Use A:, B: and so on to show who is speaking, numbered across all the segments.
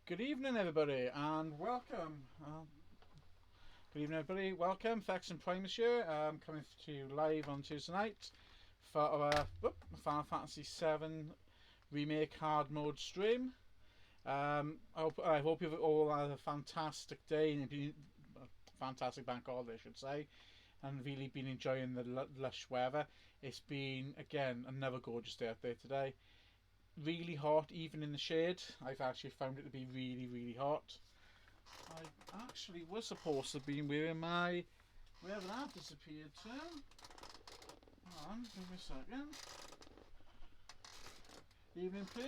A: Good evening, everybody, and welcome. Good evening, everybody. Welcome, Fex and Primus here. Coming to you live on Tuesday night for our Final Fantasy VII Remake hard mode stream. I hope you've all had a fantastic day and a fantastic bank holiday, I should say, and really been enjoying the lush weather. It's been, again, another gorgeous day out there today. Really hot, even in the shade. I've actually found it to be really, really hot. I actually was supposed to be wearing my... Where that disappeared to? Hold on, give me a second. Evening play.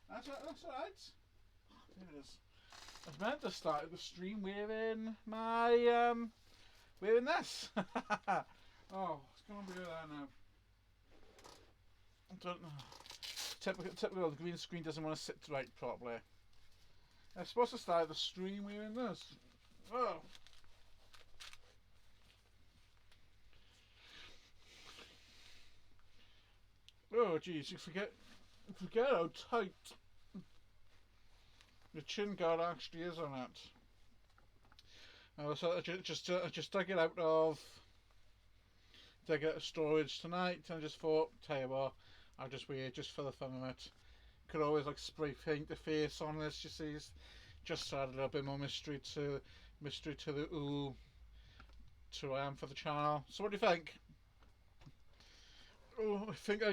A: That's alright. There it is. I was meant to start the stream wearing my... wearing this. Oh, what's going on with that now? I don't know. Typical, the green screen doesn't want to sit right properly. I'm supposed to start the stream wearing this. Oh. Oh, geez, you forget how tight the chin guard actually is on it. So I just dug it out of storage tonight, and I just thought, tell you what, I'll just wear it just for the fun of it. Could always like spray paint the face on this, you see, just to add a little bit more mystery to the for the channel. So what do you think? Oh, I think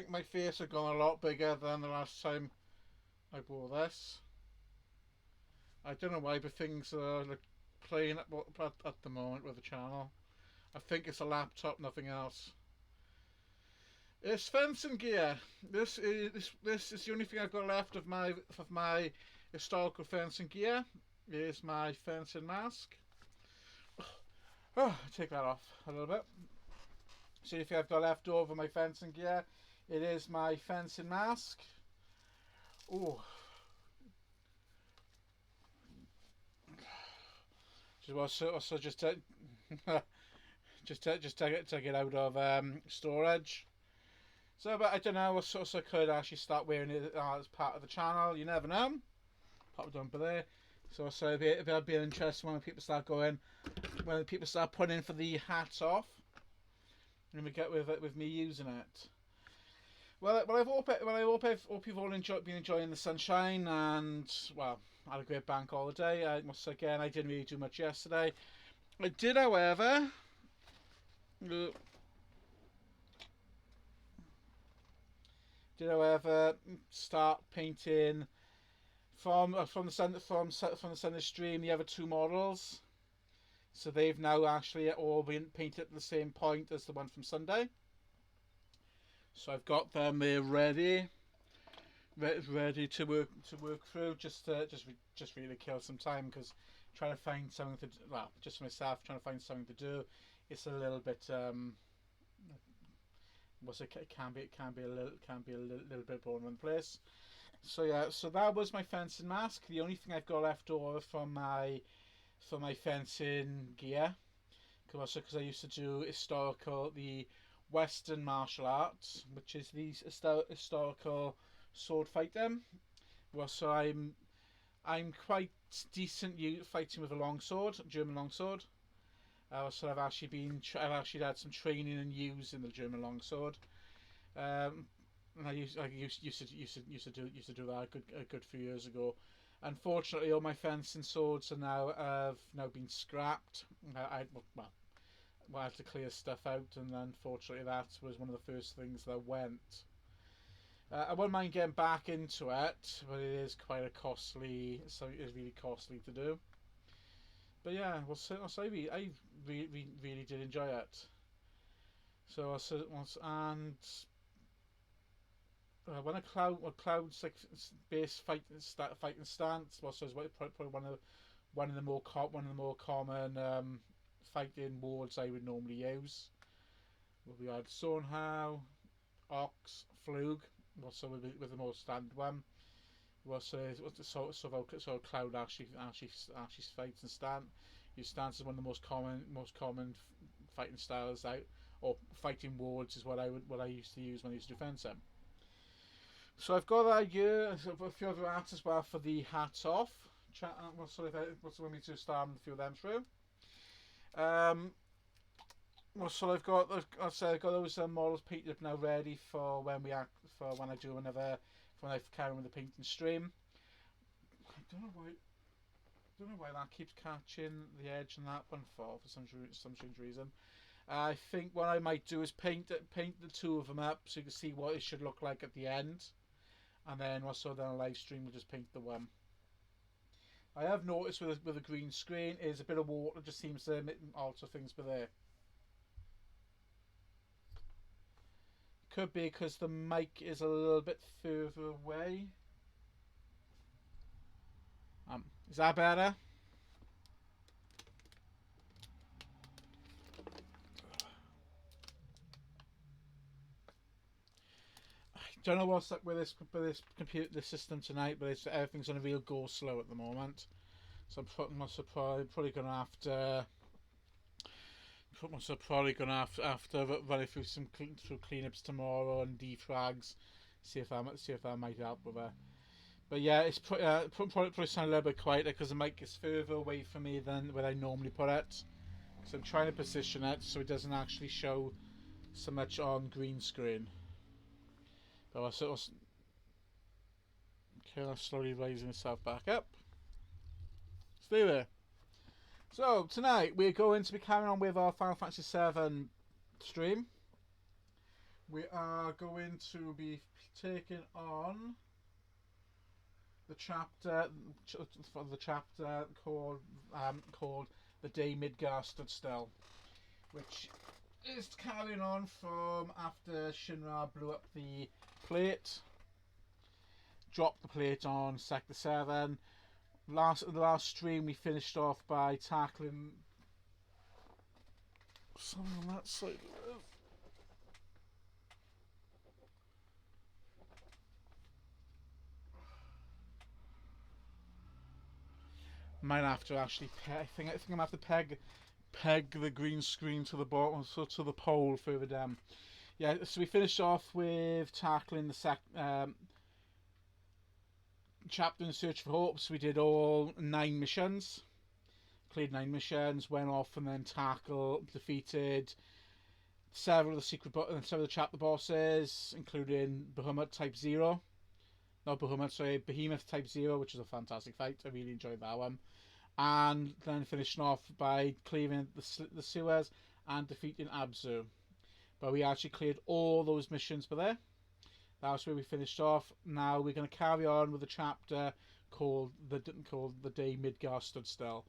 A: my face had gone a lot bigger than the last time I wore this. I don't know why, but things are like playing at the moment with the channel. I think it's a laptop, nothing else. It's fencing gear. This is the only thing I've got left of my historical fencing gear. Here's my fencing mask. Oh, take that off a little bit. See if I've got left over my fencing gear. It is my fencing mask. Oh. Also just take it out of storage. So, but I don't know. I could actually start wearing it as part of the channel. You never know. Pop it down by there. So it'll be interesting when people start putting in for the hats off, and we get with me using it. Well, I hope you've all been enjoying the sunshine, and well, I had a great bank holiday. I didn't really do much yesterday. I did, however. Start painting from the Sunday stream the other two models. So they've now actually all been painted at the same point as the one from Sunday. So I've got them ready to work through. Just really kill some time, because trying to find something to, well, just for myself, trying to find something to do, it's a little bit it can be a little bit boring in place. So yeah, so that was my fencing mask. The only thing I've got left over from my fencing gear, because I used to do the Western martial arts, which is these historical sword fighting. Well, so I'm quite decent fighting with a longsword, German longsword. So I've actually had some training in using the German longsword. And I used to do that a good few years ago. Unfortunately, all my fencing swords have now been scrapped. I had to clear stuff out, and unfortunately that was one of the first things that went. I wouldn't mind getting back into it, but it is quite a costly. So it is really costly to do. But yeah, I really did enjoy it. So when a cloud's like base fighting stance, so it's probably one of the more common fighting modes I would normally use. We had Sornhau, Ox, Flug, also with the more standard one. So Cloud actually fights and stand. His stance is one of the most common fighting styles out, or fighting wards is what I used to use when I used to defend him. So I've got that here, a few other arts as well for the hats off. What's the one we to start a few of them through? Well, so I've got those models painted up now, ready for when I do another, for when I carry on with the painting stream. I don't know why that keeps catching the edge on that one for some strange reason. I think what I might do is paint the two of them up so you can see what it should look like at the end, and then also then a live stream we'll just paint the one. I have noticed with a green screen is a bit of water just seems to alter things with there. Could be because the mic is a little bit further away. Is that better? I don't know what's up with this computer system tonight, but everything's on a real go slow at the moment. So I'm probably going to have to. Probably going to after running through cleanups tomorrow and defrags, see if that might help with it. But yeah, it's probably sound a little bit quieter because the mic is further away from me than where I normally put it. So I'm trying to position it so it doesn't actually show so much on green screen. But I'm slowly raising itself back up. Stay there. So tonight we're going to be carrying on with our Final Fantasy VII stream. We are going to be taking on the chapter called The Day Midgar Stood Still, which is carrying on from after Shinra blew up the plate, dropped the plate on Sector 7. The last stream we finished off by tackling something on that side of the roof. Might have to actually I think I'm gonna have to peg the green screen to the bottom, so to the pole further down. Yeah, so we finished off with tackling the chapter in Search for Hope. So we did all 9 missions, cleared 9 missions, went off and then defeated several of the chapter bosses, including Behemoth Type 0. Not Behemoth, sorry, Behemoth Type 0, which was a fantastic fight. I really enjoyed that one. And then finishing off by clearing the sewers and defeating Abzu. But we actually cleared all those missions for there. That's where we finished off. Now we're going to carry on with the chapter called the Day Midgar Stood Still.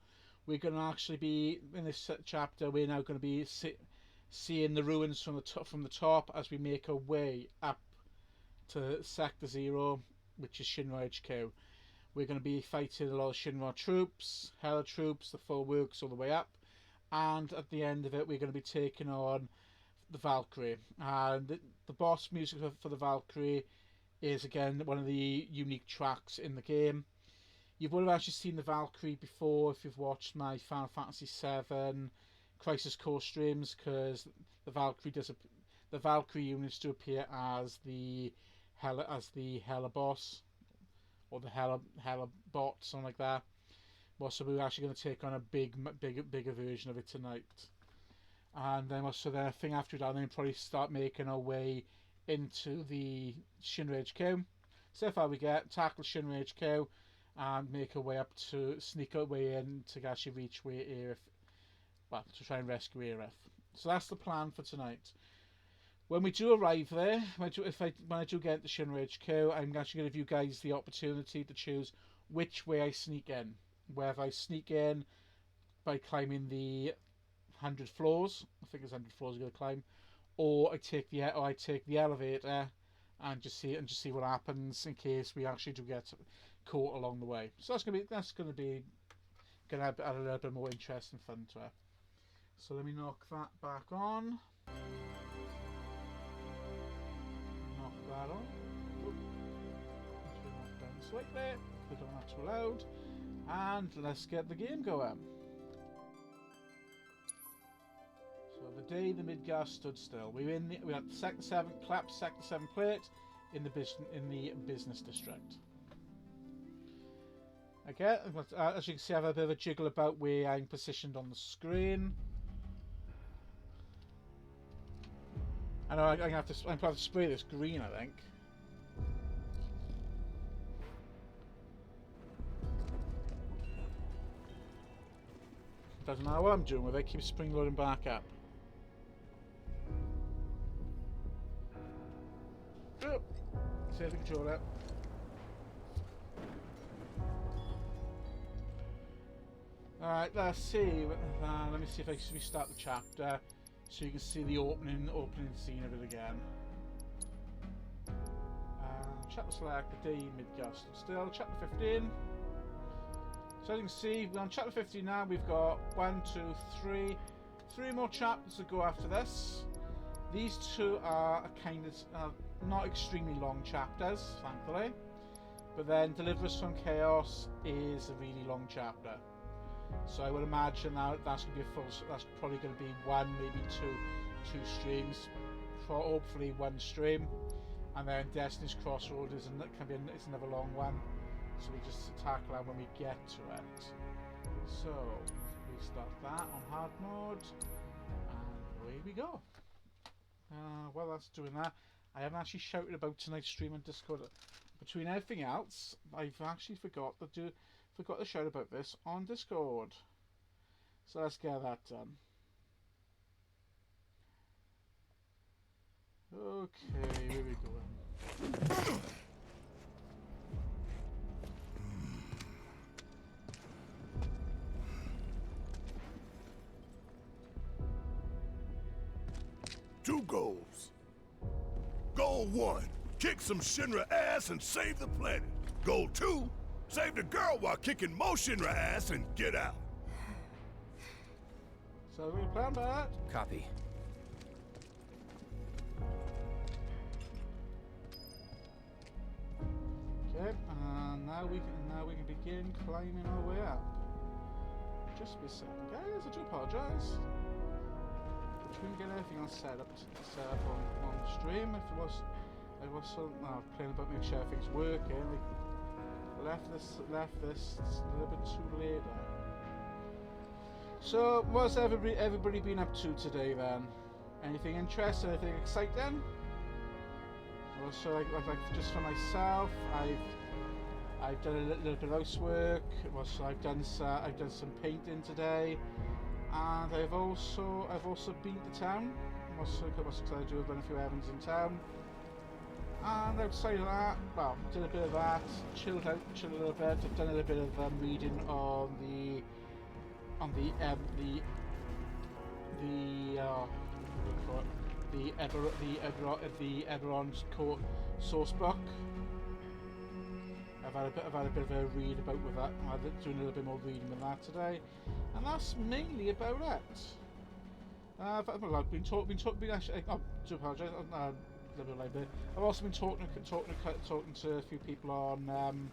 A: We're going to actually be in this chapter. We're now going to be seeing the ruins from the top as we make our way up to Sector 0, which is Shinra HQ. We're going to be fighting a lot of Shinra troops, Hela troops, the full works all the way up, and at the end of it, we're going to be taking on the Valkyrie. And the boss music for the Valkyrie is again one of the unique tracks in the game. You would have actually seen the Valkyrie before if you've watched my Final Fantasy VII Crisis Core streams, because the Valkyrie units do appear as the Hela boss, or the Hela bot, something like that. Well, so we're actually going to take on a bigger version of it tonight. And then also I think after that, then probably start making our way into the Shinra HQ. So far we get tackle Shinra HQ and make our way up to sneak our way in to actually reach where Aerith, well, to try and rescue Aerith. So that's the plan for tonight. When we do arrive there, when I do get into Shinra HQ, I'm actually going to give you guys the opportunity to choose which way I sneak in. Whether I sneak in by climbing the 100 floors, I think it's 100 floors you're going to climb, or I take the elevator and just see what happens in case we actually do get caught along the way. So that's going to add a little bit more interest and fun to it. So let me knock that back on. Knock that on. Turn that down slightly. We don't have too loud. And let's get the game going. So the day the Midgar stood still. We had Sector 7 collapsed Sector 7 plate in the business district. Okay, as you can see, I have a bit of a jiggle about where I'm positioned on the screen. I know I'm gonna have to spray this green, I think. Doesn't matter what I'm doing with it, keep spring loading back up. Oh, save the controller. Alright, let's see. Let me see if I can restart the chapter so you can see the opening scene of it again. Chapter select, the day Midgard still. Chapter 15. So as you can see, we're on chapter 15 now. We've got 1, 2, 3. 3 more chapters to go after this. These two are kind of not extremely long chapters, thankfully. But then Deliver Us from Chaos is a really long chapter. So I would imagine that that's going to be that's probably going to be one, maybe two streams. Hopefully one stream. And then Destiny's Crossroads it's another long one. So we just tackle that when we get to it. So we start that on hard mode, and away we go. While that's doing that, I haven't actually shouted about tonight's stream on Discord. Between everything else, I've actually forgot to shout about this on Discord. So let's get that done. Okay, here we go.
B: Two goals. Goal 1, kick some Shinra ass and save the planet. Goal 2, save the girl while kicking more Shinra ass and get out.
A: So we plan that.
C: Copy.
A: Okay, and now we can begin climbing our way up. Just be a second, guys. I do apologise. We can get everything else set up on the stream. If it was, I was playing about making sure everything's working. We left this a little bit too late. So, what's everybody been up to today then? Anything interesting? Anything exciting? Also, like just for myself, I've done a little bit of housework. Also, I've done some painting today. And I've also been to town. What's excited to do? I've done a few errands in town. And outside of that, well, did a bit of that, chilled a little bit. I've done a little bit of reading on the Eberron's source book. I've had a bit of a read about with that. I'm doing a little bit more reading with that today, and that's mainly about it. I've been talking. Actually, I do apologise. A little bit like that. I've also been talking to a few people on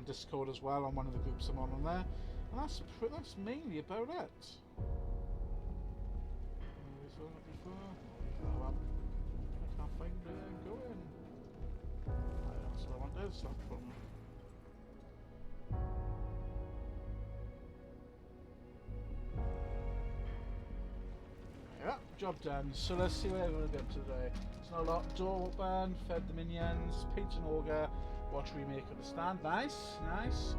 A: Discord as well, on one of the groups I'm on there, and that's mainly about it. Oh, well, I can't find where I'm going. That's what I want to do. Stop from. Yeah, job done. So let's see what we're going to get today. It's not a lot. Door open, fed the minions, paint an ogre, watch remake of the stand. Nice, nice.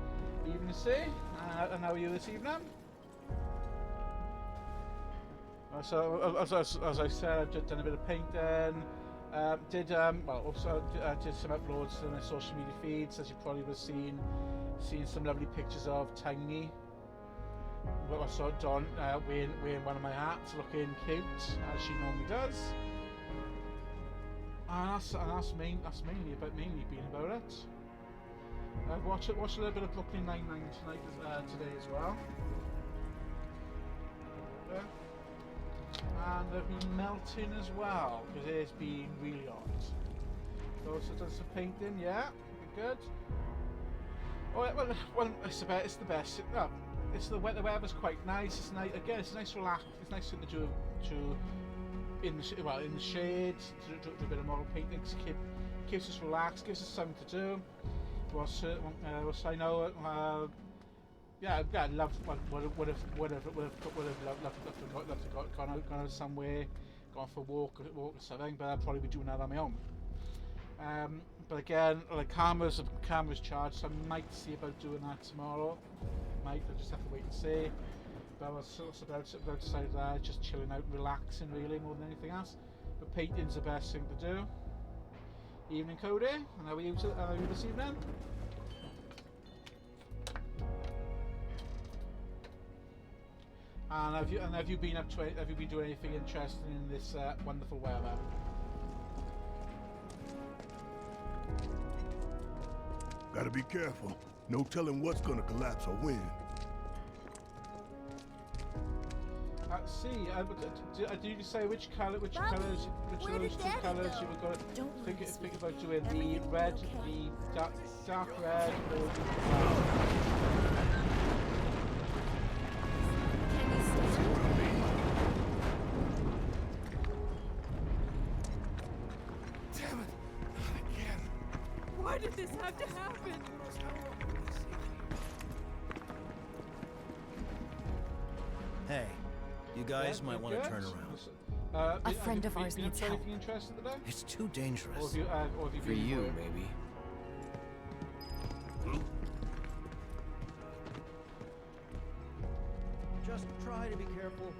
A: Evening to see. And how are you this evening? So as I said, I've just done a bit of painting. Did some uploads to my social media feeds, as you probably would have seen some lovely pictures of Tiny. I saw Dawn wearing one of my hats, looking cute as she normally does. And that's mainly being about it. I've watched a little bit of Brooklyn Nine-Nine today as well. And they've been melting as well because it's been really hot. Also done some painting, yeah, good. Oh yeah, well, it's the best. The weather's quite nice. It's nice again. It's nice relax. It's nice thing to do in the shade, do a bit of model painting, keeps us relaxed, gives us something to do. Whilst I know, yeah, I love would have loved to gone out somewhere, gone for a walk or something, but I'd probably be doing that on my own. But again, like camera's charged, so I might see about doing that tomorrow. I'll just have to wait and see. But I was about decided that just chilling out, relaxing really more than anything else. But painting's the best thing to do. Evening, Cody, and how are you this evening? And have you been doing anything interesting in this wonderful weather?
B: Gotta be careful. No telling what's gonna collapse or when.
A: Did you decide which of those two colours you were going to think about doing? The red, the dark red, or the black?
B: Damn it! Not again.
C: Why did this have to happen?
D: Hey, you guys might want to turn around.
C: A friend of ours needs help.
A: Anything interesting today?
D: It's too dangerous.
A: Or have you
D: For
A: been
D: you,
A: work?
D: maybe. Just try to be careful.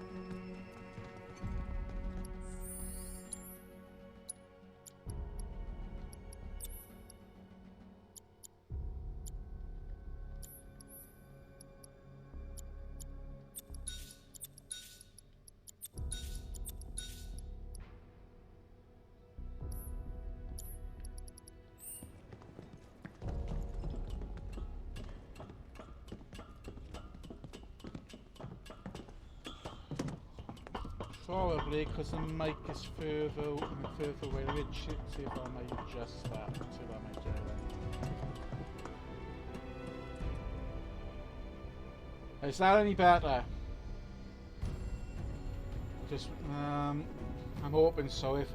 A: Probably because the mic is further away. Let me see if I might adjust that. See if I might do that. Is that any better? Just I'm hoping so. If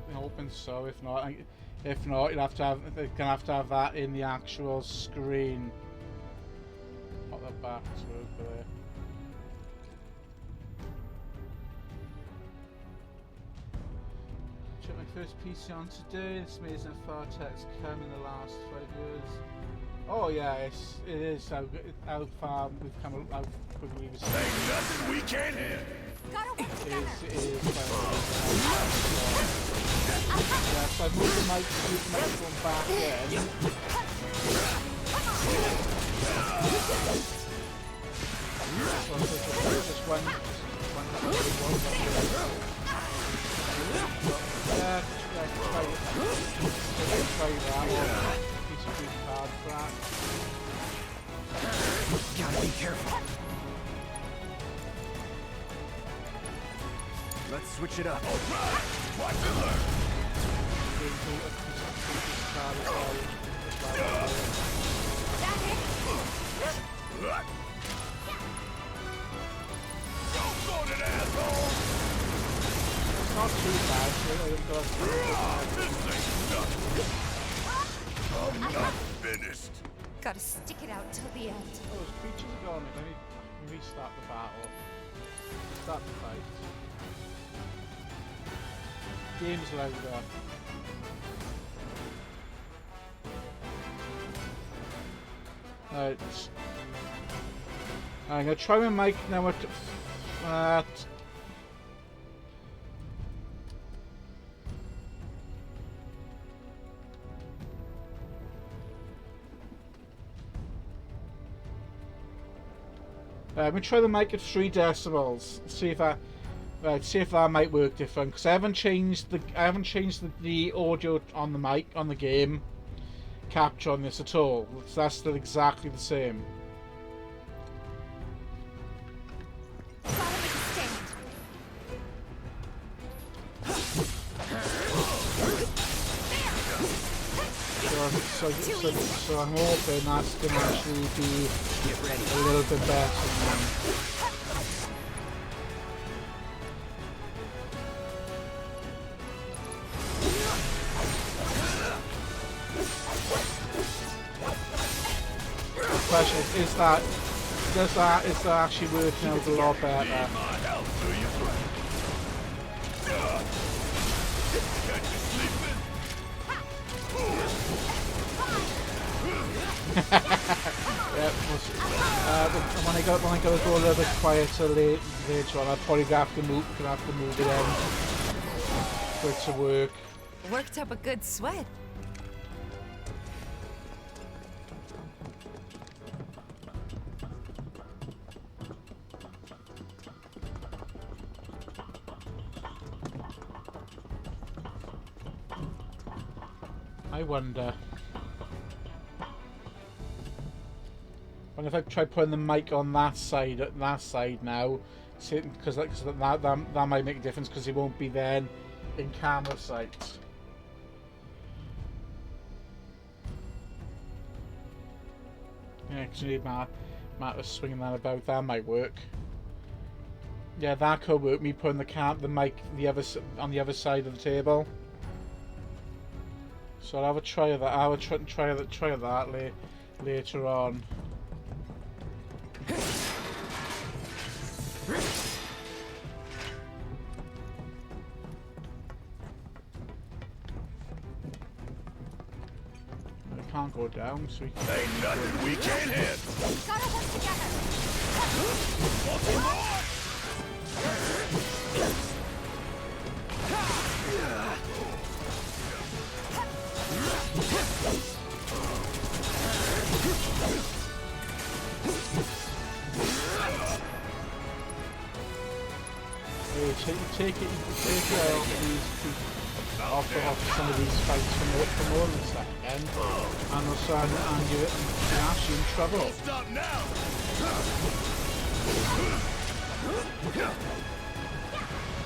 A: not, you'll have to have. They're gonna have to have that in the actual screen. Put that back to over there. My first PC on today. It's amazing how far tech's come in the last 5 years. Oh yeah, it is how far we've come. How quickly we've
B: Ain't nothing we can't handle.
A: It is. Yeah, so I've moved the microphone back in. So just one. Yeah, try that one. Piece of green card for that.
D: Gotta be careful. Let's switch it up.
B: Alright! Watch and learn! Go for it, asshole!
A: Not too bad,
B: This ain't nothing! I'm not finished!
C: Gotta stick it out till the end.
A: Oh, those creatures are gone. Let me restart the battle. Start the fight. Game's loaded. Right. I'm gonna try my mic now at I'm gonna try the mic at 3 decibels. See if that might work different. Because I haven't changed the audio on the mic on the game capture on this at all. That's still exactly the same. So I'm hoping that's going to actually be a little bit better now. question is that is that actually working out a lot better?
B: Need my help, do you? Catch you sleeping?
A: Yeah, when I go a little bit quieter later on, I'll probably have to move it in for it to work.
C: Worked up a good sweat.
A: I wonder. If I try putting the mic on that side now, because that might make a difference because it won't be then in camera sight. Yeah, because you need Matt was swinging that about. That might work. Yeah, that could work. Me putting the mic on the other side of the table. So I'll have a try of that. I will try that later on. I can't go down, so we can...
B: Ain't nothing we can't handle.
C: Gotta work together.
A: Take it off some of these fights for more than a second, and also and you're actually in trouble.
B: Stop now.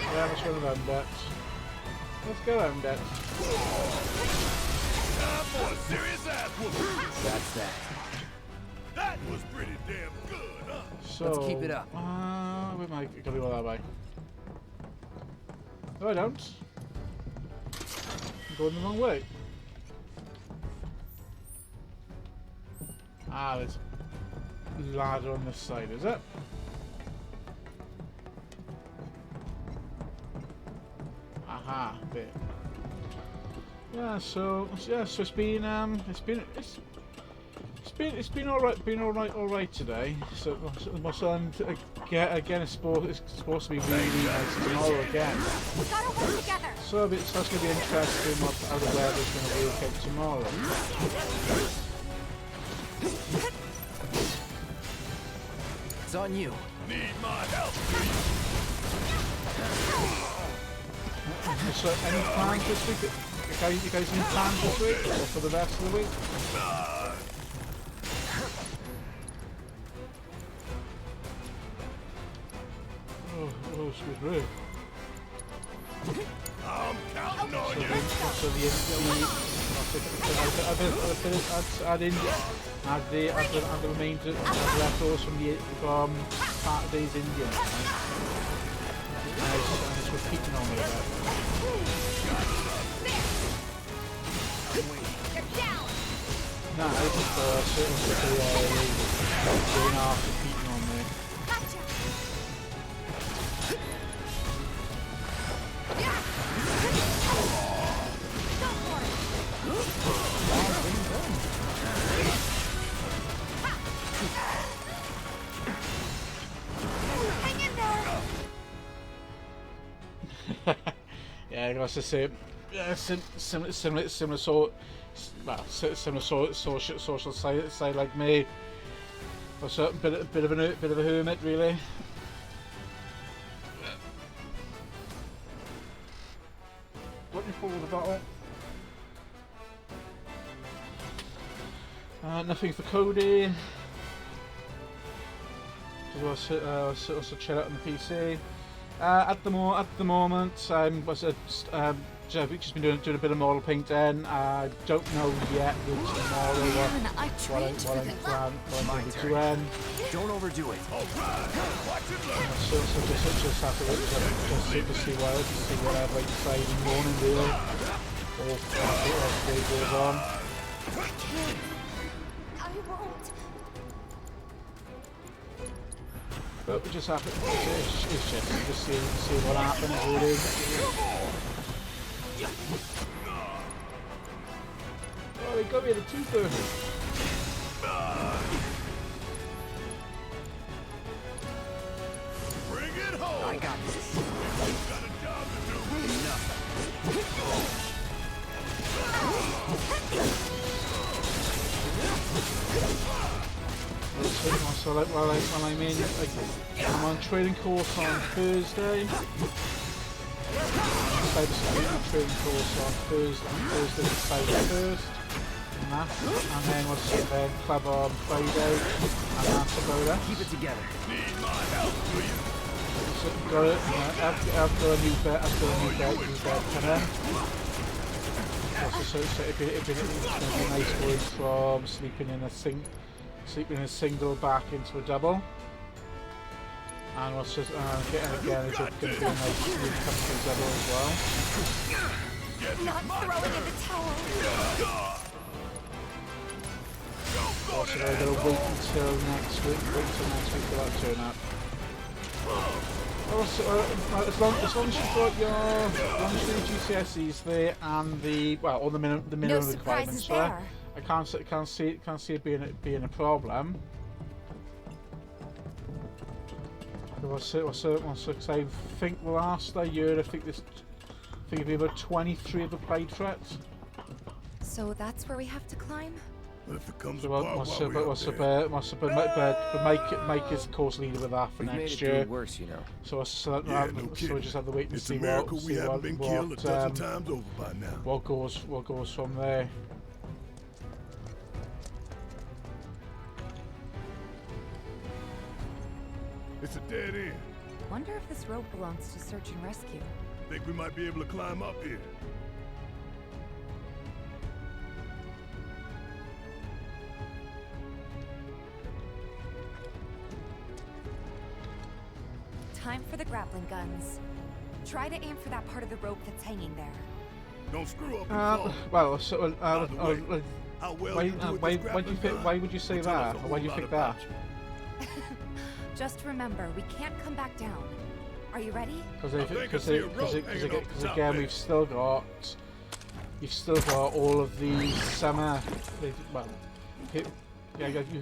A: Yeah, let's go around that. Let's go around that.
B: Time for a serious ass whooping.
D: That's that.
B: That was pretty damn good, huh?
A: So
D: Let's keep it up.
A: Where am I going to go that way? No, I don't. I'm going the wrong way. Ah, there's a ladder on this side, is it? Aha, there. Yeah, so it's been all right today. So my son again is supposed to be really nice tomorrow again.
C: Gotta work together.
A: So that's going to be interesting how the weather's going to work out tomorrow.
D: It's on you.
B: Need my help, do you?
A: So any plans this week? You guys any plans this week or for the rest of the week? Oh, excuse me.
B: I'm counting on you.
A: So the remainder of the leftovers from part of day's Indian. And it's repeating on me about. No, it's just going off repeating on me. Yeah, I was to say, similar sort, well, similar social side like me. Also a bit of a hermit, really. Looking forward to that. Nothing for Cody. Just also chill out on the PC. At the moment, I'm just been doing a bit of model painting. I don't know yet tomorrow what I'm going to be doing.
D: Don't overdo it.
A: So just have to wait to see whatever I decide in the morning, really, or as the day goes on.
C: I won't.
A: But we just have to, it's just see what happens really. Oh, they got me the two-fer.
B: Bring it home!
D: I got this.
B: You've got a job to do.
D: Enough.
A: So like, while I'm in, like, I'm on training course on Thursday. Cybersecurity training course on Thursday the 1st. And then what's it then? Club on Friday. And that's about it.
D: Keep it together.
B: Need my help, do you?
A: So got it. I've got a new bed. I've got a new bed coming. So it'd be nice going from sleeping in a single back into a double. And what's just again it's going to be a nice smooth comfy double as well.
C: Not throwing in the towel.
A: Also, I'm going to wait until next week for that to turn up. Also, as long as you've got your GCSEs there and all the minimum
C: No
A: requirements
C: surprises
A: there,
C: there.
A: I can't see it being a problem. What's it? I think last year I think it'd be about 23 have applied for it.
C: So that's where we have to climb?
B: But if it comes
A: So Mike is course leader with that for
D: We've made
A: next
D: it through
A: year.
D: worse, you know.
A: So we just have to wait and
B: It's
A: see
B: a miracle we haven't
A: what
B: been killed a dozen times over by now.
A: what goes from there.
B: It's a dead end.
C: Wonder if this rope belongs to search and rescue.
B: Think we might be able to climb up here.
C: Time for the grappling guns. Try to aim for that part of the rope that's hanging there.
B: Don't screw up and fall.
A: Well, so
B: By the way, how well
A: why
B: you do with this grappling gun
A: why would you say
B: will tell us
A: that?
B: a
A: Why do you
B: whole
A: think
B: lot
A: that?
B: about you.
C: Just remember, we can't come back down. Are you ready?
A: Because
B: hanging off the top
A: again
B: there.
A: you've still got all of the summer. You've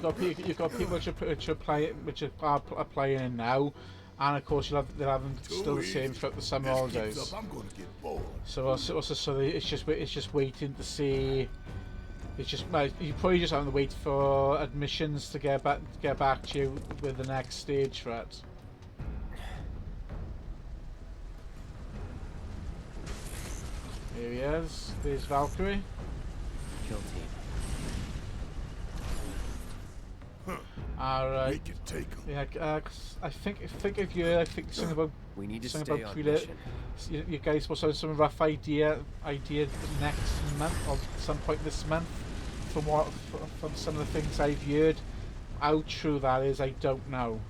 A: got people which are playing in now, and of course they'll have them still the same throughout the summer
B: This keeps
A: holidays.
B: up, I'm gonna get bored.
A: So it's just waiting to see. It's just you probably just have to wait for admissions to get back to you with the next stage for it. Here he is. There's Valkyrie.
D: Kill team.
A: Alright.
B: We can take them.
A: Yeah, I think something about
D: We need to
A: something
D: stay
A: about
D: on
A: pre-lit.
D: mission.
A: You guys must have some rough idea next month or some point this month from some of the things I've heard. How true that is, I don't know.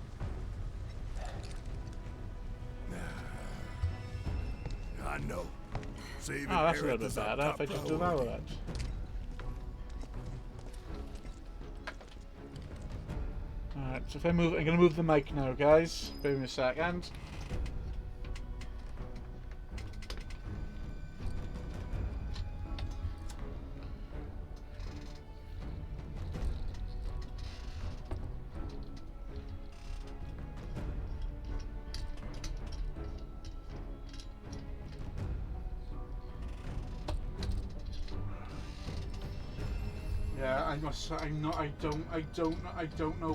B: I know. Saving
A: Oh, that's a little
B: Aerith
A: bit
B: is our
A: better.
B: top
A: If I just do that with
B: priority.
A: it. Alright, so if I'm gonna move the mic now, guys. Bear with me a second. Yeah, I must. I'm not. I don't know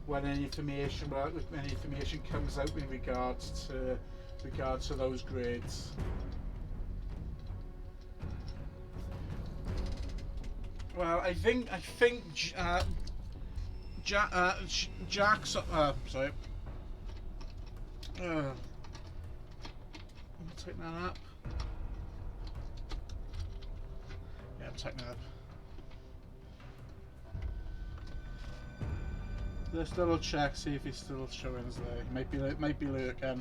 A: when any information comes out in regards to those grades. Well, I think Jack's. Sorry. I'll take that up. Yeah, I'm taking that up. Let's double check, see if he's still showing us there. He might be lurking.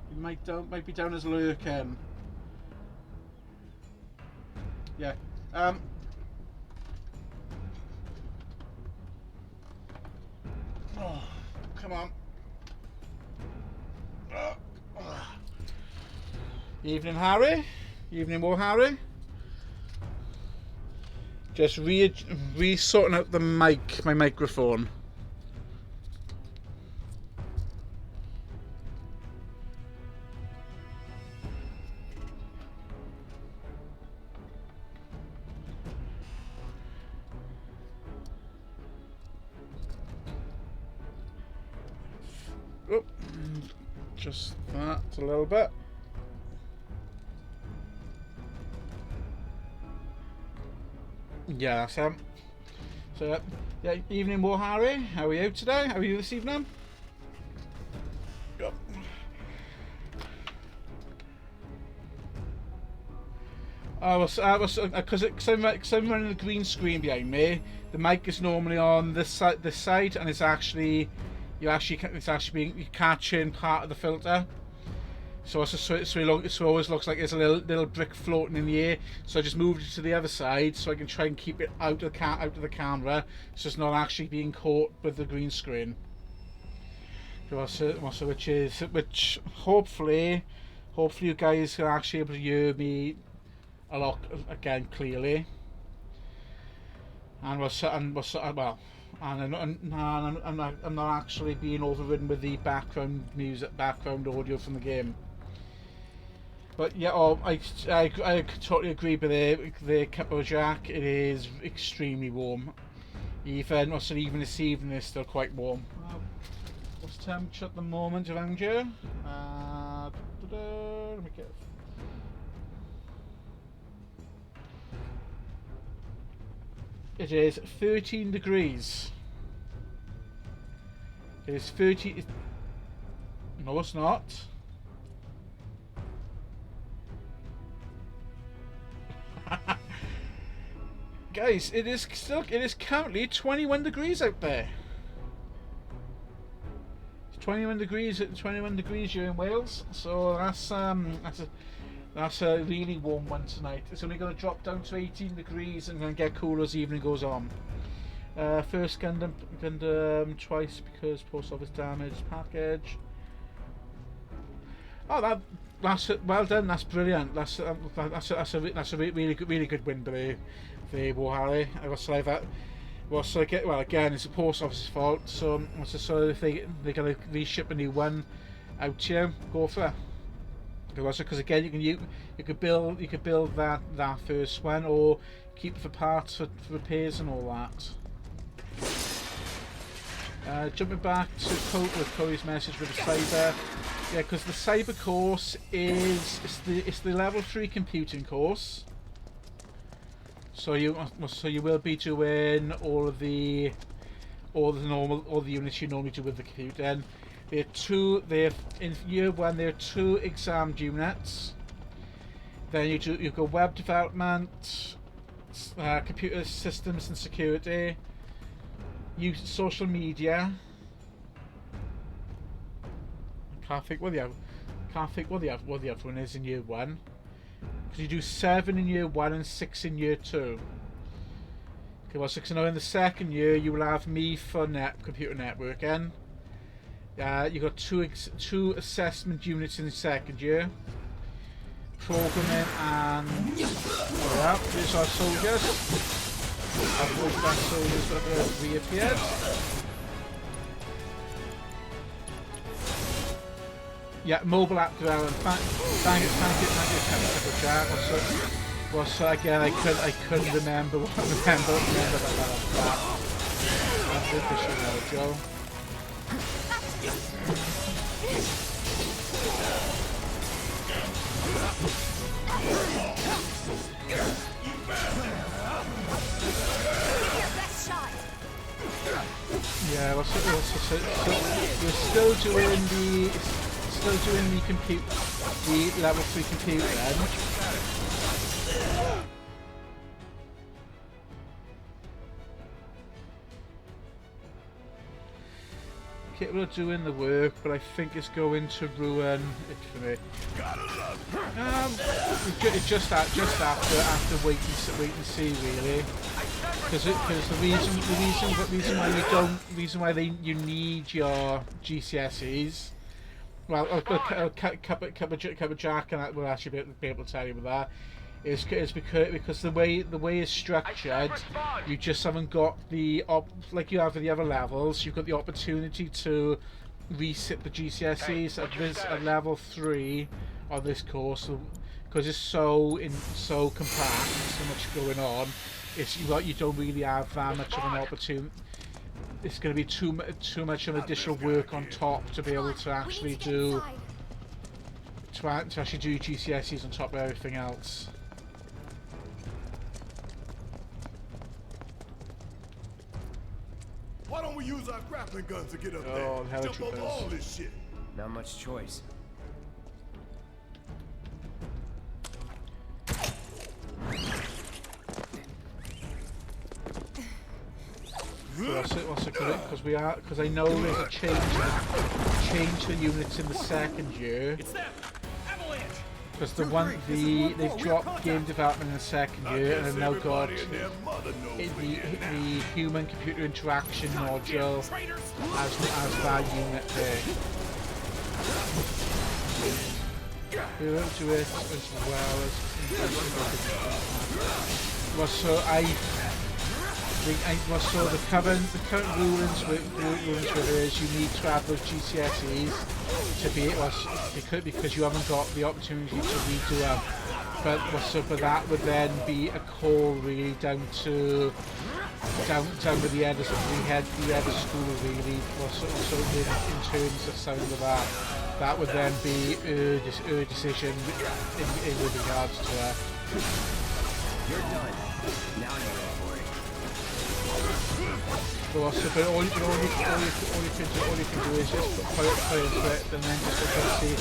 A: He might be down as lurking. Yeah. Come on. Evening, Harry. Evening, more Harry. Just sorting out the mic, my microphone. Oh, just that a little bit. Yeah, that's him. So, yeah, evening, more Harry. How are you today? How are you this evening? Yep. Because I'm running the green screen behind me. The mic is normally on this side, and it's actually being catching part of the filter. So it always looks like there's a little brick floating in the air. So I just moved it to the other side so I can try and keep it out of the camera, so it's not actually being caught with the green screen. Which hopefully you guys can actually able to hear me a lot again clearly. And I'm not actually being overridden with the background audio from the game. But yeah, I totally agree with the Capo Jack. It is extremely warm. Even this evening is still quite warm. What's the temperature at the moment around here? Let me get. It is 13 degrees. It is 30. No, it's not. Guys, it is currently 21 degrees out there. It's 21 degrees here in Wales. So that's a really warm one tonight. It's only going to drop down to 18 degrees and then get cooler as the evening goes on. First Gundam twice because post office damage package. Oh, that's well done. That's brilliant. That's a really good win by the Warhari. I was like that. Well, again, it's the post office's fault. So if they're gonna reship a new one out to you, go for it. Because again, you could build that first one, or keep it for parts for repairs and all that. Jumping back to Cody's message with the cyber, yeah, because the cyber course is the level 3 computing course. So you will be doing all the units you normally do with the computer. And in year 1 there are 2 exam units. Then you go web development, computer systems and security, use social media. Can't think what the other one is in year 1. Because you do 7 in year 1 and 6 in year 2. Okay, well, so now in the second year you will have me for computer networking. You got two assessment units in the second year. Programming and yeah, these are soldiers. I've looked at soldiers that have reappeared. Yeah, mobile app development. Thank you, chat. So again, I couldn't remember that. That's it, this should know, Joe. Yeah, so we're still doing the level 3 compute then. capable of doing the work, but I think it's going to ruin it for me. Just after wait and see really, because the reason why you need your GCSEs. Well, Cup of Jack and that will actually be able to tell you with that. Is because the way it's structured, you just haven't got the like you have with the other levels. You've got the opportunity to resit the GCSEs at level 3 on this course, because it's so compact, so much going on. You don't really have that much of an opportunity. It's going to be too much of additional work on top to be able to actually do GCSEs on top of everything else.
B: Why don't we use our grappling guns to get up
A: Oh,
B: there? Jump over all this shit.
E: Not much choice.
A: Because I know there's a change to the units in the second year. Because they've dropped game development in the second year and have now got the human computer interaction module as that unit there. We won't do it as well as so the current rulings with it is you need to have those GCSEs to be because you haven't got the opportunity to redo them. But that would then be a call really down with the head of school really. So in terms of sound of that would then be her decision in regards to her.
E: You're done. Now you're in for it.
A: But all you can do is just put it into it and then just see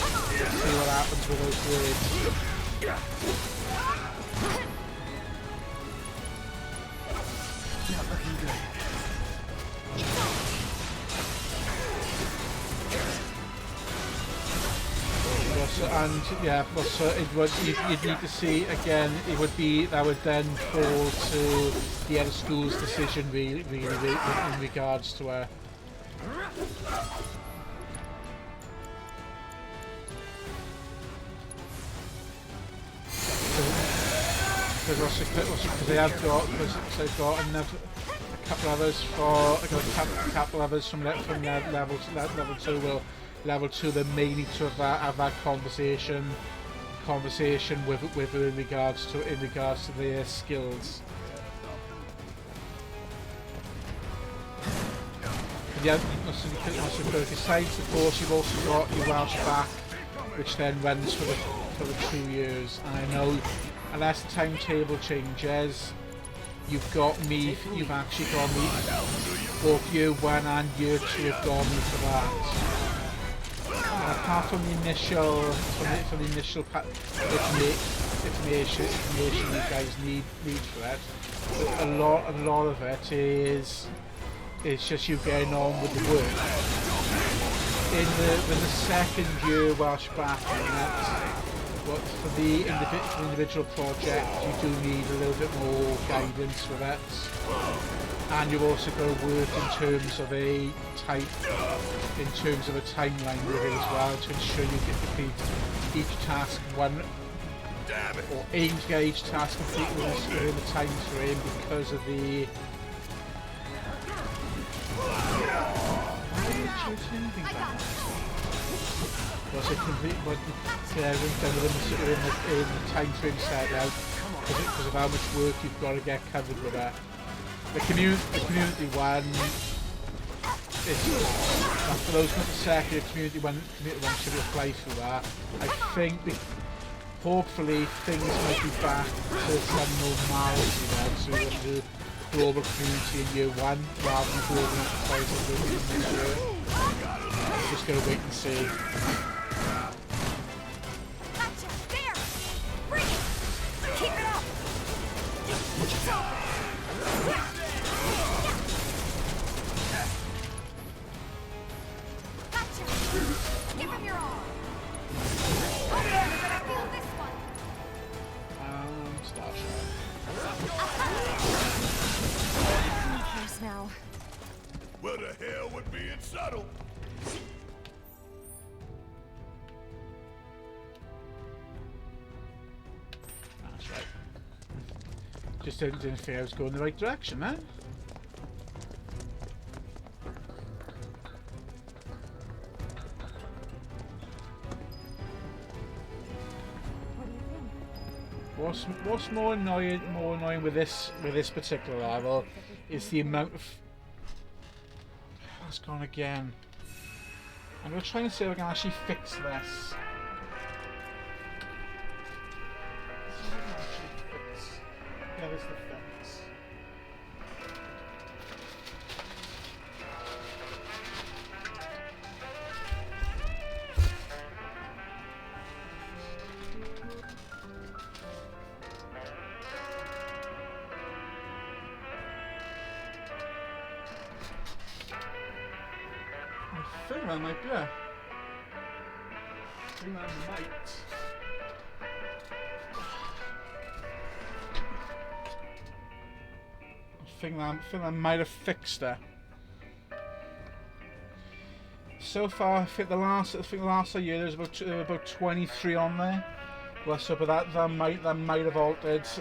A: what happens with those words.
E: Not looking good. You'd need to see again. That would then fall to the head of school's decision, really in regards to her. Because they've got another a couple others from level 2 will. Level 2, they may need to have that conversation with her in regards to their skills. Yeah, besides the course, you've also got your Welsh back, which then runs for the 2 years. And I know, unless the timetable changes, you've actually got me. Both year 1 and year 2 have got me for that. Apart from the initial information you guys need for it, a lot of it is just you getting on with the work. In the second year Welsh back in it, but for the individual project you do need a little bit more guidance with it. And you've also got to work in terms of a timeline with it as well to ensure you get complete each task or aim to get each task complete within the time frame because of the. Was it complete? Done within the time frame set out because of how much work you've got to get covered with that. The community one is for those not the second community one should apply for that. I think hopefully things might be back to some normality then, so we've got the global community in year 1 rather than global enterprise in this year. Just gotta wait and see.
C: Gotcha! There! Bring it! Keep it up!
B: subtle.
E: That's right. Just didn't think I was going the right direction, man.
C: What do you think?
E: What's more annoying with this particular level is the amount of. That's gone again. I'm gonna try and see if I can actually fix this. See if I can actually fix. Yeah, there's the fix. I think that might be it. I think that might. I think that might have fixed it. So far, I think the last I heard there was about 23 on there. Well, so but that might have altered since.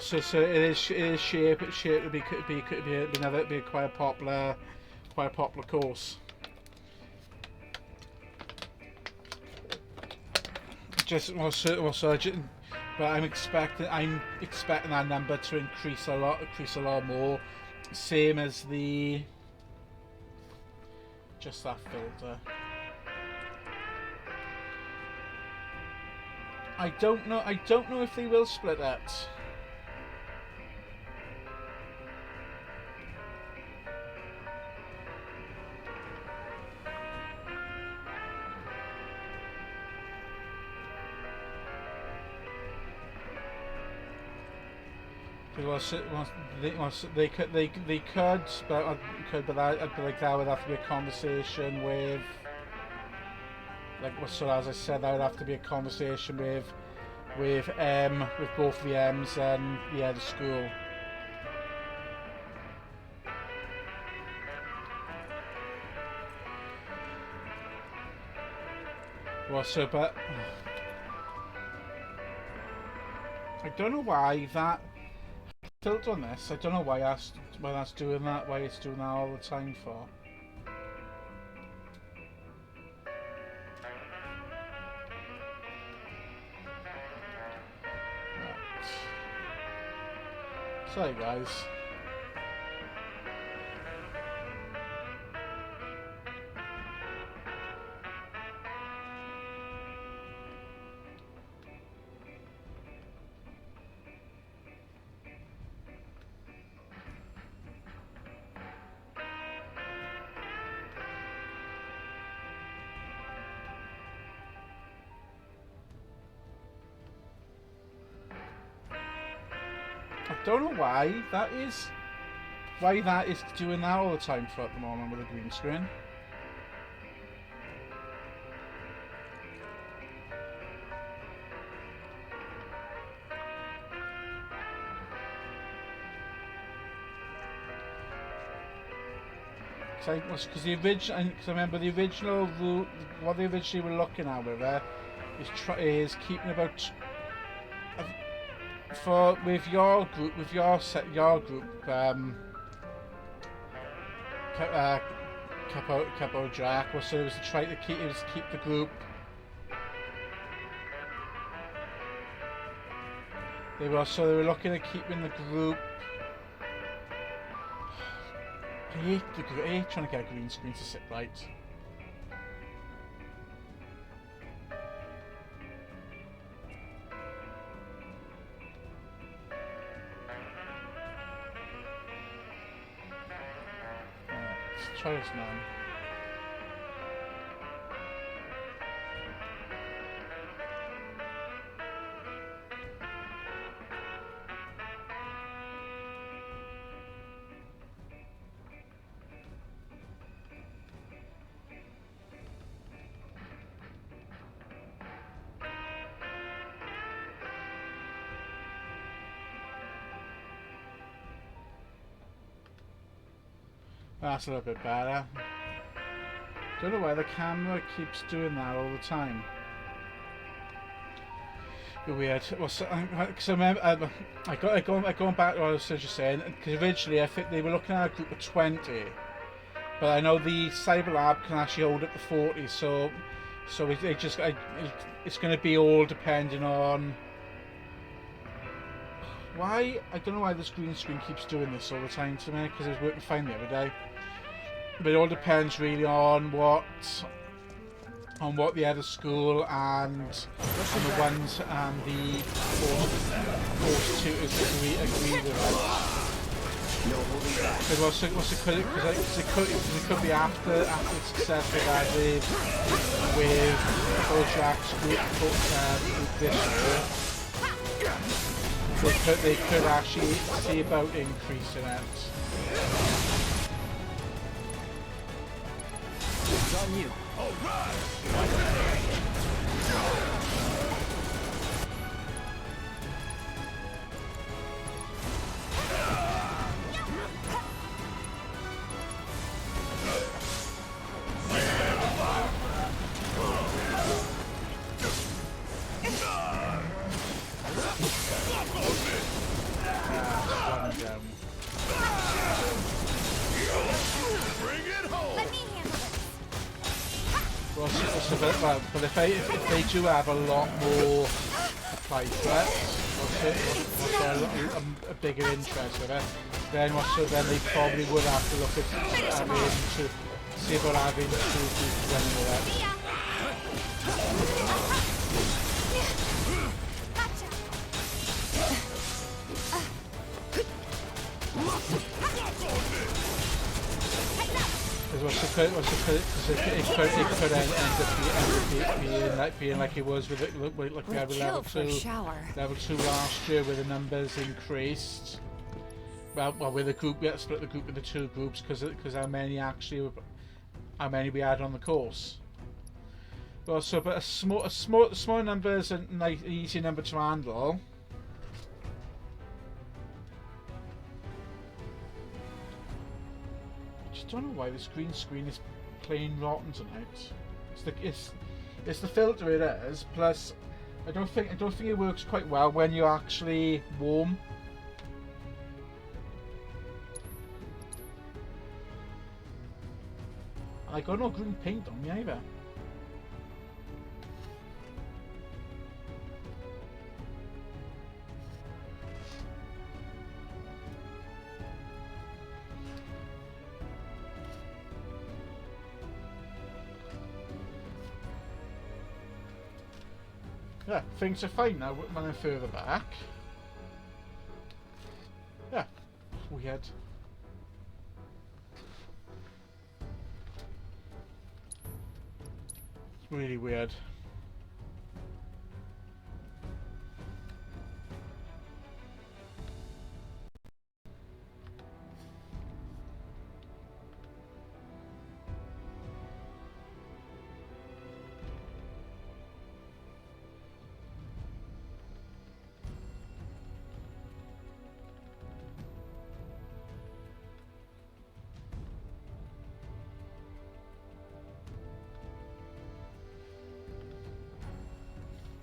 E: So it is shape to be quite a popular course. But I'm expecting that number to increase a lot more. Same as just that filter. I don't know if they will split it. They could, but that would have to be a conversation with, so as I said, that would have to be a conversation with both the M's and the school. But I don't know why that. Tilt on this. I don't know why that's doing that. Why it's doing that all the time for. Right. Sorry, guys. I don't know why that is doing that all the time for at the moment with a green screen. Because I remember the original rule, what they originally were looking at with it is keeping about. With your group, Capo Jack, so it was to try to keep the group. They were looking at keeping the group. I hate trying to get a green screen to sit right. Let's try this now. That's a little bit better. Don't know why the camera keeps doing that all the time. Weird. Well, so, cause I remember I going back to what I was just saying, because originally I think they were looking at a group of 20, but I know the Cyber Lab can actually hold up to 40, so it's going to be all depending on why. I don't know why this green screen keeps doing this all the time to me, because it was working fine the other day. But it all depends really on what the other school and the ones and the course tutors agree with it. Because it could be after the success we've had with Bojack's group this year, they could actually see about increasing it.
D: It's on you.
B: All right.
E: But if they do have a lot more applied threats, a bigger interest with it, then they probably would have to look at having to see about having two groups running with it. Because it could end up being like it was with like we had with level 2 last year, where the numbers increased. Well, with the group, we had to split the group into two groups because how many we had on the course. Well, so but a small number is an easy number to handle. I don't know why this green screen is plain rotten tonight. It's the filter it is. Plus, I don't think it works quite well when you're actually warm. I got no green paint on me either. Yeah, things are fine now when I'm further back. Yeah, weird. It's really weird.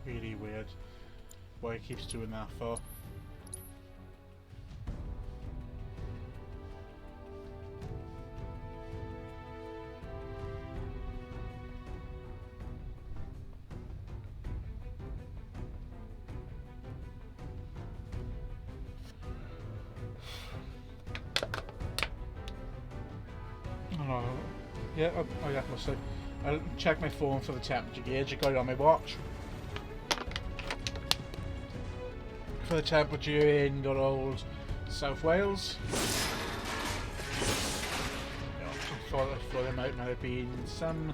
E: Really weird why it keeps doing that for. Oh, yeah, oh yeah, must have. I'll check my phone for the temperature gauge. I got it on my watch. For the temperature in good old South Wales. I thought there might have been some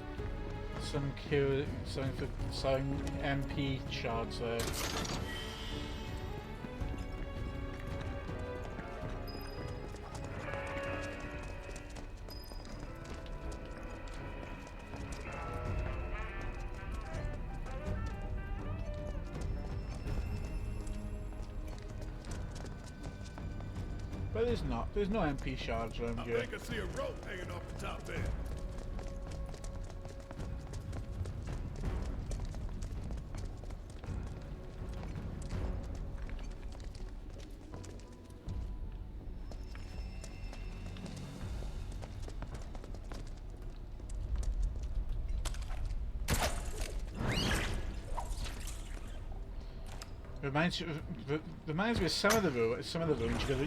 E: MP shards there. But there's not. There's no MP shards around
B: I
E: here.
B: think I see a rope hanging off the top there.
E: Reminds me of some of the ruins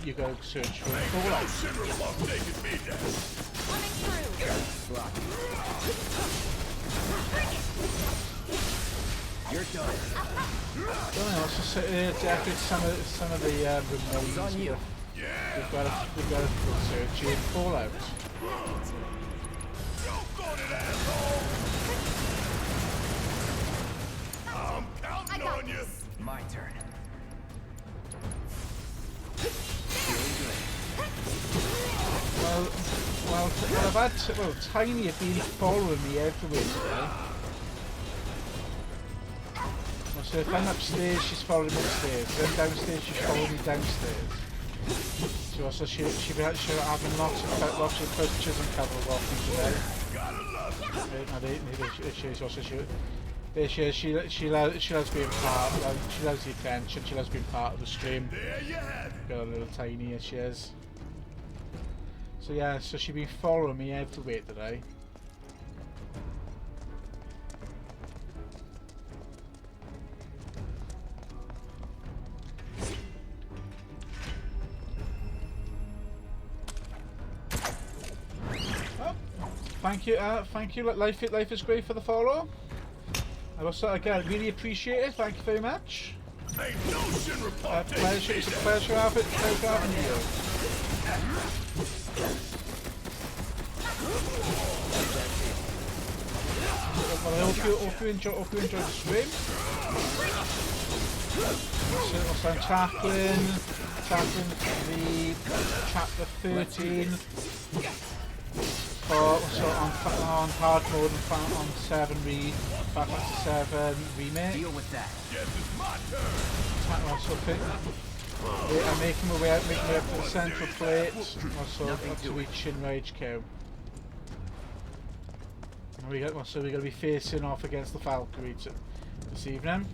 E: you gotta search for.
B: Ain't
E: Oh,
B: no
E: like,
B: Shinra punk taking me down.
C: Coming through.
D: You're done.
E: don't know. It's just definitely some of the remains.
D: on you.
E: We've got to search in Fallout.
B: Don't go to that hole. I'm counting on you.
D: My turn.
E: Well, I've had Tiny have been following me everywhere today. Well, so if I'm upstairs, she's following me upstairs. Then downstairs, she's following me downstairs. So also she'll having lots of pictures and covers off me today.
B: Gotta love it.
E: She's also she loves being part. She loves the attention. She loves being part of the stream.
B: There you have it.
E: Got a little tiny as she is. So yeah, so she's been following me everywhere today. Oh, thank you. Life is great for the follow. I also again really appreciate it. Thank you very much.
B: Ain't no Shinra punk taking
E: Pleasure.
B: me
E: It's a
B: down.
E: pleasure having you. Well, I hope you enjoy the stream. So I'm tackling the chapter 13 on hard mode and on 7 Final Fantasy VII Remake.
D: Deal with that.
B: Guess it's my turn.
E: Also, I'm making my way up to the central plate. Also, up to reach Shinra HQ. We're going to be facing off against the Valkyrie this evening.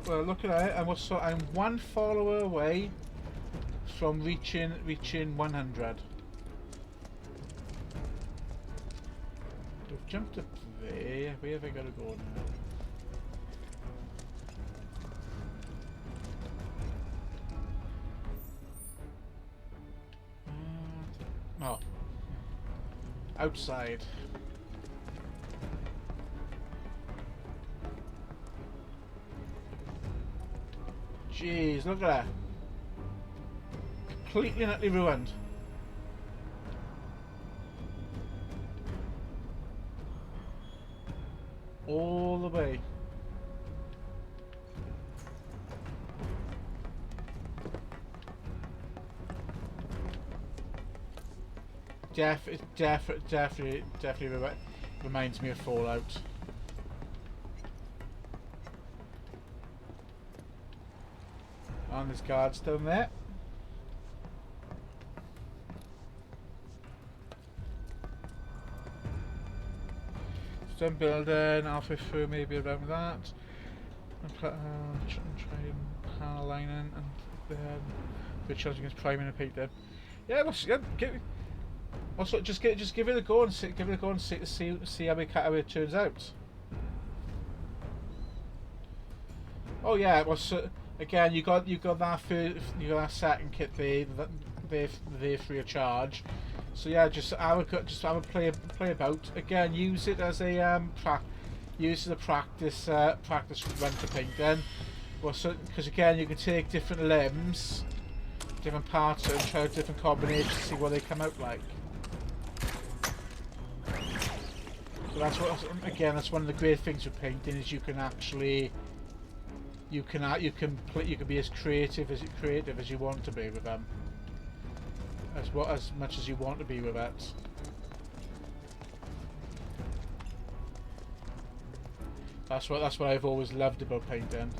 E: Look at it. I'm one follower away from reaching 100. We've jumped up there. Where have I got to go now? Oh. Outside. Jeez, look at that. Completely and utterly ruined. All the way. Definitely reminds me of Fallout. And there's guards down there. Stone building, halfway through, maybe around that. And try and panel lining and then good chance against priming and painting. Yeah, just give it a go and see how it turns out. Oh yeah, again you got that second kit there free of charge. So yeah, just have a play about. Again, use it as a practice run for painting. Because again, you can take different limbs, different parts, and try out different combinations to see what they come out like. So that's one of the great things with painting is you can actually you can be as creative as you want to be with them, as much as you want to be with it. That's what I've always loved about painting.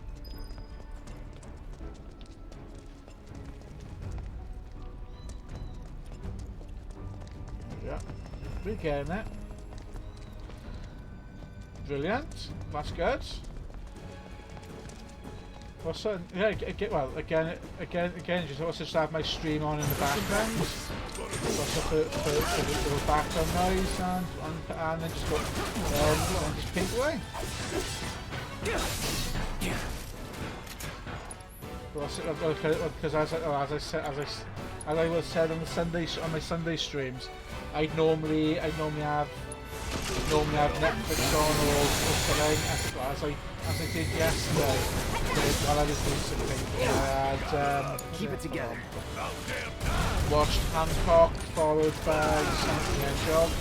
E: Yeah, we're getting it. Brilliant. That's good. Also, yeah, again, just have my stream on in the background. Also for the background noise and then just go and just paint away. Because as I was said on my Sunday streams, I'd normally have Netflix on or something as I did yesterday while I was doing something.
D: Keep it together.
E: Watched Hancock followed by Sonic the Hedgehog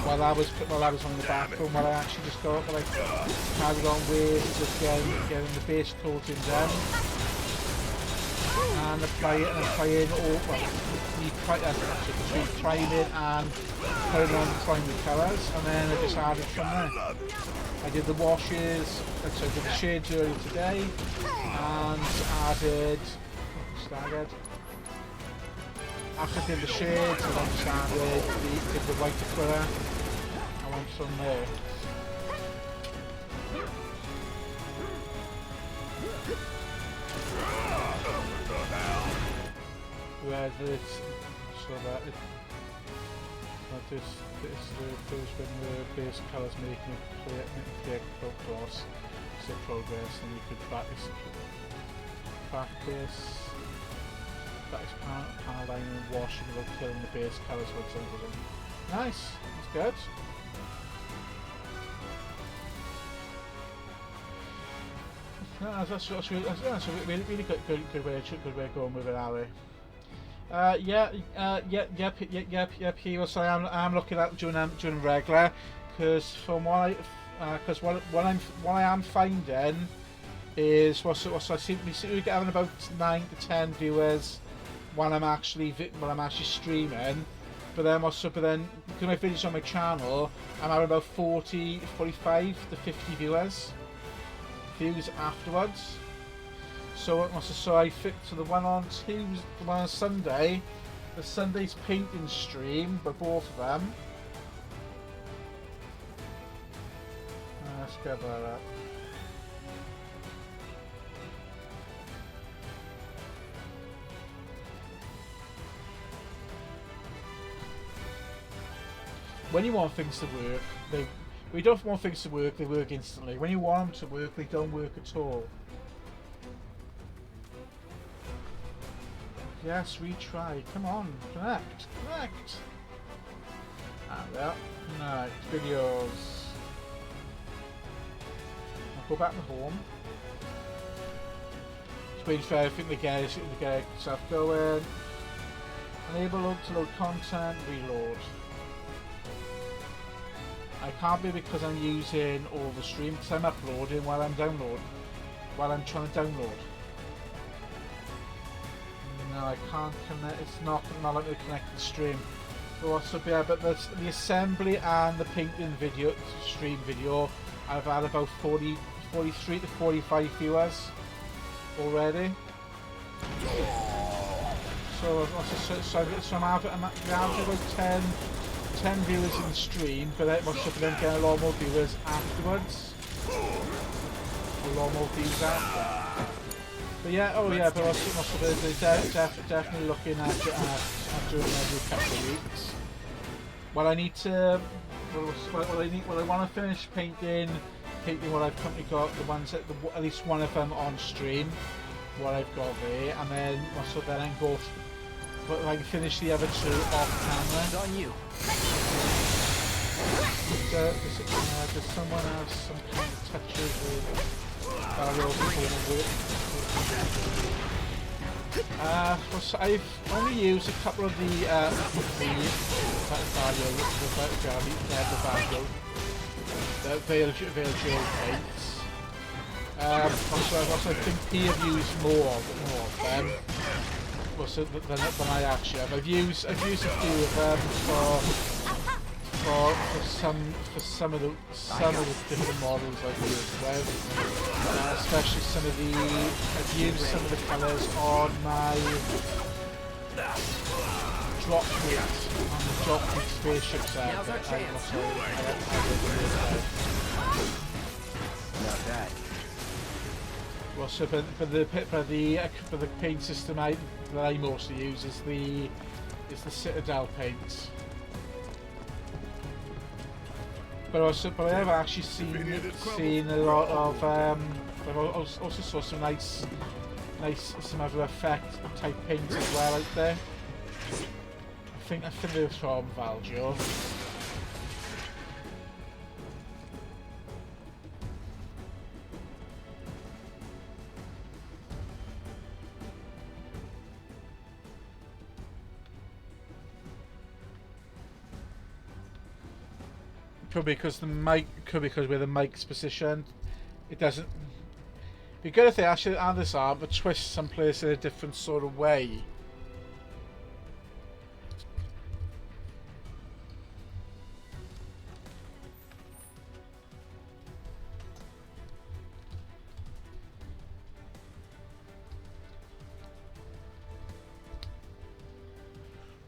E: while I was on the bathroom while I actually just got carried on with just getting the base coating done and applying all between priming and putting on the primary colours, and then I just added from there. I did the washes, so I did the shades earlier today and added staggered. After I did the shades, I then started did the white acrylic. I went from there. Whether it's so that this when the base colours make me clear across the progress, and we could practice panel lining and washing without killing the base colours once over them. Nice, that's good. No, that's really good way of going with it, Ali. Yep. Hero. So I'm looking at doing regular, because from what I am finding is I seem to be getting about 9 to 10 viewers when I'm actually streaming, but then because my videos on my channel, I'm having about 45 to 50 views afterwards. So I fit to the one on Tuesday, the one on Sunday, the Sunday's painting stream, but both of them. Let's get that. When you want things to work, we don't want things to work, they work instantly. When you want them to work, they don't work at all. Yes, retry. Come on, connect. Ah, well, no, videos. I'll go back to home. Just wait for everything to get stuff going. Enable to load content, reload. I can't be because I'm using all the stream, because I'm uploading while I'm trying to download. No, I can't connect. It's not letting me connect the stream. But the assembly and the painting stream video, I've had about 43 to 45 viewers already. So I'm averaging about 10 viewers in the stream, but I must have then get a lot more viewers afterwards. A lot more views after. But yeah, but also definitely looking at doing every couple of weeks. Well, I need to. Well, I want to finish painting what I've currently got. The ones that at least one of them on stream. What I've got there, and then also then go. But I can finish the other two off camera.
D: It's on you.
E: Does someone have some kind of touches with so I've only used a couple of the Veil Gel paints. Also, I think P have used more of them. Also, than I actually have. I've used a few of them for some of the different models I've used with. Especially I've used some of the colours on my drop meat spaceship set.
F: Now's our chance.
D: About that.
E: Well, so for the paint system that I mostly use is the Citadel paints. But I have actually seen a lot of I've also saw some nice some other effect type paints as well out there. I think they're from Valjo. Could be because where the mic's positioned, it doesn't. Be good if they actually add this arm, but twist someplace in a different sort of way.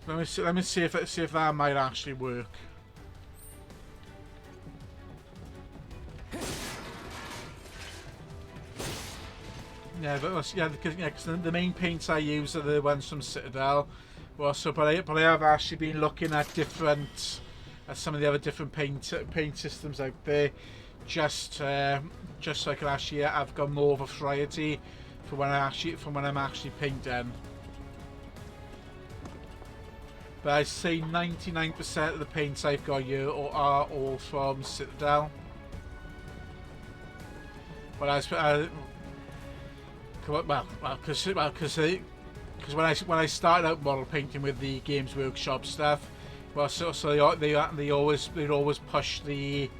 E: Let me see if that might actually work. Yeah, because the main paints I use are the ones from Citadel. Well, but I have actually been looking at some of the other different paint systems out there, just so I can actually I've got more of a variety for when I'm actually painting. But I say 99% of the paints I've got here are all from Citadel. But because when I started out model painting with the Games Workshop stuff, well, so they always push the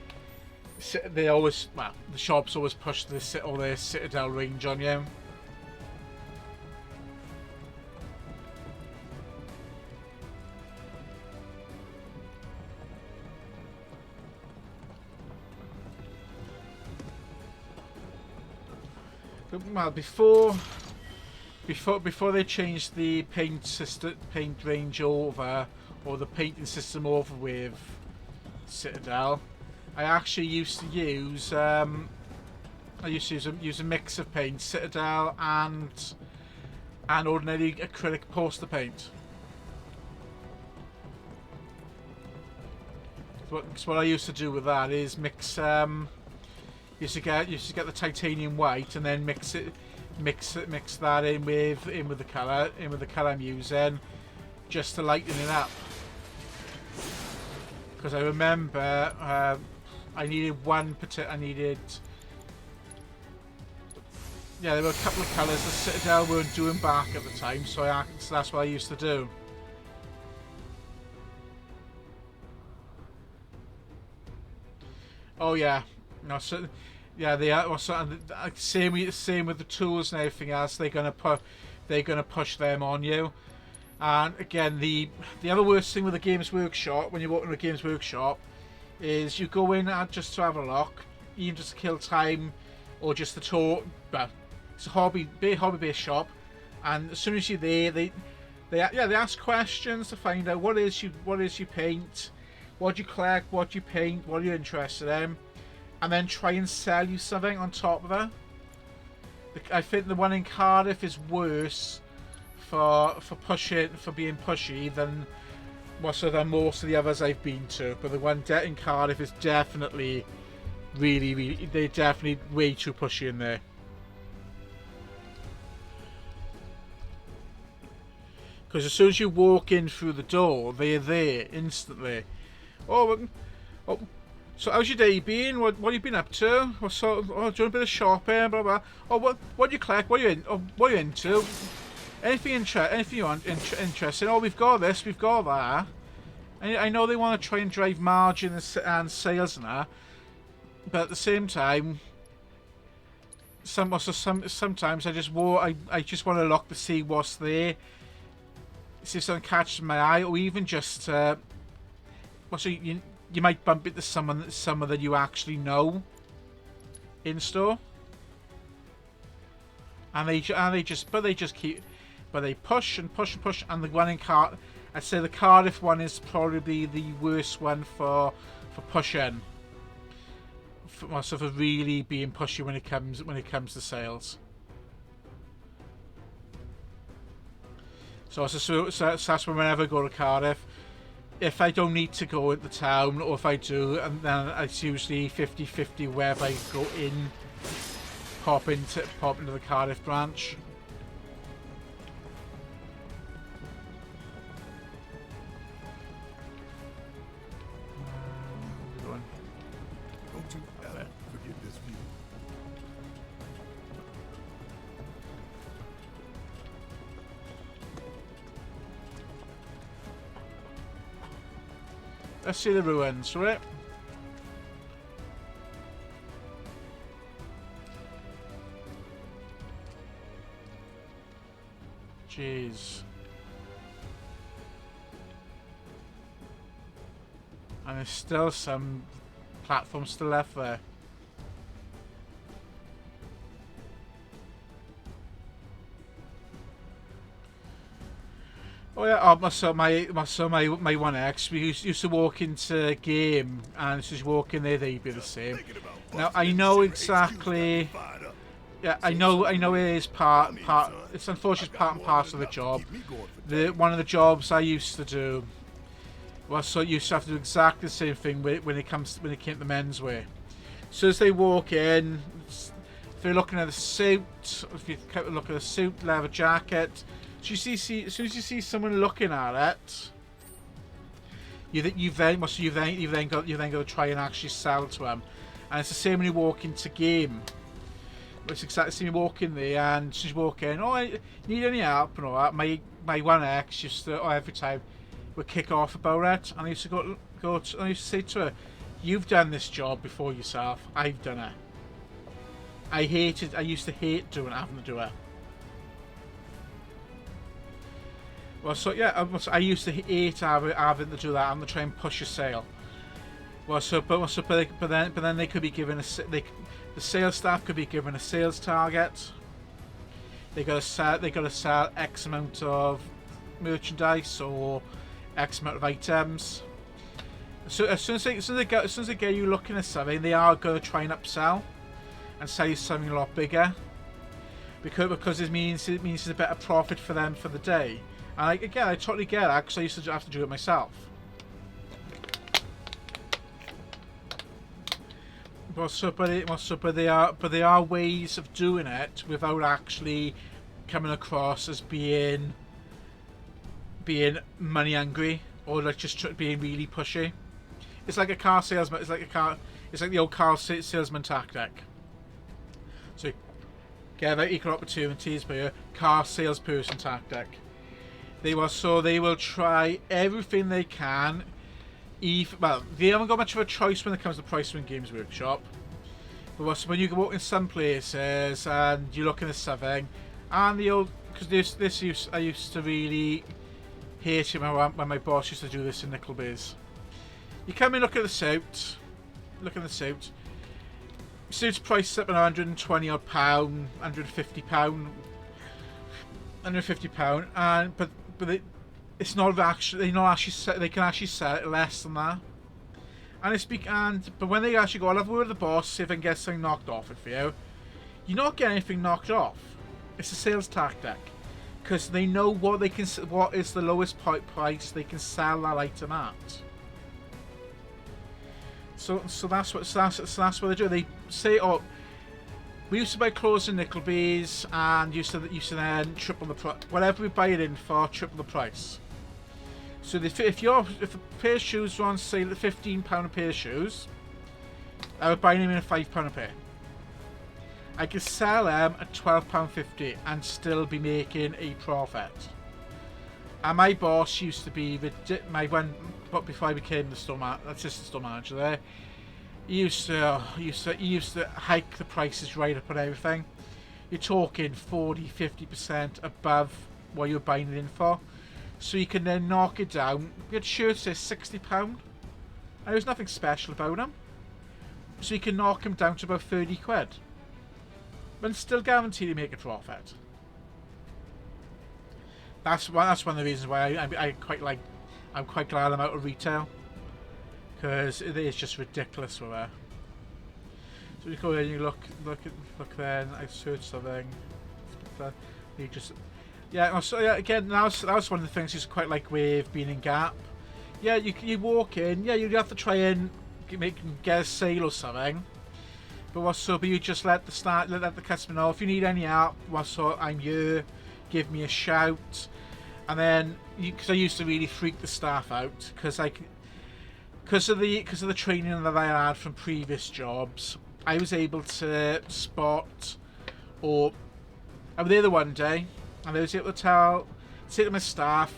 E: shops always push all their Citadel range on you. Well, before they changed the paint range over, or the painting system over with Citadel, I actually used to use use a mix of paint, Citadel and ordinary acrylic poster paint. So what I used to do with that is mix. Used to get the titanium white and then mix that in with the colour I'm using, just to lighten it up. Because I remember I needed there were a couple of colours the Citadel weren't doing back at the time, so that's what I used to do. Oh yeah. No, so yeah, they are. Same with the tools and everything else. They're gonna push them on you. And again, the other worst thing with the Games Workshop, when you walk into a Games Workshop, is you go in just to have a look, even just to kill time, or just to talk. But it's a hobby-based shop, and as soon as you're there, they ask questions to find out what is you paint, what you collect, what you paint, what you're interested in. And then try and sell you something on top of it. I think the one in Cardiff is worse for being pushy than most of the others I've been to. But the one in Cardiff is definitely they're definitely way too pushy in there. Because as soon as you walk in through the door, they're there instantly. Oh, so how's your day been? What have you been up to? Do you want a bit of shopping? Blah blah. Oh, what do you collect? What are you into? Anything you want interesting? Oh, we've got this, we've got that. And I know they want to try and drive margin and sales and that, but at the same time,
A: sometimes I just I just want to look to see what's there, see if something catches my eye, or even just so you might bump into someone that you actually know in store, and they push and push and push, and the one in I'd say the Cardiff one is probably the worst one for pushing. For really being pushy when it comes to sales. So that's whenever I go to Cardiff, if I don't need to go into town, or if I do, and then it's usually 50-50 wherever I go in, pop into the Cardiff branch.
B: Don't you ever forget this view.
A: Let's see the ruins, right? Jeez. And there's still some platforms still left there. Oh yeah, my 1X, we used to walk into a game, and as you walk in there, they'd be the same. Now I know exactly. Yeah, I know it is part. It's unfortunately part and parcel of the job. One of the jobs I used to do was you used to have to do exactly the same thing when it came to menswear. So as they walk in, if they're looking at the suit, if you look at a suit, leather jacket. So as soon as you see someone looking at it, you've then got to try and actually sell to them. And it's the same when you walk into game. It's exactly the same. You walk in there and she's walking. Oh, I need any help and all that. My 1X used to every time would kick off about it, and I used to I used to say to her, "You've done this job before yourself. I've done it. I used to hate having to do it." Well, so yeah, I used to hate having to do that and to try and push a sale. Well, but then they could be given the sales staff could be given a sales target. They got to sell X amount of merchandise or X amount of items. So as soon as they get you looking at something, they are going to try and upsell and sell you something a lot bigger, because it means it's a better profit for them for the day. And I totally get that, because I used to have to do it myself. But there are ways of doing it without actually coming across as being money hungry, or like just being really pushy. It's like a car salesman. It's like the old car salesman tactic. So get about equal opportunities by a car salesperson tactic. They will try everything they can. They haven't got much of a choice when it comes to pricing in Games Workshop. But when you go out in some places and you're looking at something, and because I used to really hate it when my boss used to do this in Nickelby's. You come in, look at the suit. Suit's priced up at £120 odd, £150, £150, and but it's not actually they can actually sell it less than that. But when they actually go, I'll have a word with the boss, see if I can get something knocked off it for you. You're not getting anything knocked off. It's a sales tactic, because they know what is the lowest price they can sell that item at. So that's what they do. They say, "Oh, we used to buy clothes in Nickelby's and used to then triple the price. Whatever we buy it in for, triple the price." So if a pair of shoes were on sale at £15 a pair of shoes, I would buy them in at £5 a pair. I could sell them at £12.50 and still be making a profit. And my boss used to be but before I became the assistant store manager there, he used to hike the prices right up on everything.
E: you're talking 40-50% above what you're buying it in for. So you can then knock it down. Your shirt says £60, and there's nothing special about them. So you can knock them down to about 30 quid, but still guarantee to make a profit. That's one of the reasons why I'm quite glad I'm out of retail, because it is just ridiculous with her. So you go in, you look then, I search something, you just, yeah, so yeah, again, that was one of the things I quite like with being in Gap. Yeah, you walk in, yeah, you have to try and get a sale or something, but you just let the customer know, if you need any help, I'm here, give me a shout. And then, because I used to really freak the staff out, because of the training that I had from previous jobs, I was able to spot, or I was there the one day, and I was able to say to my staff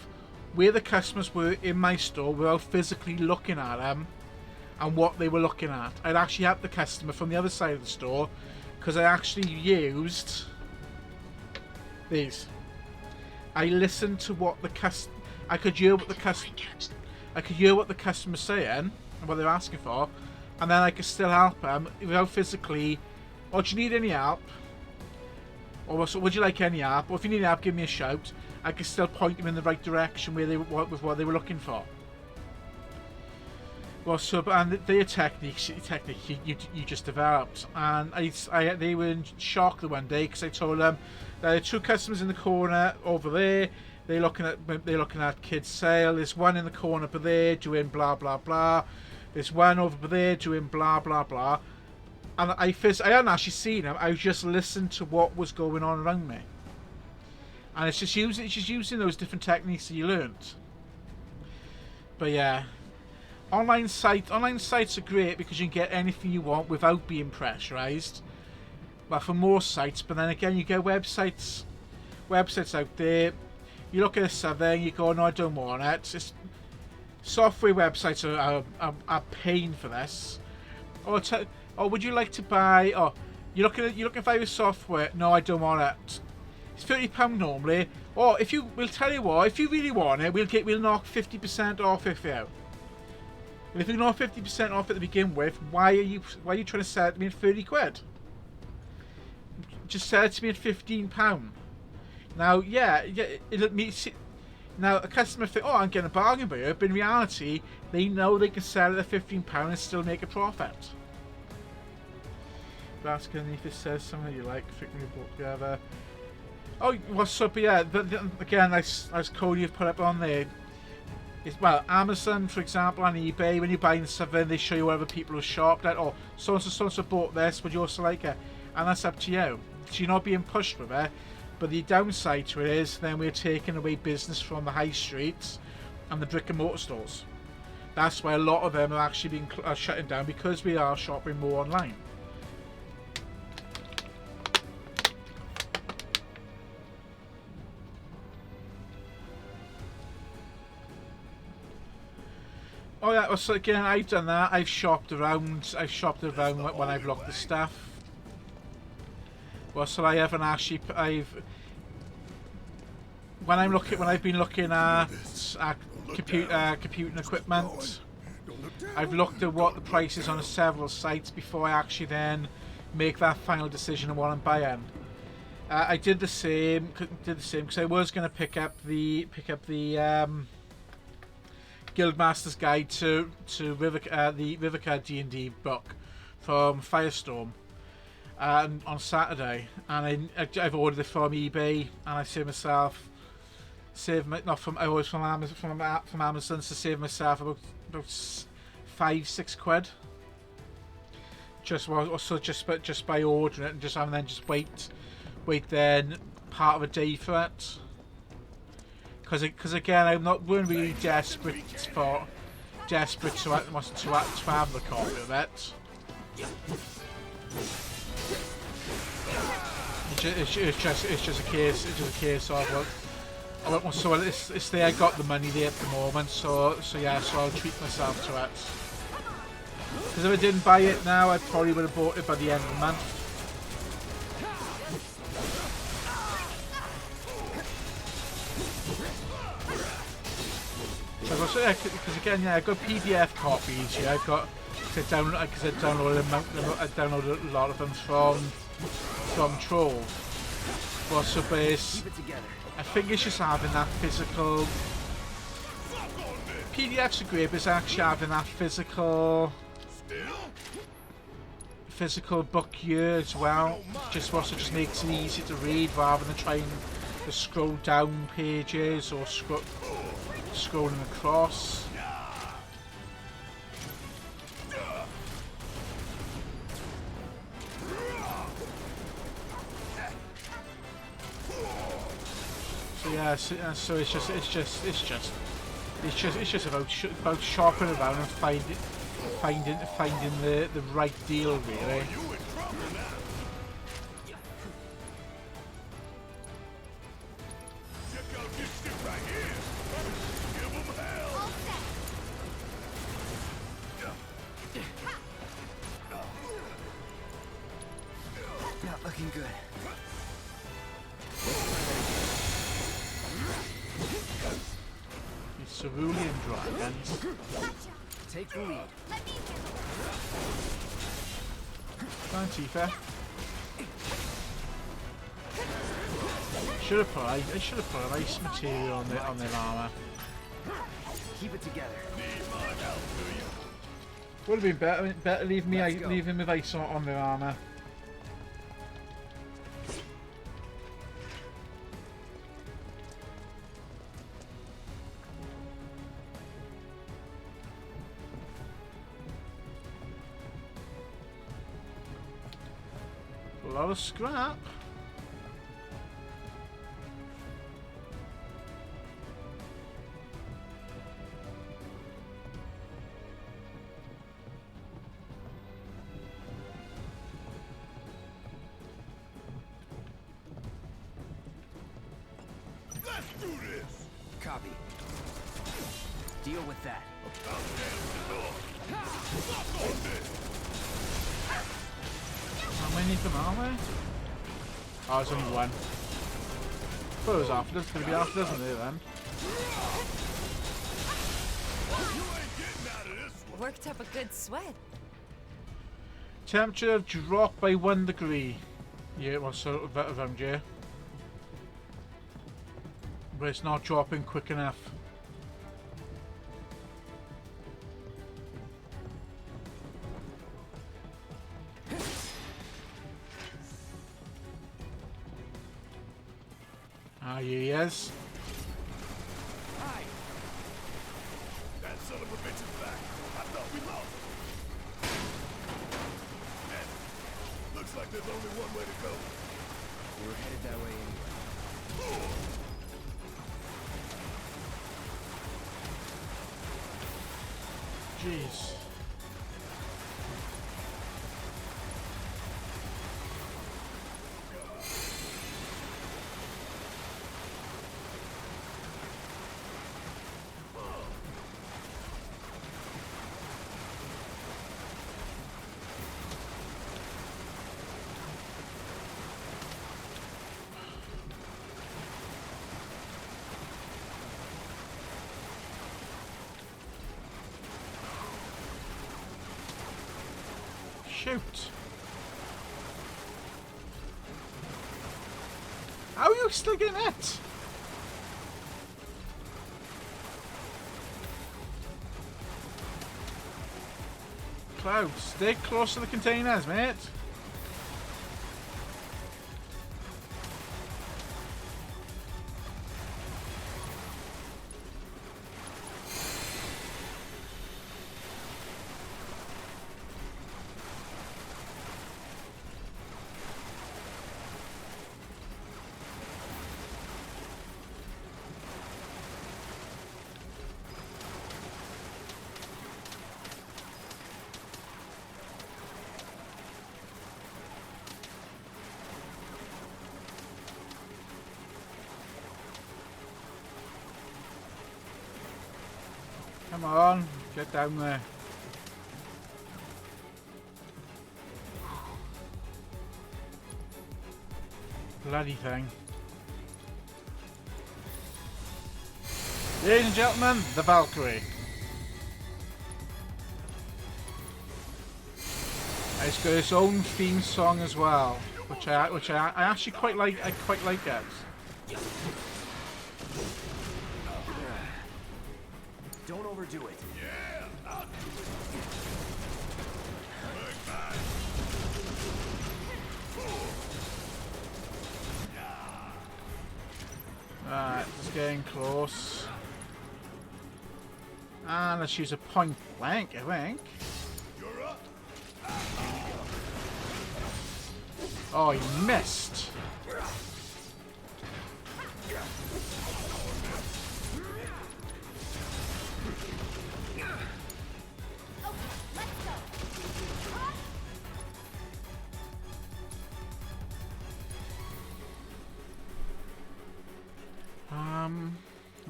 E: where the customers were in my store without physically looking at them and what they were looking at. I'd actually have the customer from the other side of the store, because I actually used these. I listened to what the I could hear what the customer's saying and what they're asking for, and then I could still help them without physically. Oh, do you need any help? Or would you like any help? Or if you need help, give me a shout. I could still point them in the right direction with what they were looking for. Well, and their techniques you just developed, and they were in shock the one day, because I told them there are two customers in the corner over there. They're looking at kids' sale. There's one in the corner over there doing blah blah blah. There's one over there doing blah blah blah. And I hadn't actually seen them. I just listened to what was going on around me. And it's just using those different techniques that you learnt. But yeah, online sites are great because you can get anything you want without being pressurized. Well, for most sites, but then again, you get websites out there. You look at something, you go, no, I don't want it. Software websites are paying for this. Or would you like to buy? Oh, you're looking for your software. No, I don't want it. It's £30 normally. Or we'll tell you what, if you really want it, we'll knock 50% off if you. And if you knock 50% off at the begin with, why are you trying to sell it to me at 30 quid? Just sell it to me at £15. Now, now a customer think, oh, I'm getting a bargain by it, but in reality, they know they can sell it at £15 and still make a profit. Ask if it says something you like, freaking report together. Oh, what's up? Yeah, again, as Cody have put up on there. Well, Amazon, for example, and eBay, when you're buying something, they show you where other people have shopped at. Oh, so-and-so bought this, would you also like it? And that's up to you. So you're not being pushed with it. But the downside to it is then we're taking away business from the high streets and the brick and mortar stores. That's why a lot of them are actually shutting down, because we are shopping more online. Oh yeah, so again, I've done that. I've shopped around when I've looked at stuff. Well, so I haven't actually. When I've been looking at computing equipment, I've looked at what the price is on several sites before I actually then make that final decision on what I'm buying. I did the same because I was going to pick up the Guildmaster's Guide to the Rivercard D&D book from Firestorm on Saturday, and I've ordered it from eBay, and I saved myself from Amazon to save myself about 5-6 quid. Just by ordering it, and then just wait then part of a day for it. Because again, I'm not really desperate to have the copy of it. It's just a case of it's there. I got the money there at the moment, so I'll treat myself to it. Because if I didn't buy it now, I probably would have bought it by the end of the month. so yeah, because again, yeah, I've got PDF copies. Yeah, I've got because I downloaded a lot of them from Troll. Well, so base, I think it's just having that physical. PDFs are great, but it's actually having that physical book here as well. Just makes it easy to read rather than trying to scroll down pages or scrolling across. So yeah, so it's just about shopping around and finding the right deal, really.
F: Not looking good.
E: Cerulean dragons.
F: Take the lead.
E: Come on, Tifa. I should have put an ice material on their armor.
F: Keep it together.
E: Would have been better leaving with ice on their armor. A lot of scrap.
B: Let's do this!
F: Copy. Deal with that.
E: How many of them are there? Oh, there's only one. I thought it was after. It's going to be after, isn't it, then?
C: Worked up a good sweat.
E: Temperature dropped by 1 degree. Yeah, well, so around here. But it's not dropping quick enough. Ah, he is.
B: Hi. That son of a bitch is back. I thought we lost. Man, looks like there's only one way to go.
F: We're headed that way anyway.
E: Jeez. Shoot. How are you still getting it? Cloud, stay close to the containers, mate. Come on, get down there. Bloody thing.
A: Ladies and gentlemen, the Valkyrie. It's got its own theme song as well, which I actually quite like. I quite like it.
F: Don't overdo it.
A: Right, it's getting close. And let's use a point blank, I think. Oh, he missed.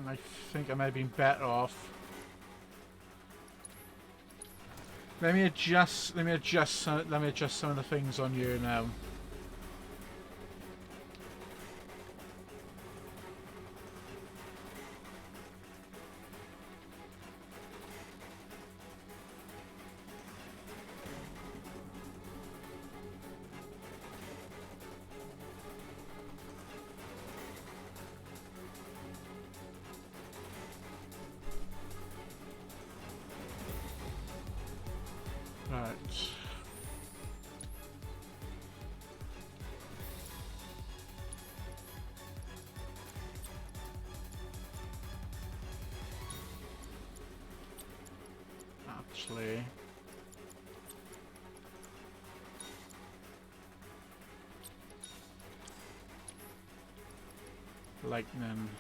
A: I think I might have been better off. Let me adjust some of the things on you now. Right. Actually, lightning.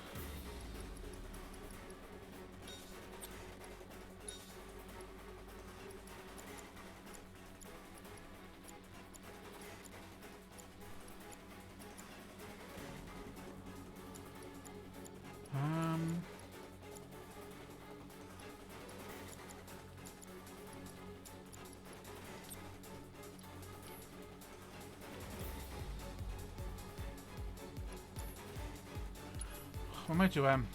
A: What am I doing?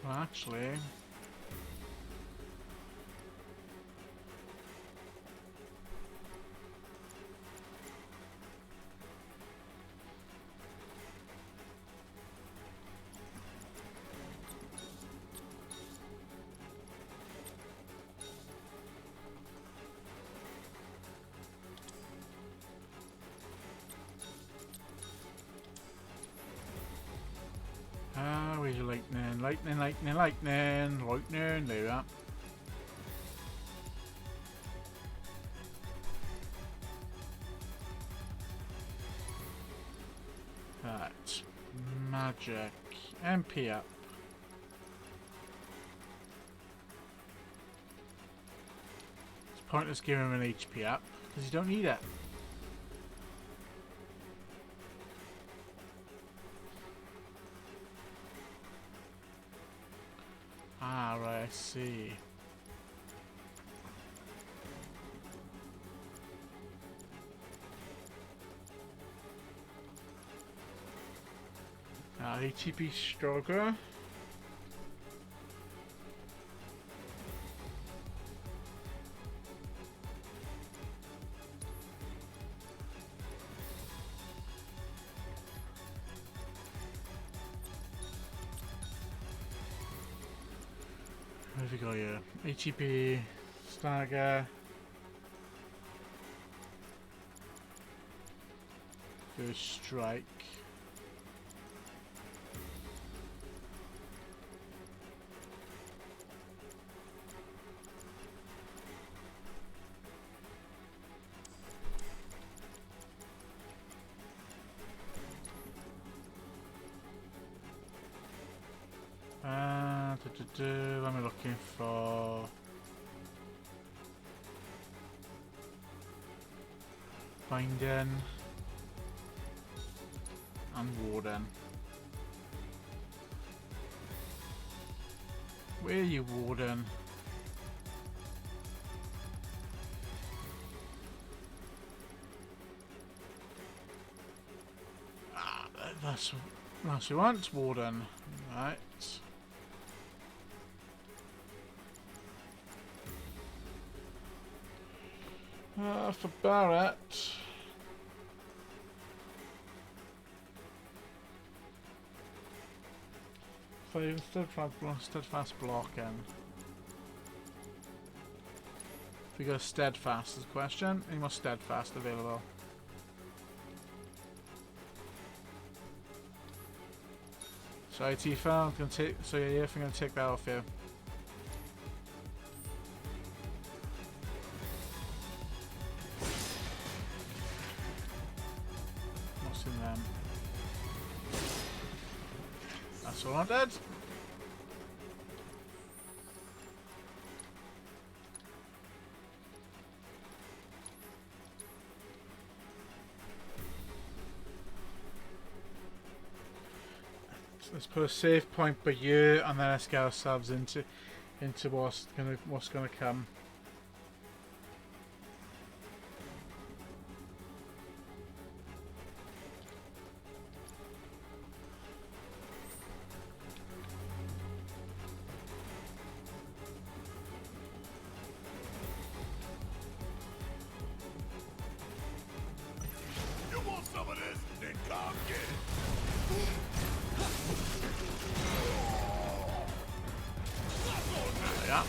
A: Well, actually, where's your lightning? Lightning, lightning, lightning, lightning, there we are. Right, magic, MP up. It's pointless giving him an HP up, because you don't need it. Ah, right, I see. ATP stroker. Where have we got here? ATP, Stagger, First Strike. What am I looking for? Binding and Warden.
E: Where are you, Warden? That's what you want, Warden. Right. For Barrett. Five steadfast blocking. If we go steadfast is the question. Any more steadfast available? Sorry, Tifa, I'm gonna take. So yeah, I'm gonna take that off you. What's in them? That's all I did. Let's put a save point by you, and then let's get ourselves into what's gonna come.
B: You want some of this? Then come get it.
E: Yeah.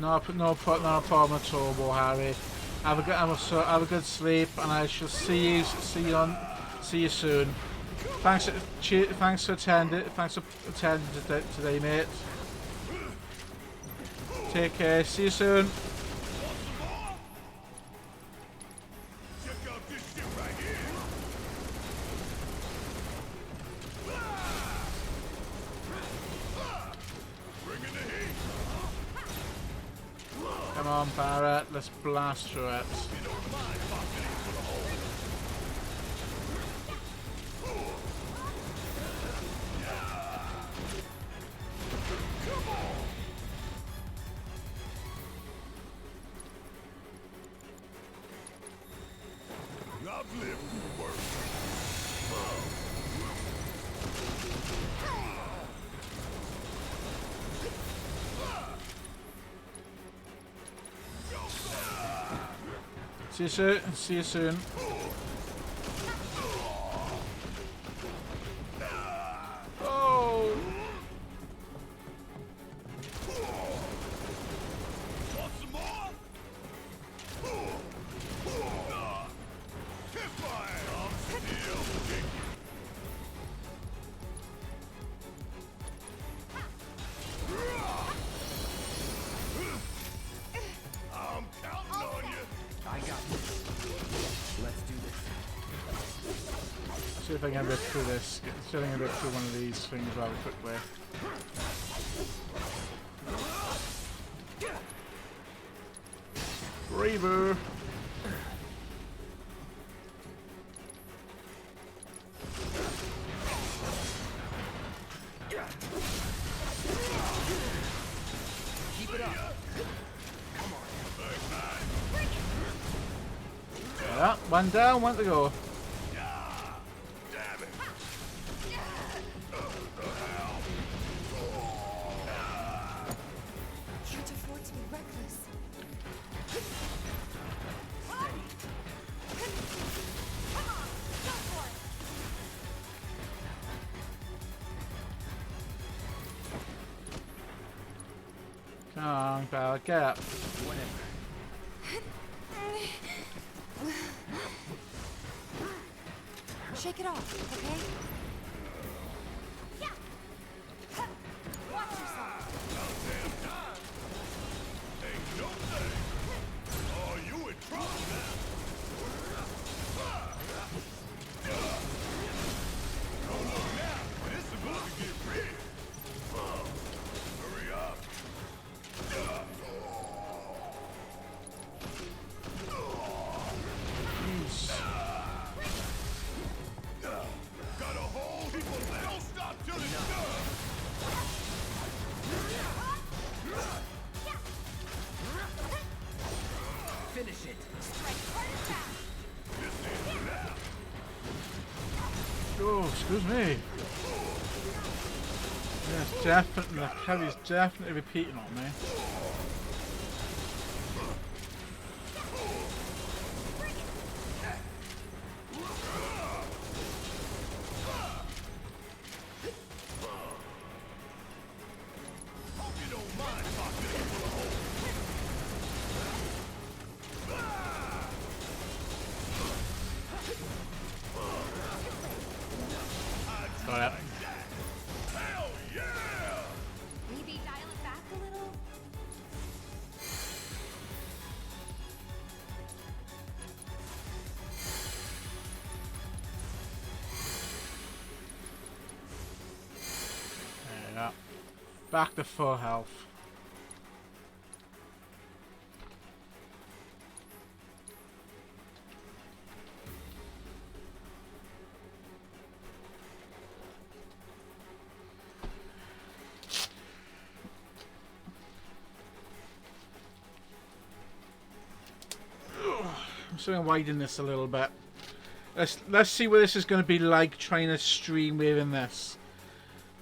E: No problem at all, War Harry. Have a good sleep, and I shall see you soon. Thanks for attending today, mate. Take care. See you soon.
B: Check out this shit right here. Bringing the heat.
E: Come on, Barrett. Let's blast through it.
B: You don't mind popping into the hole. Come on. I've lived through worse.
E: See you soon. See you soon. Oh.
B: Want some more? Kiss my ass. I'm still kicking. I'm counting on you.
F: I got this. Let's do this.
E: See if I can rip through this. See if I can rip through one of these things rather quickly. Braver.
F: Keep it up.
E: Yeah, one down, one to go.
B: Damn it.
C: Can't afford to be reckless.
E: Come on, Barrett, get up.
F: Whatever.
C: Shake it off, okay? Watch yourself.
B: Damn time. Ain't no thing. Oh, you in trouble now. Don't look now. This is about to get real. Hurry up.
E: Jeez.
B: Got a
E: Oh, excuse me. Yes, definitely. The Kelly's definitely repeating on me. Got it.
B: Hell yeah!
C: Maybe dial it back a little?
E: There you go. Back to full health. I'm just going to widen this a little bit. Let's see what this is going to be like trying to stream within this.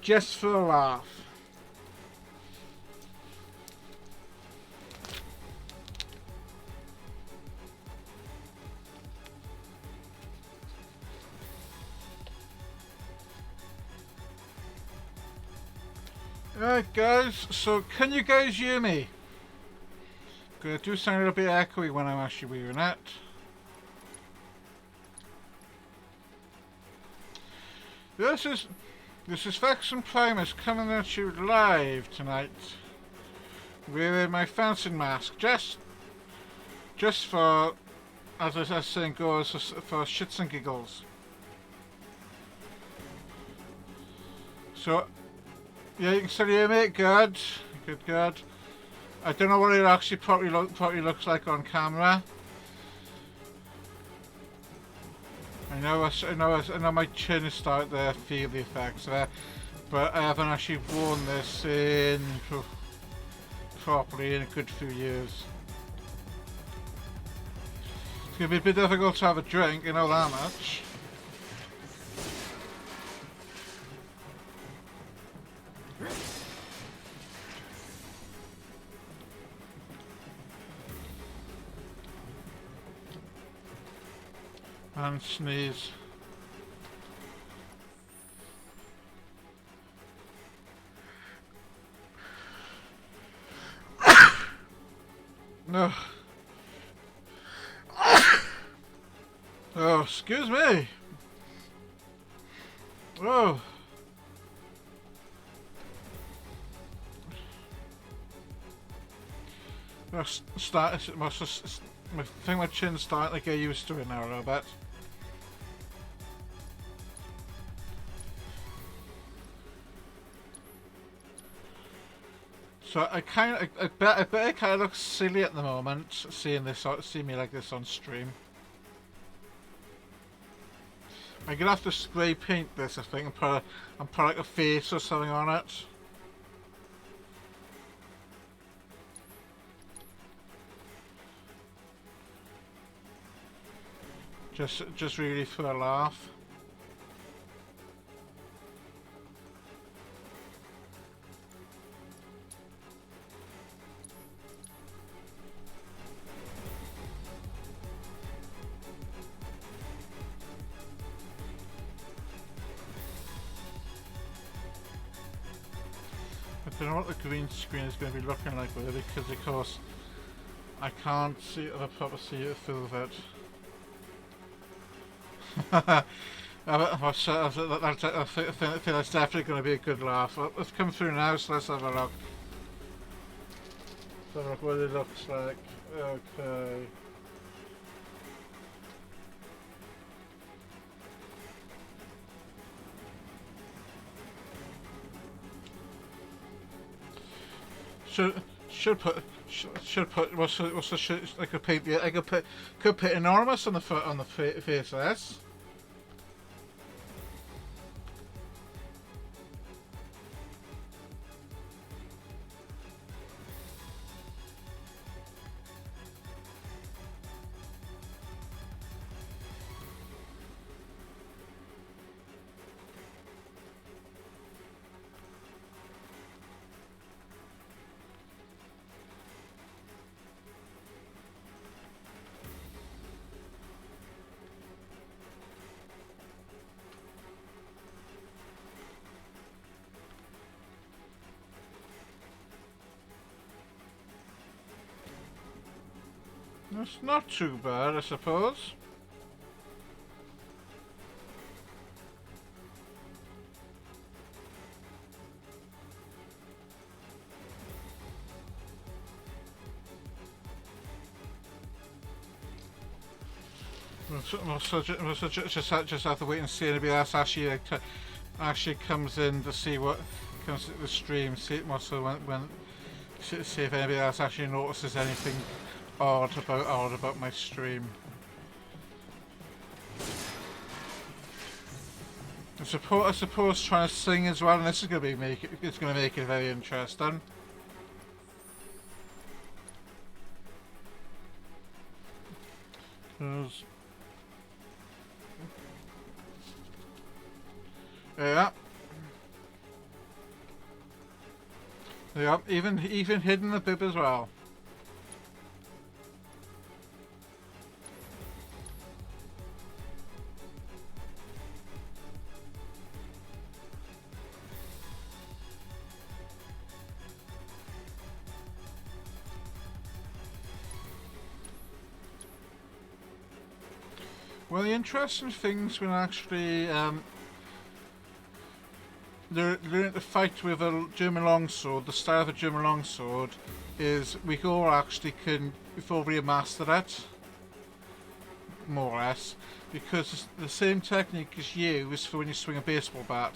E: Just for a laugh. Alright guys, so can you guys hear me? Gonna do sound a little bit echoey when I'm actually wearing it. This is Vex and Primus coming at you live tonight. Wearing my fencing mask, just for, as I was saying goes, for shits and giggles. So, yeah, you can still hear me. Good, good, good. I don't know what it actually probably looks like on camera. I know my chin is starting to feel the effects of it, but I haven't actually worn this in properly in a good few years. It's gonna be a bit difficult to have a drink, you know that much. And sneeze. No. Oh, excuse me. Oh. I think my chin's starting to get used to it now a little bit. So I bet it kind of looks silly at the moment, seeing me like this on stream. I'm gonna have to spray paint this, I think, and put like a face or something on it. Just really for a laugh. I don't know what the green screen is going to be looking like with it, because of course I can't see it, the proper see it through it. I think that's definitely going to be a good laugh. Let's come through now, so let's have a look. Let's have a look what it looks like. Okay. Should put what's the shit? I could put enormous on the face of this. It's not too bad, I suppose. We'll just have to wait and see anybody else actually comes in to see what comes to the stream. See also see if anybody else actually notices anything odd about my stream. I suppose trying to sing as well, and this is going to make it very interesting. Yeah. Yep, even hidden the bib as well. Well, the interesting things when actually learning to fight with a German longsword, the style of a German longsword, is we all actually we've already mastered it, more or less, because the same technique is used for when you swing a baseball bat.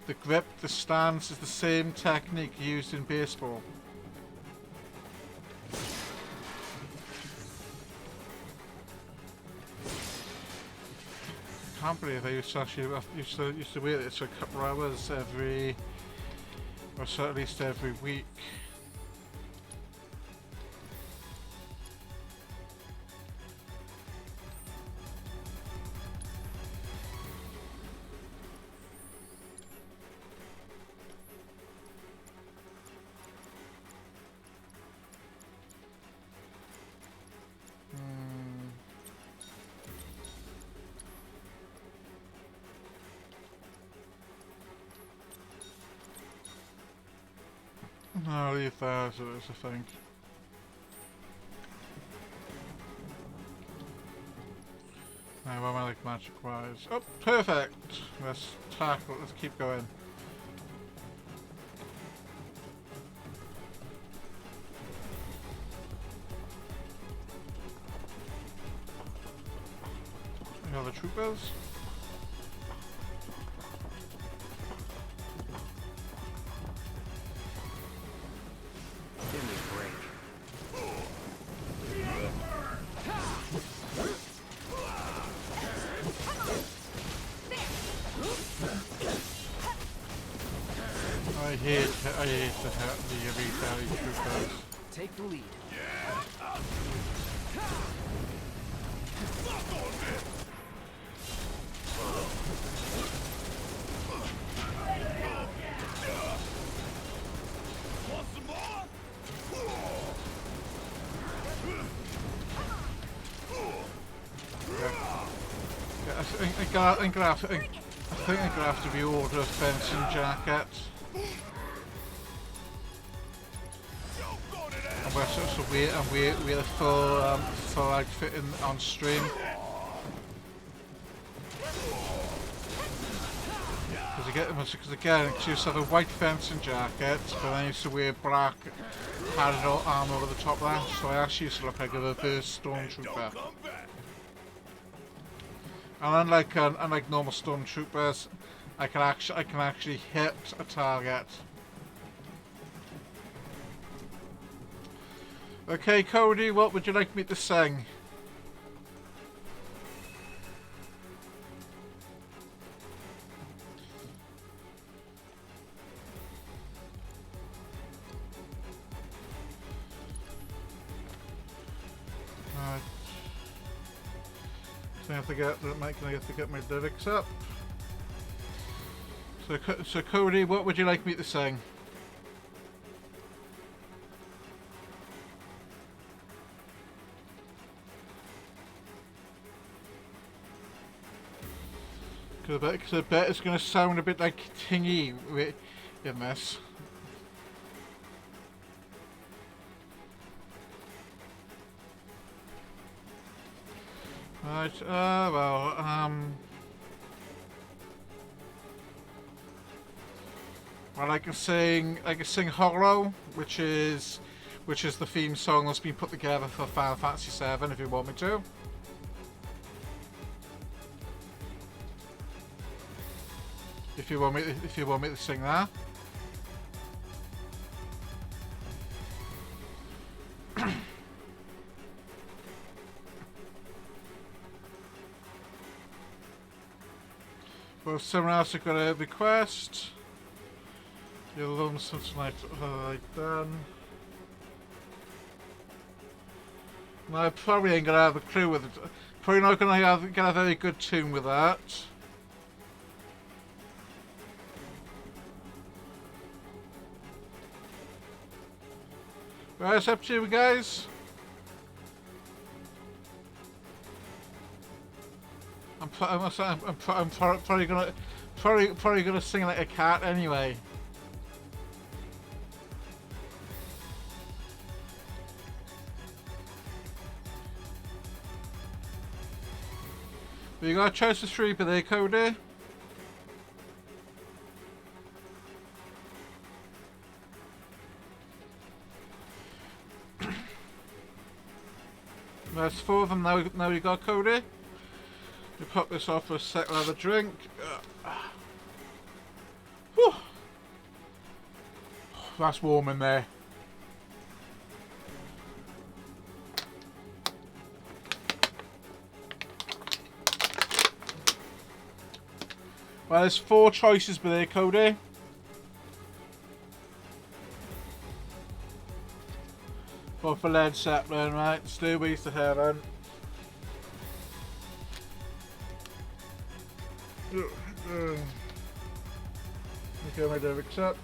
E: The grip, the stance is the same technique used in baseball. I can't believe I used to wait this for a couple of hours or so at least every week. No, I'll leave that as a thing. Now, what am I like magic-wise? Oh, perfect! Let's tackle, let's keep going. Got the troopers.
F: Give me a break.
E: I hate the elite troopers.
F: Take the lead. I think I'm gonna have to reorder a fencing jacket. And wear the full outfit on stream. Because again, I used to have a white fencing jacket, but I used to wear black padded armor over the top of that, so I actually used to look like a reverse stormtrooper. And unlike normal stormtroopers, I can actually hit a target. Okay, Cody, what would you like me to sing? I have to get my lyrics up. So Cody, what would you like me to sing? Because I bet it's going to sound a bit like Tingy in this. Right, well, well, I can sing Hollow, which is the theme song that's been put together for Final Fantasy VII, if you want me to. If you want me to sing that. Well, someone else has got a request. You'll learn something like done. No, I probably ain't gonna have a clue with it. Probably not gonna get a very good tune with that. Right, it's up to you guys. I'm probably gonna sing like a cat anyway. But you got a choice of 3 there, Cody. There's 4 of them now. Now you got Cody. You pop this off for a sec, have a drink. Whew. That's warm in there. Well, there's 4 choices there, Cody. Both for Led Zeppelin, right? Stairways to Heaven. Okay, my lyrics up.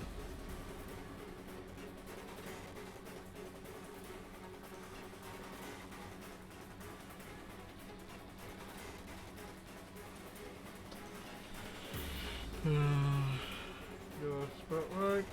F: Your spotlight.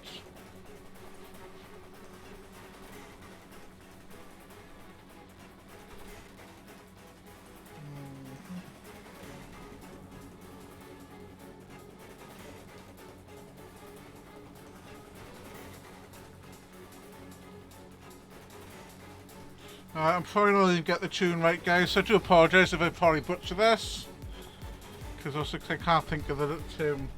F: Alright, I'm probably not even get the tune right, guys, so I do apologise if I probably butcher this. Because also I can't think of the tune.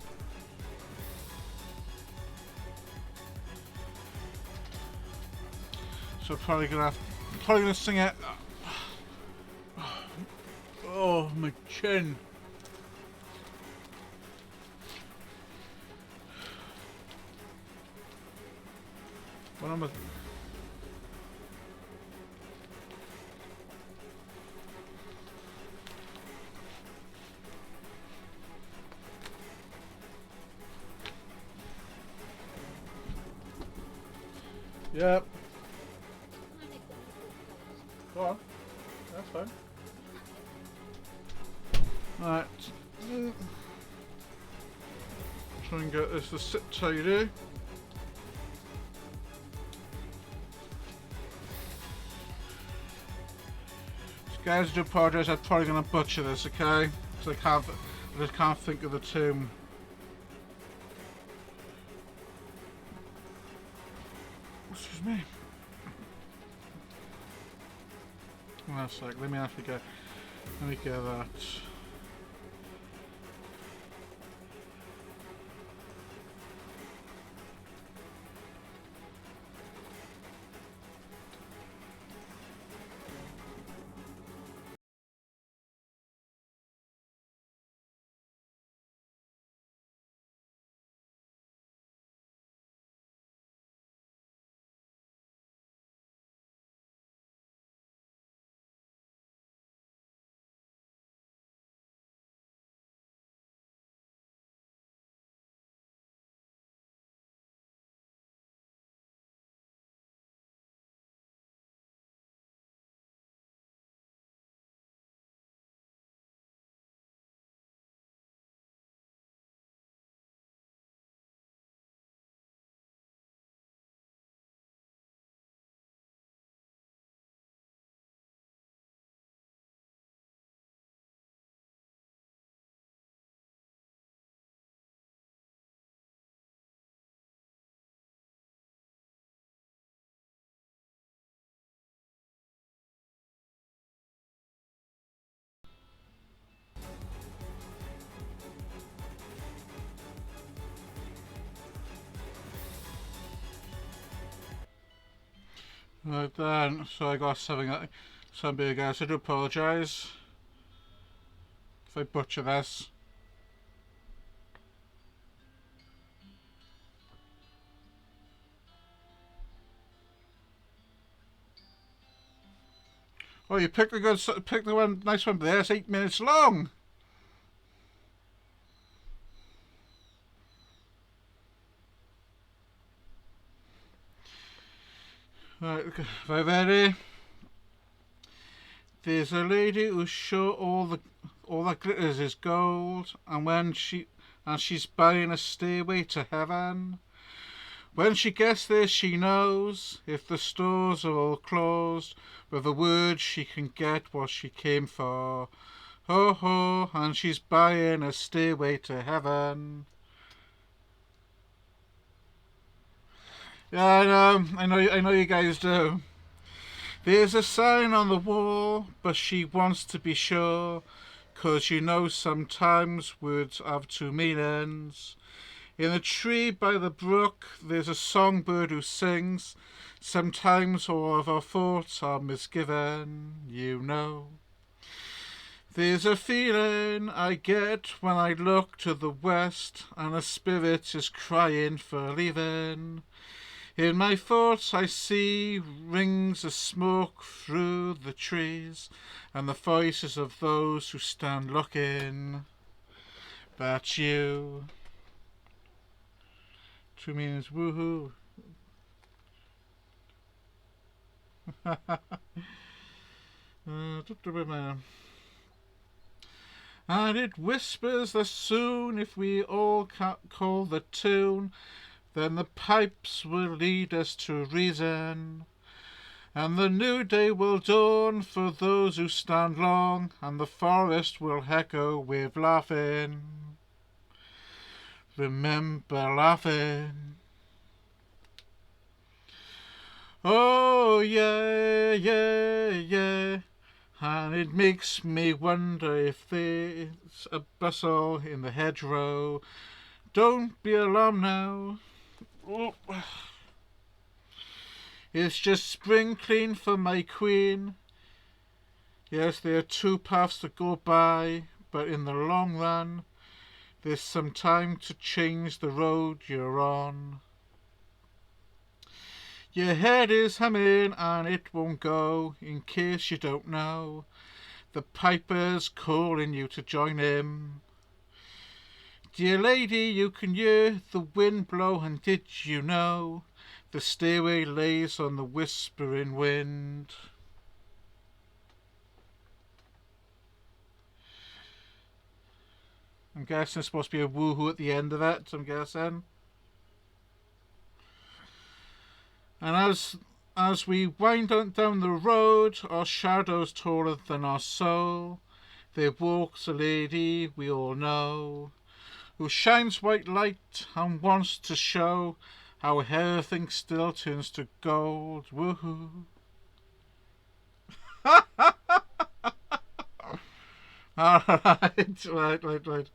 F: So I'm probably gonna sing it. Oh, my chin. What am I? Yep. Go on. That's fine. Right. Try and get this to sit tidy. Guys, I do apologise, I'm probably going to butcher this, okay? Because I just can't think of the tune. Excuse me. One sec, let me actually get that. Right then, so I got some big guys. I do apologise if I butcher this. Oh, you picked the one, nice one there. It's 8 minutes long. Right, very ready. There's a lady who's sure all that glitters is gold, and she's buying a stairway to heaven. When she gets there, she knows if the stores are all closed, with a word she can get what she came for. Ho ho, and she's buying a stairway to heaven. Yeah, I know you guys do. There's a sign on the wall, but she wants to be sure, 'cause you know sometimes words have two meanings. In a tree by the brook, there's a songbird who sings. Sometimes all of our thoughts are misgiven, you know. There's a feeling I get when I look to the west, and a spirit is crying for leaving. In my thoughts I see rings of smoke through the trees, and the voices of those who stand looking. That's you. Two means woohoo. And it whispers that soon, if we all call the tune, then the pipes will lead us to reason, and the new day will dawn for those who stand long, and the forest will echo with laughing. Remember laughing. Oh yeah, yeah, yeah. And it makes me wonder if there's a bustle in the hedgerow. Don't be alarmed now. Oh. It's just spring clean for my queen. Yes, there are two paths to go by, but in the long run, there's some time to change the road you're on. Your head is humming and it won't go, in case you don't know. The piper's calling you to join him. Dear lady, you can hear the wind blow, and did you know the stairway lays on the whispering wind? I'm guessing there's supposed to be a woohoo at the end of it, I'm guessing. And as we wind down the road, our shadows taller than our soul, there walks a lady we all know, who shines white light and wants to show how everything still turns to gold. Woohoo! Right.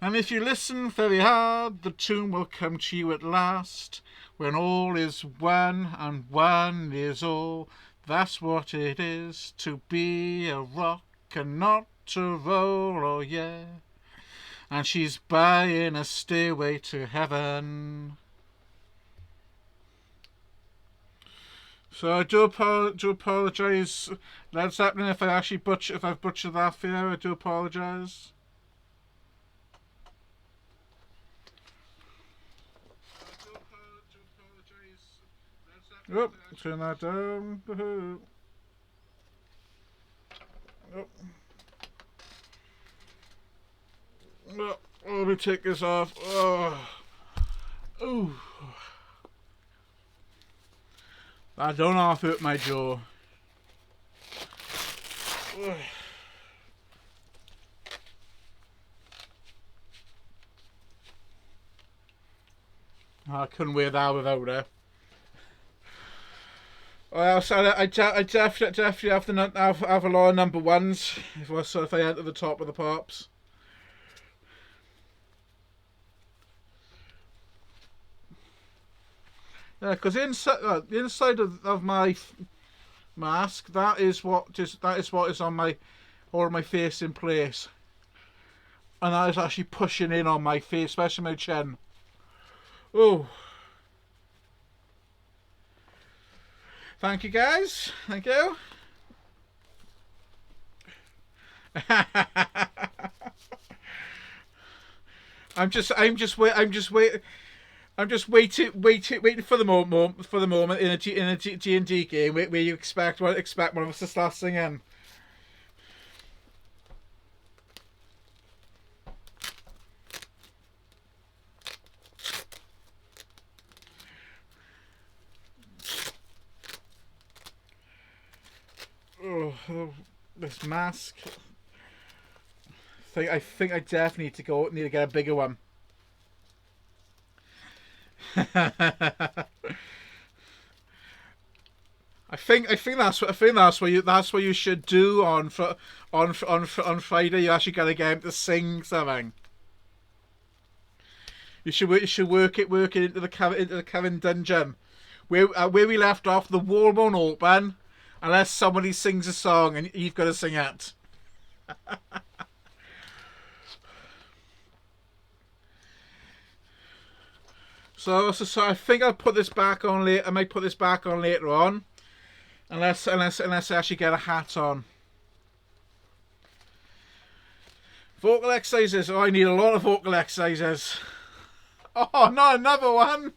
F: And if you listen very hard, the tune will come to you at last, when all is one and one is all. That's what it is to be a rock and not to roll, oh yeah. And she's buying a stairway to heaven. So I do apologise, Led Zeppelin, if I've butchered that for you. I do apologise. Oh, turn that down. Oh. Oh, let me take this off. Oh. Ooh. I don't half hurt my jaw. Ugh. I couldn't wear that without her. Well, so I definitely have a lot of number ones if I enter the top of the pops. Yeah, because the inside of my mask, that is what is on my holding my face in place, and that is actually pushing in on my face, especially my chin. Oh, thank you guys. Thank you. I'm just waiting for the moment in a D&D game where you expect one of us to start singing. Oh, this mask. I think I definitely need to get a bigger one. I think that's what you should do on Friday. You actually gotta get him to sing something. You should work it into the cavern dungeon, where we left off. The wall won't open unless somebody sings a song, and you've got to sing it. So I think I'll put this back on later. I might put this back on later on, unless I actually get a hat on. Vocal exercises. Oh, I need a lot of vocal exercises. Oh, not another one.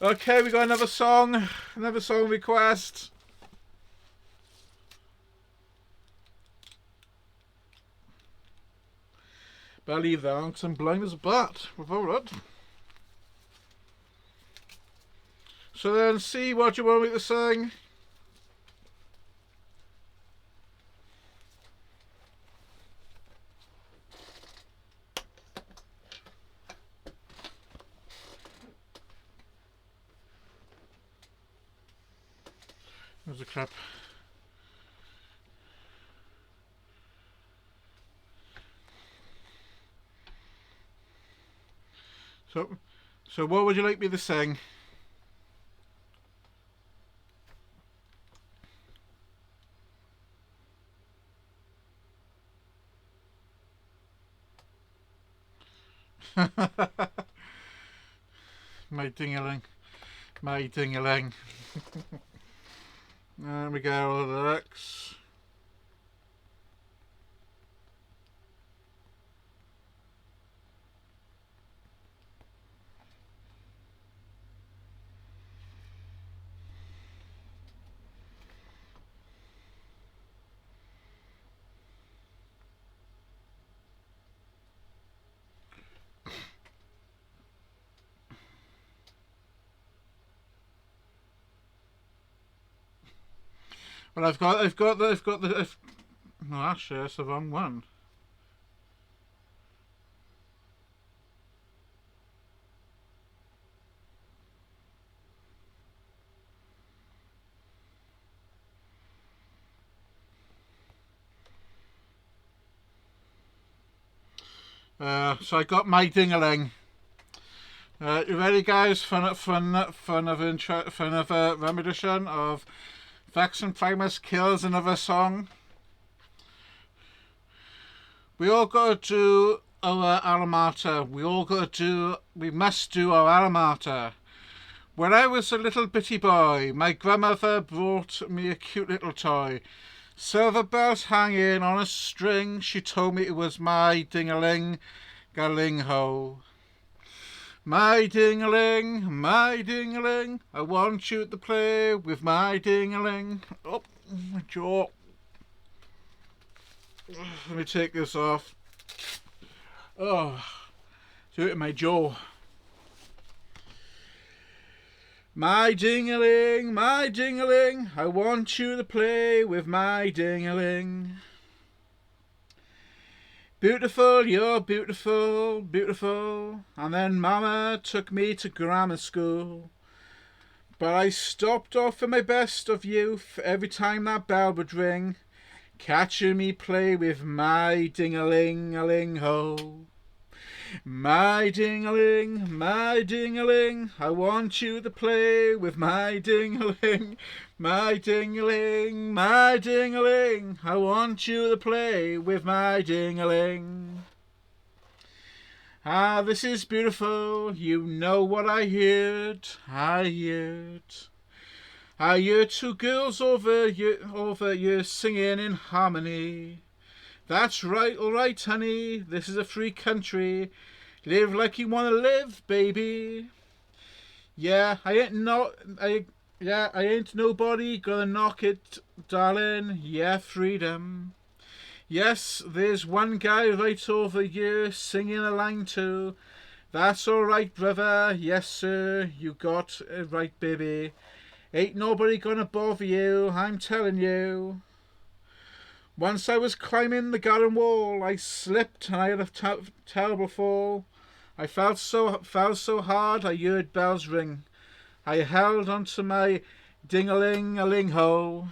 F: Okay, we got another song request. Better leave that on because I'm blind as a bat without it. So then, see what you want me to sing. There's a crap. So what would you like me to sing? My ding-a-ling. My ding-a-ling. There we go, the lyrics. Well, I've got the. No, actually, that's the wrong one. So I got my ding-a-ling. You ready, guys, for another rendition of Vex and Primus Kills Another Song? We all got to do our alma mater. We must do our alma mater. When I was a little bitty boy, my grandmother brought me a cute little toy. Silver bells hanging on a string. She told me it was my ding-a-ling, galing-ho. My ding-a-ling, I want you to play with my ding-a-ling. Oh, my jaw. Let me take this off. Oh, do it in my jaw. My ding-a-ling, I want you to play with my ding-a-ling. Beautiful, you're beautiful, beautiful. And then Mama took me to grammar school. But I stopped off in my best of youth every time that bell would ring, catching me play with my ding-a-ling-a-ling-ho. My ding-a-ling, I want you to play with my ding-a-ling. My ding-a-ling, I want you to play with my ding-a-ling. Ah, this is beautiful, you know what I heard. I heard two girls over you singing in harmony. That's right, alright honey, this is a free country. Live like you wanna live, baby. Yeah, I ain't nobody gonna knock it, darling. Yeah, freedom. Yes, there's one guy right over here singing a line too. That's alright, brother. Yes, sir, you got it right, baby. Ain't nobody gonna bother you, I'm telling you. Once I was climbing the garden wall, I slipped and I had a terrible fall. I fell so hard I heard bells ring. I held onto my ding-a-ling-a-ling-ho.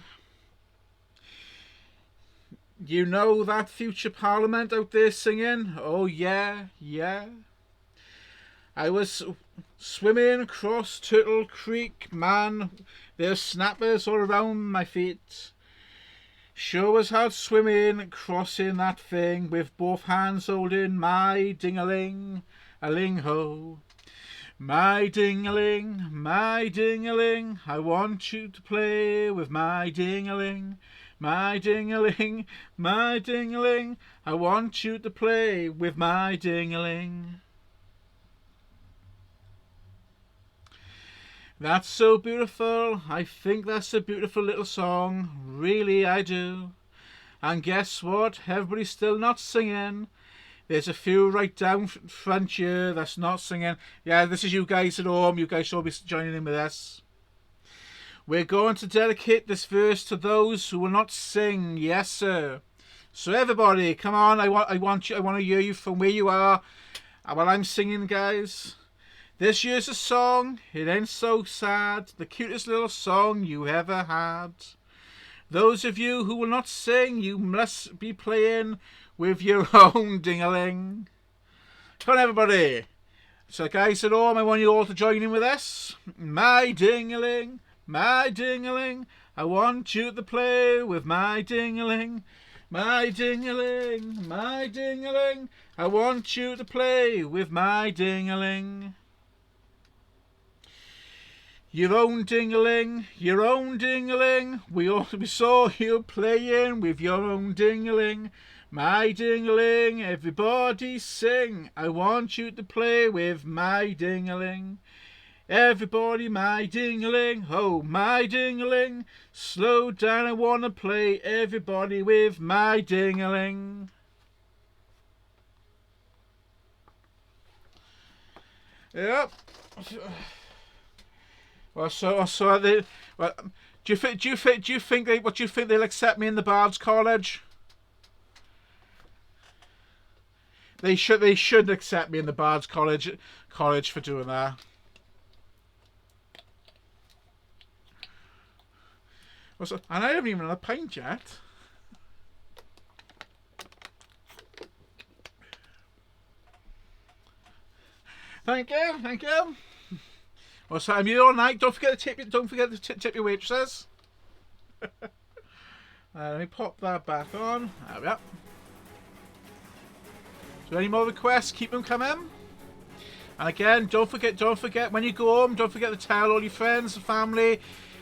F: You know that future parliament out there singing? Oh yeah, yeah. I was swimming across Turtle Creek, man. There's snappers all around my feet. Sure was hard swimming, crossing that thing with both hands holding my ding-a-ling-a-ling-ho. My ding-a-ling, I want you to play with my ding-a-ling. My ding-a-ling, I want you to play with my ding-a-ling. That's so beautiful. I think that's a beautiful little song. Really, I do. And guess what? Everybody's still not singing. There's a few right down front here that's not singing. Yeah, this is you guys at home. You guys should be joining in with us. We're going to dedicate this verse to those who will not sing. Yes, sir. So everybody, come on. I want to hear you from where you are while I'm singing, guys. This year's a song. It ain't so sad. The cutest little song you ever had. Those of you who will not sing, you must be playing with your own ding-a-ling. Come on, everybody. So, guys at home, I want you all to join in with us. My ding-a-ling, I want you to play with my ding-a-ling. My ding-a-ling, I want you to play with my ding-a-ling. Your own ding-a-ling, we saw you playing with your own ding-a-ling. My ding-a-ling, everybody sing. I want you to play with my ding-a-ling. Everybody, my ding-a-ling, oh my ding-a-ling. Slow down, I want to play, everybody, with my ding-a-ling. Yep. Well, do you think they'll accept me in the Bards College? They should accept me in the Bards College for doing that. And I haven't even had a pint yet. Thank you. Well, so I'm here all night. Don't forget to tip your waitresses. Let me pop that back on. There we are. So any more requests, keep them coming. And again, don't forget when you go home, don't forget to tell all your friends and family,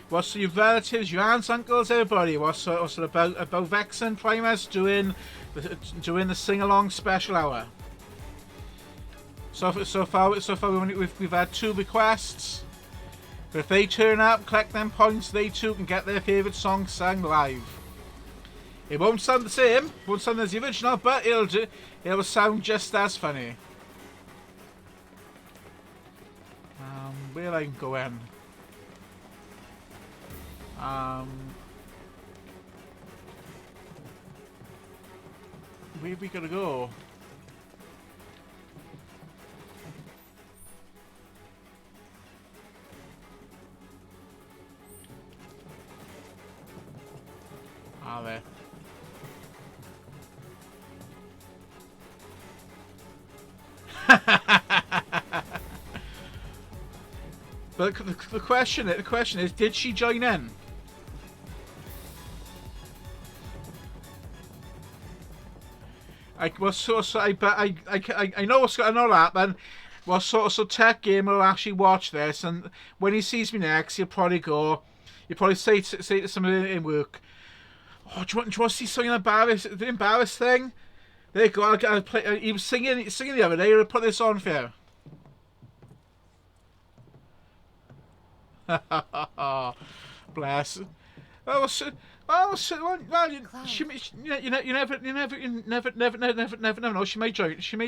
F: what's your relatives, your aunts, uncles, everybody, what's about Vex and Primus doing the sing-along special hour. So far we've had 2 requests. But if they turn up, collect them points, they too can get their favourite song sung live. It won't sound the same, won't sound as the original, but it'll sound just as funny. Where I can go in? Where we gonna go? There. But the question is, did she join in? I know what's going to happen. Well, so Tech Gamer will actually watch this, and when he sees me next, he'll probably say to somebody in work, "Oh, do you want to see something the embarrassed thing?" There you go. I'll play. He was singing the other day. I'll put this on for you. Bless. You never know. She may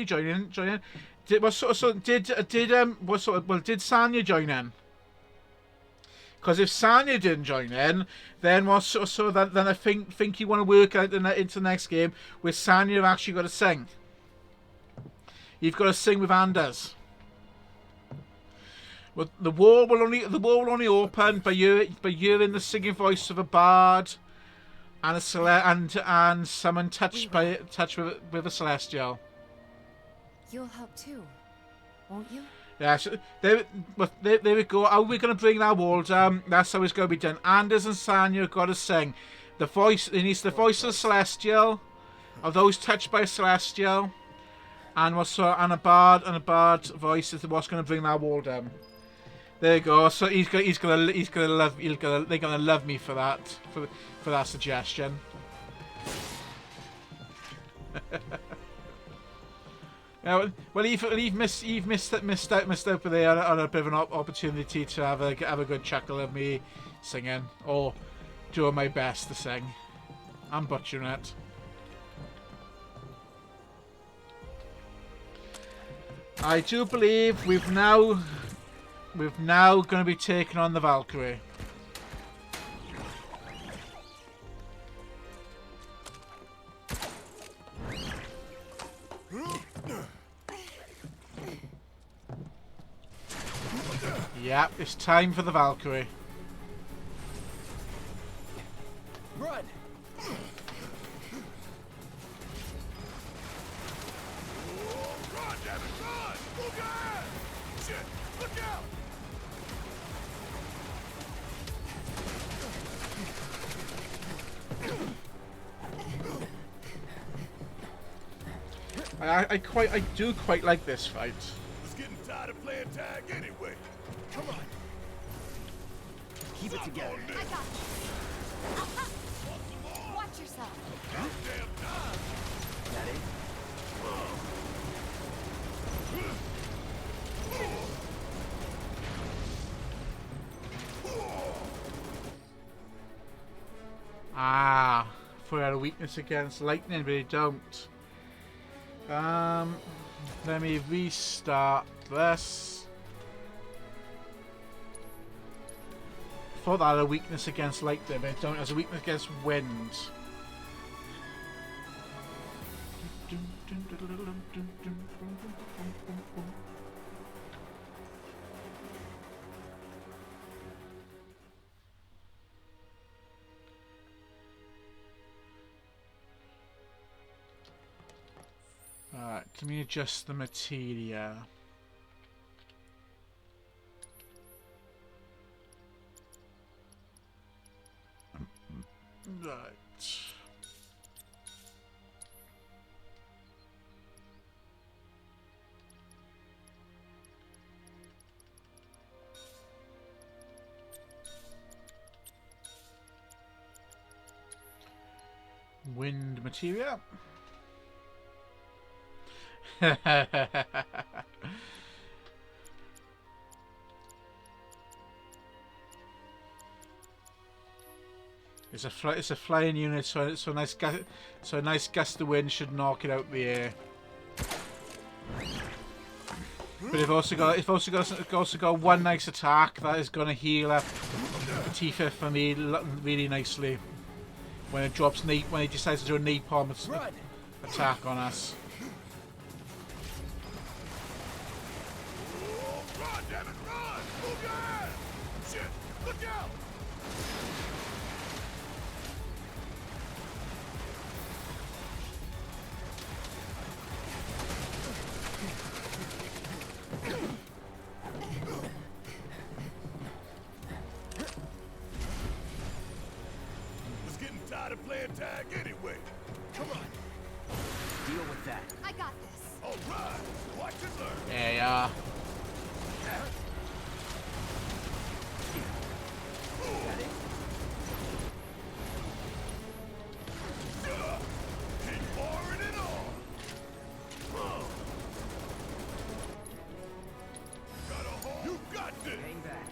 F: join in. Did Sanya join in? Because if Sanya didn't join in, then then I think you want to work out into the next game where Sanya actually got to sing. You've got to sing with Anders. Well, the wall will only open by hearing the singing voice of a bard and and someone touched with a celestial.
C: You'll help too, won't you?
F: Yeah, so there we go. How are we going to bring that wall down? That's how it's going to be done. Anders and Sanya have got to sing. It needs the voice of a celestial, of those touched by a celestial, and a bard voice is what's going to bring that wall down. There you go. So they're gonna love me for that suggestion. Yeah, well, Eve missed out there on a bit of an opportunity to have a good chuckle of me singing or doing my best to sing. I'm butchering it. I do believe we've now going to be taking on the Valkyrie. Yep, it's time for the Valkyrie.
D: Run!
B: Run, damn it, run! Move your ass! Shit, look out!
F: I do quite like this fight.
B: I was getting tired of playing tag anyway.
D: Come on. Keep it together.
C: I got you. Watch yourself.
B: Damn time!
D: That it?
F: Ah, for a weakness against lightning, but they don't. Let me restart this. For that, a weakness against lightning, but it don't. As a weakness against wind. Alright, let me adjust the materia. Right. Wind materia. It's a flying unit, so a nice gust of wind should knock it out of the air. But it's also got one nice attack that is gonna heal up Tifa for me really nicely when it decides to do a napalm attack on us.
B: Run, damn it, run! Move your ass! Shit, look out!
E: There you are.
B: Keep pouring it on. Got a hole. You got this.
G: Hang back.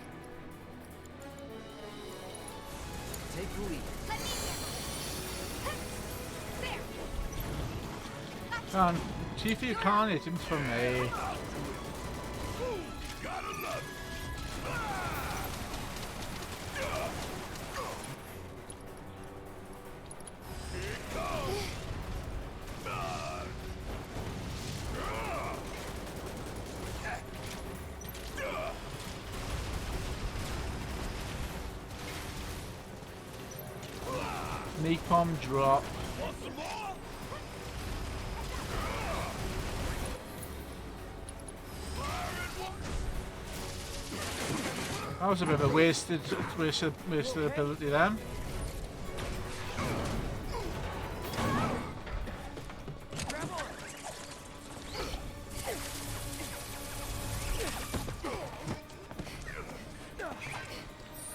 G: Take the lead.
C: Let me in. There.
E: Can't. See if you can't hit him from me.
B: Gotta love it. Here it goes.
E: Sneak bomb drop.
B: Want some more?
E: That was a bit of a wasted ability then.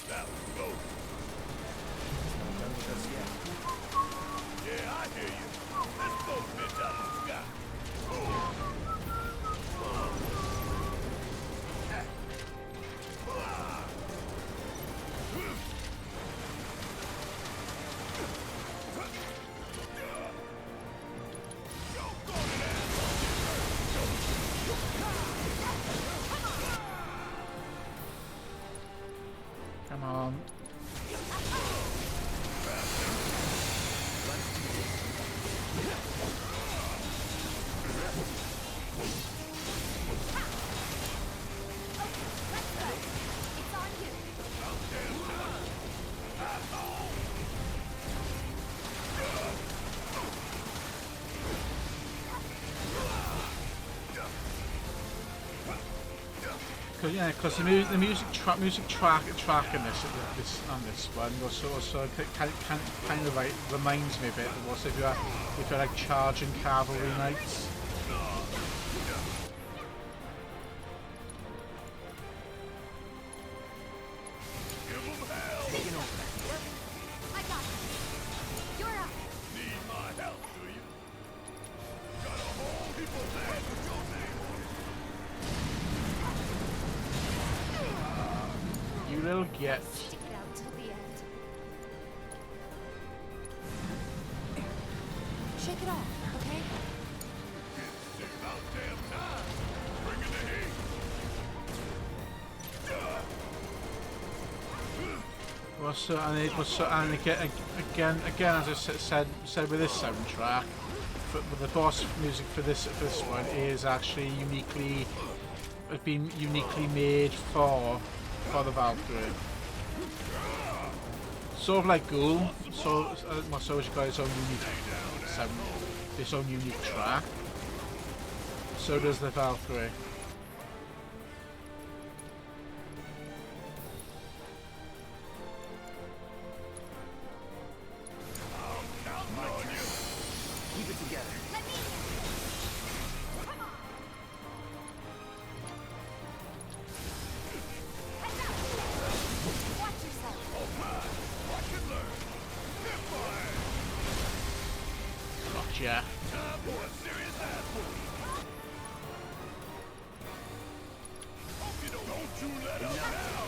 B: That was close. Yeah, I hear you. Let's go, bitch, out of the sky.
E: Come on.
C: It's on you.
E: Because the music track in this one also kind of like reminds me a bit of what if you're like charging cavalry knights.
B: Give 'em hell.
G: Taking over.
C: I got it. You're up.
B: Need my help, do you? Got a whole heap of land with your name on it.
E: You little git.
C: Stick it out till the end. Shake it off, okay?
B: It's about damn time. Bring in the heat.
E: And again, as I said with this soundtrack, with the boss music for this one is actually has been uniquely made for the Valkyrie. Sort of like Ghoul, so it's got its own unique sound, its own unique track. So does the Valkyrie.
G: Keep it together.
C: Let me in. Come on. Heads up. Watch yourself.
B: Watch and learn. Get fired.
E: Gotcha.
B: Time for a serious ass whooping. Hope you don't you let up now.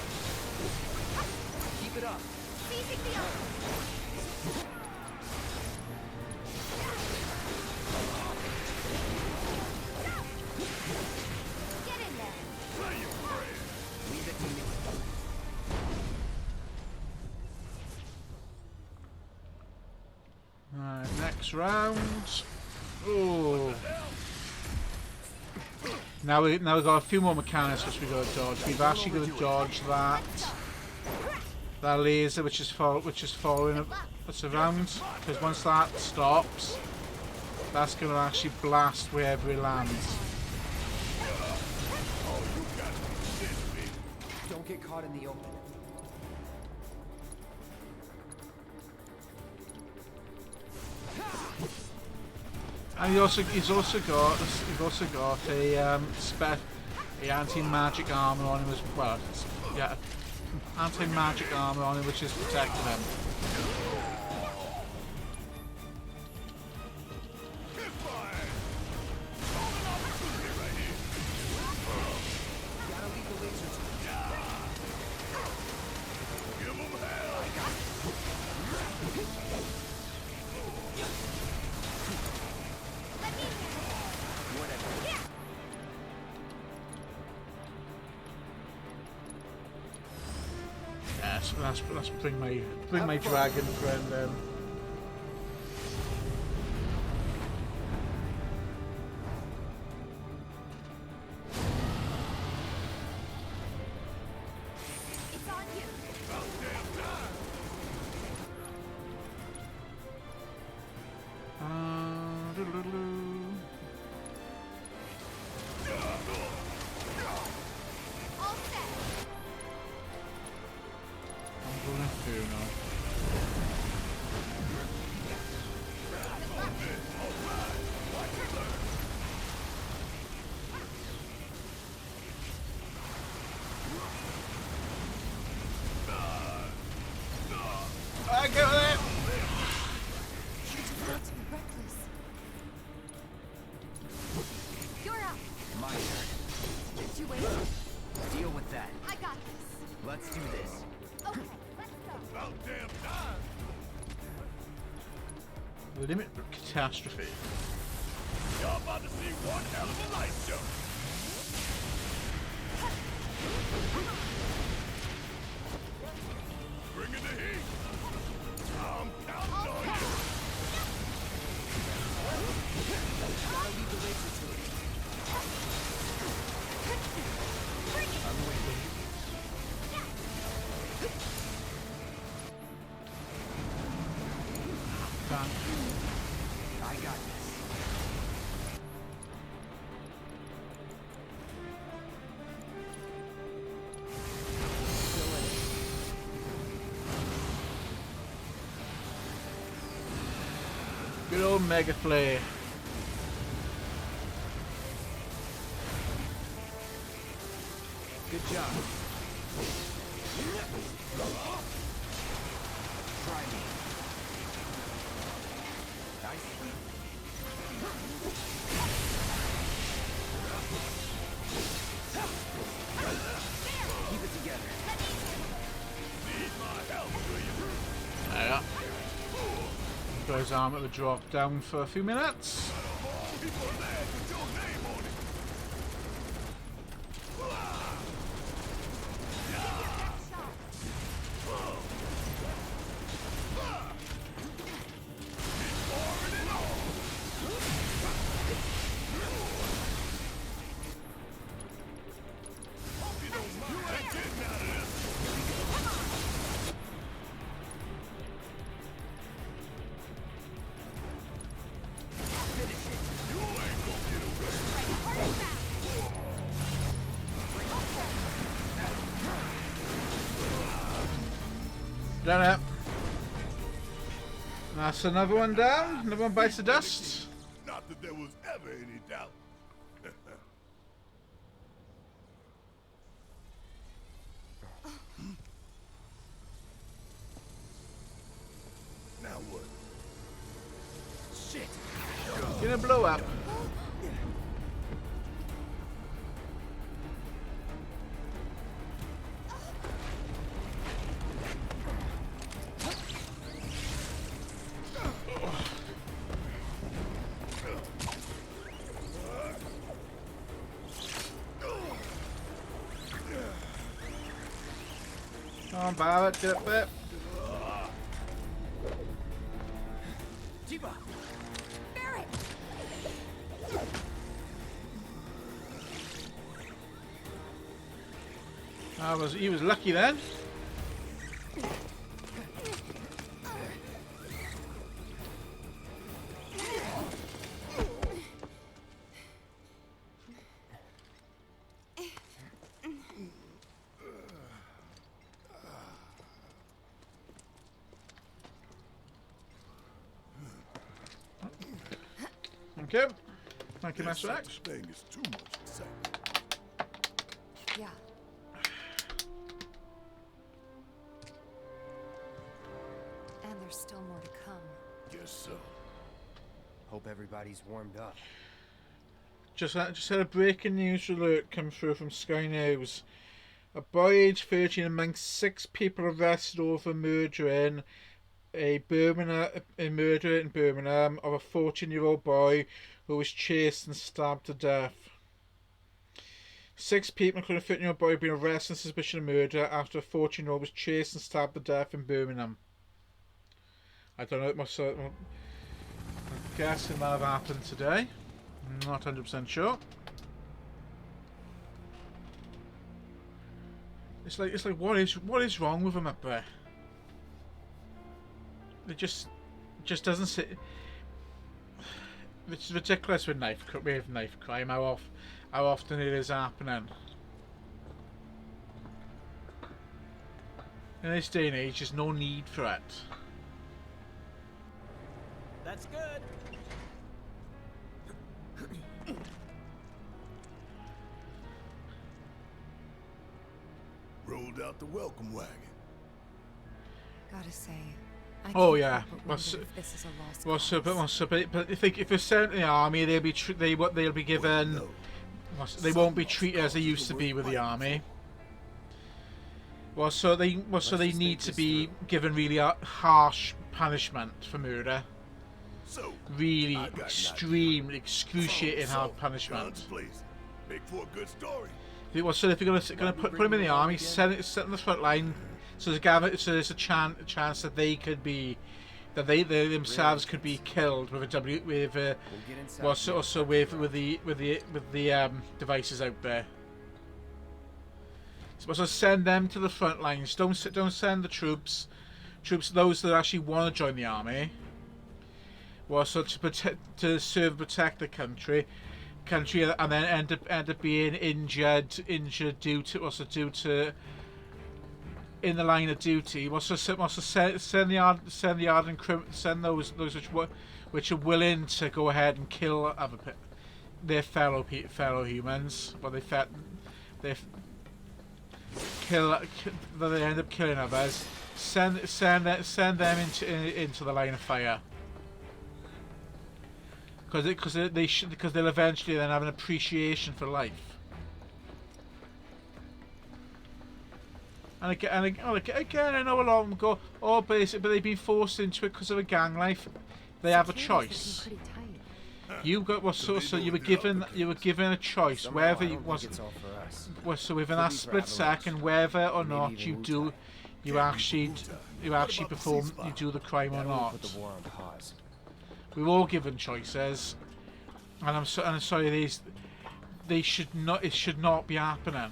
G: Keep it up.
C: Seizing the arm. Get in there.
B: Play your friend.
G: Leave it to me.
E: Alright, next round. Oh. Now we've got a few more mechanics which we got to dodge. We've actually got to dodge that laser which is following us around, because once that stops, that's going to actually blast wherever it lands.
G: Don't get caught in the open.
F: And he's also got a anti-magic armor on him as well. Yeah, anti-magic armor on him, which is protecting him. Yes, let's bring my dragon friend in.
C: It's on you.
F: Doodle-doodle.
C: All set.
F: I'm gonna do now. I got it!
C: You just got to be reckless. You're up.
G: My turn.
C: Too waiting.
G: Deal with that.
C: I got this.
G: Let's do this.
C: Okay, let's go.
B: About damn time.
F: Limit catastrophe.
B: Y'all about to see one hell of a light show. Bring in the heat. I'm counting on you.
G: Gotta leave the laser to it.
F: Done.
G: I got this. Still in it.
F: Good old Mega Flare.
G: Good job. Try me. Nice. Keep it together.
B: Need my help, do you?
F: Yeah. Got his arm at the drop down for a few minutes.
B: People are mad with your name on it.
F: Done it. That's another one down. Another one bites the dust.
B: Not that there was ever any doubt. Now what? Shit!
F: Gonna blow up. Come on, Barrett, get up there.
G: Tiba!
C: Barrett!
F: He was lucky then. Thank you. Thank you,
B: This
F: Master
B: such
F: X.
B: a thing is too much excitement.
C: Yeah. And there's still more to come.
B: Guess so.
G: Hope everybody's warmed up.
F: Just had a breaking news alert come through from Sky News. A boy aged 13 amongst 6 people arrested over murdering a murder in Birmingham of a 14-year-old boy who was chased and stabbed to death. 6 people, including a 13-year-old boy, have been arrested on suspicion of murder after a 14-year-old was chased and stabbed to death in Birmingham. I don't know, it must I'm guessing that have happened today. I'm not 100% sure. It's like what is wrong with them up there? It just doesn't sit. It's ridiculous with knife crime. How often it is happening. In this day and age, there's no need for it.
G: That's good.
B: Rolled out the welcome wagon.
C: Gotta say, I
F: Oh
C: can't
F: yeah,
C: help but wonder if this is a lost cause.
F: but if they're sent to the army, they'll be given.
B: No.
F: They won't be treated as they used to be with the army. So they need to be given really harsh punishment for murder.
B: So,
F: Really
B: I got an
F: extreme, excruciating
B: So,
F: hard punishment.
B: guns blazing. Make for a good story.
F: So if you're gonna put them in the army, set them on the front line, so there's a chance that they themselves could be killed with the devices out there. So send them to the front lines. Don't send the troops those that actually want to join the army. To serve, protect the country, and then end up being injured due to in the line of duty. Send those which are willing to go ahead and kill their fellow humans. Well, they end up killing others. Send them into the line of fire. Because they'll eventually then have an appreciation for life. And again, I know a lot of them go, oh, but they've been forced into it because of a gang life. They have a choice. You were given a choice whether you so within that split second, whether or not you actually perform, you do the crime or not. We're all given choices, and I'm sorry, it should not be happening.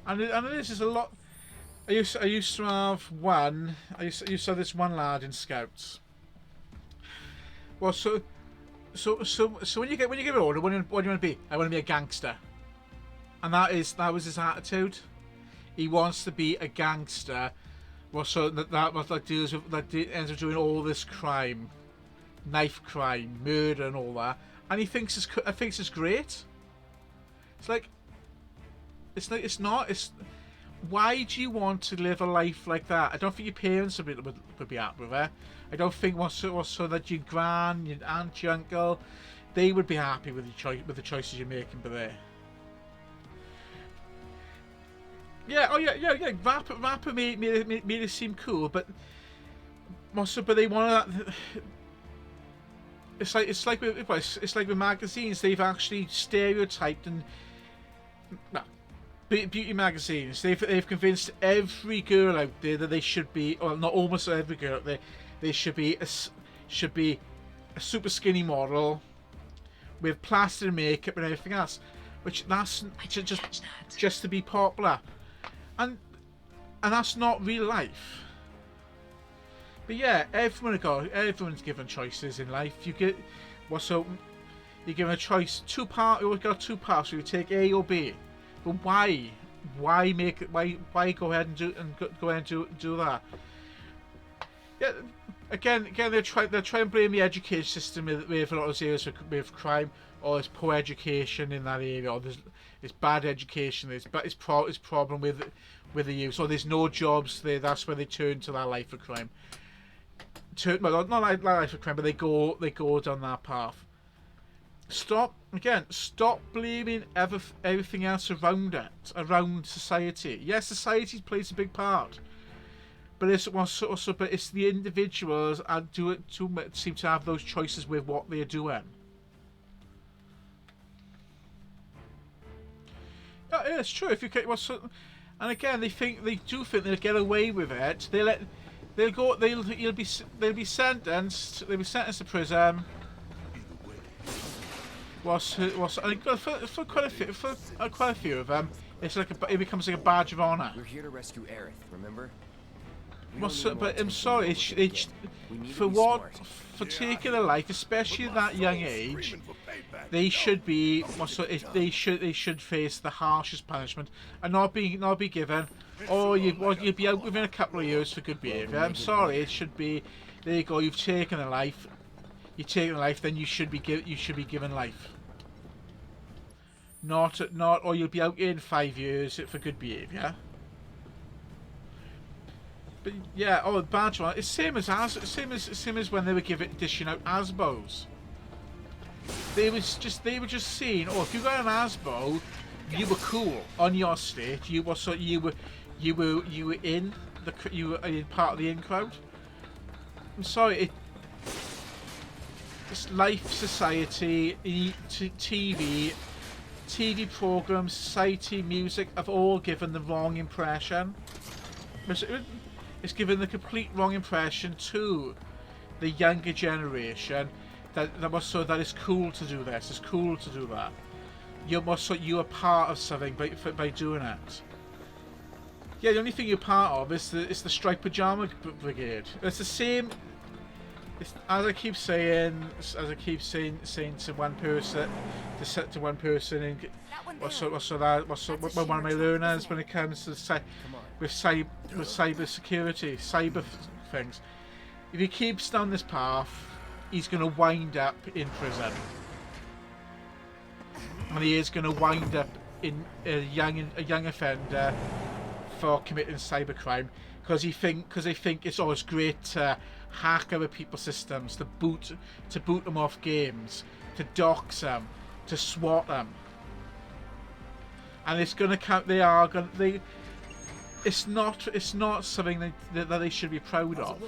F: And this is a lot. I used to have this one lad in Scouts. Well, so when you get older, what do you want to be? I want to be a gangster, and that was his attitude. He wants to be a gangster. Well, so that was like ends up doing all this crime, knife crime, murder, and all that, and he thinks it's great. It's not. Why do you want to live a life like that? I don't think your parents would be happy with it. I don't think so that your gran, your aunt, your uncle, they would be happy with the choices you're making. But there. Yeah. Oh yeah. Rapper made it seem cool, but they want to. It's like with magazines. They've actually stereotyped and. Beauty magazines. They've convinced every girl out there that they should be, or not almost every girl out there, they should be a super skinny model with plaster makeup and everything else, which that's just to be popular, and that's not real life. But yeah, everyone's given choices in life. You're given a choice. We've got two paths. You take A or B. But why? Why go ahead and do that? Yeah, again, they're trying to blame the education system with a lot of areas with crime, or there's poor education in that area, or it's bad education. It's problem with the youth, or there's no jobs there. That's where they turn to that life of crime. Well, not like life of crime, but they go down that path. Stop blaming everything else around society. Yes, society plays a big part, but it's the individuals and seem to have those choices with what they're doing. Yeah, it's true. If you and again, they do think they'll get away with it. They'll be sentenced to prison. For quite a few of them, it becomes like a badge of honor.
G: We're here to rescue Aerith, remember?
F: But I'm sorry, for taking a life, especially at that young age, they should face the harshest punishment and not be given. Oh, you'll be out within a couple of years for good behaviour. I'm sorry, it should be. There you go. You've taken a life. Then you should be given life. Not, or you'll be out in 5 years for good behaviour. But yeah, badge one. It's same as when they were dishing out ASBOs. They were just saying, if you got an ASBO, you were cool on your state. You were in part of the in crowd. I'm sorry, it's life, society, TV programs, society, music have all given the wrong impression. It's given the complete wrong impression to the younger generation that it's cool to do this, it's cool to do that. You are part of something by doing it. Yeah, the only thing you're part of is the striped pajama brigade. It's the same. As I keep saying to one person, one of my learners when it comes to cyber security, cyber things. If he keeps down this path, he's going to wind up in prison, and he is going to wind up in a young offender for committing cybercrime because they think it's always great to hack other people's systems, to boot them off games, to dox them, to swat them, and it's going to count. It's not something that they should be proud of.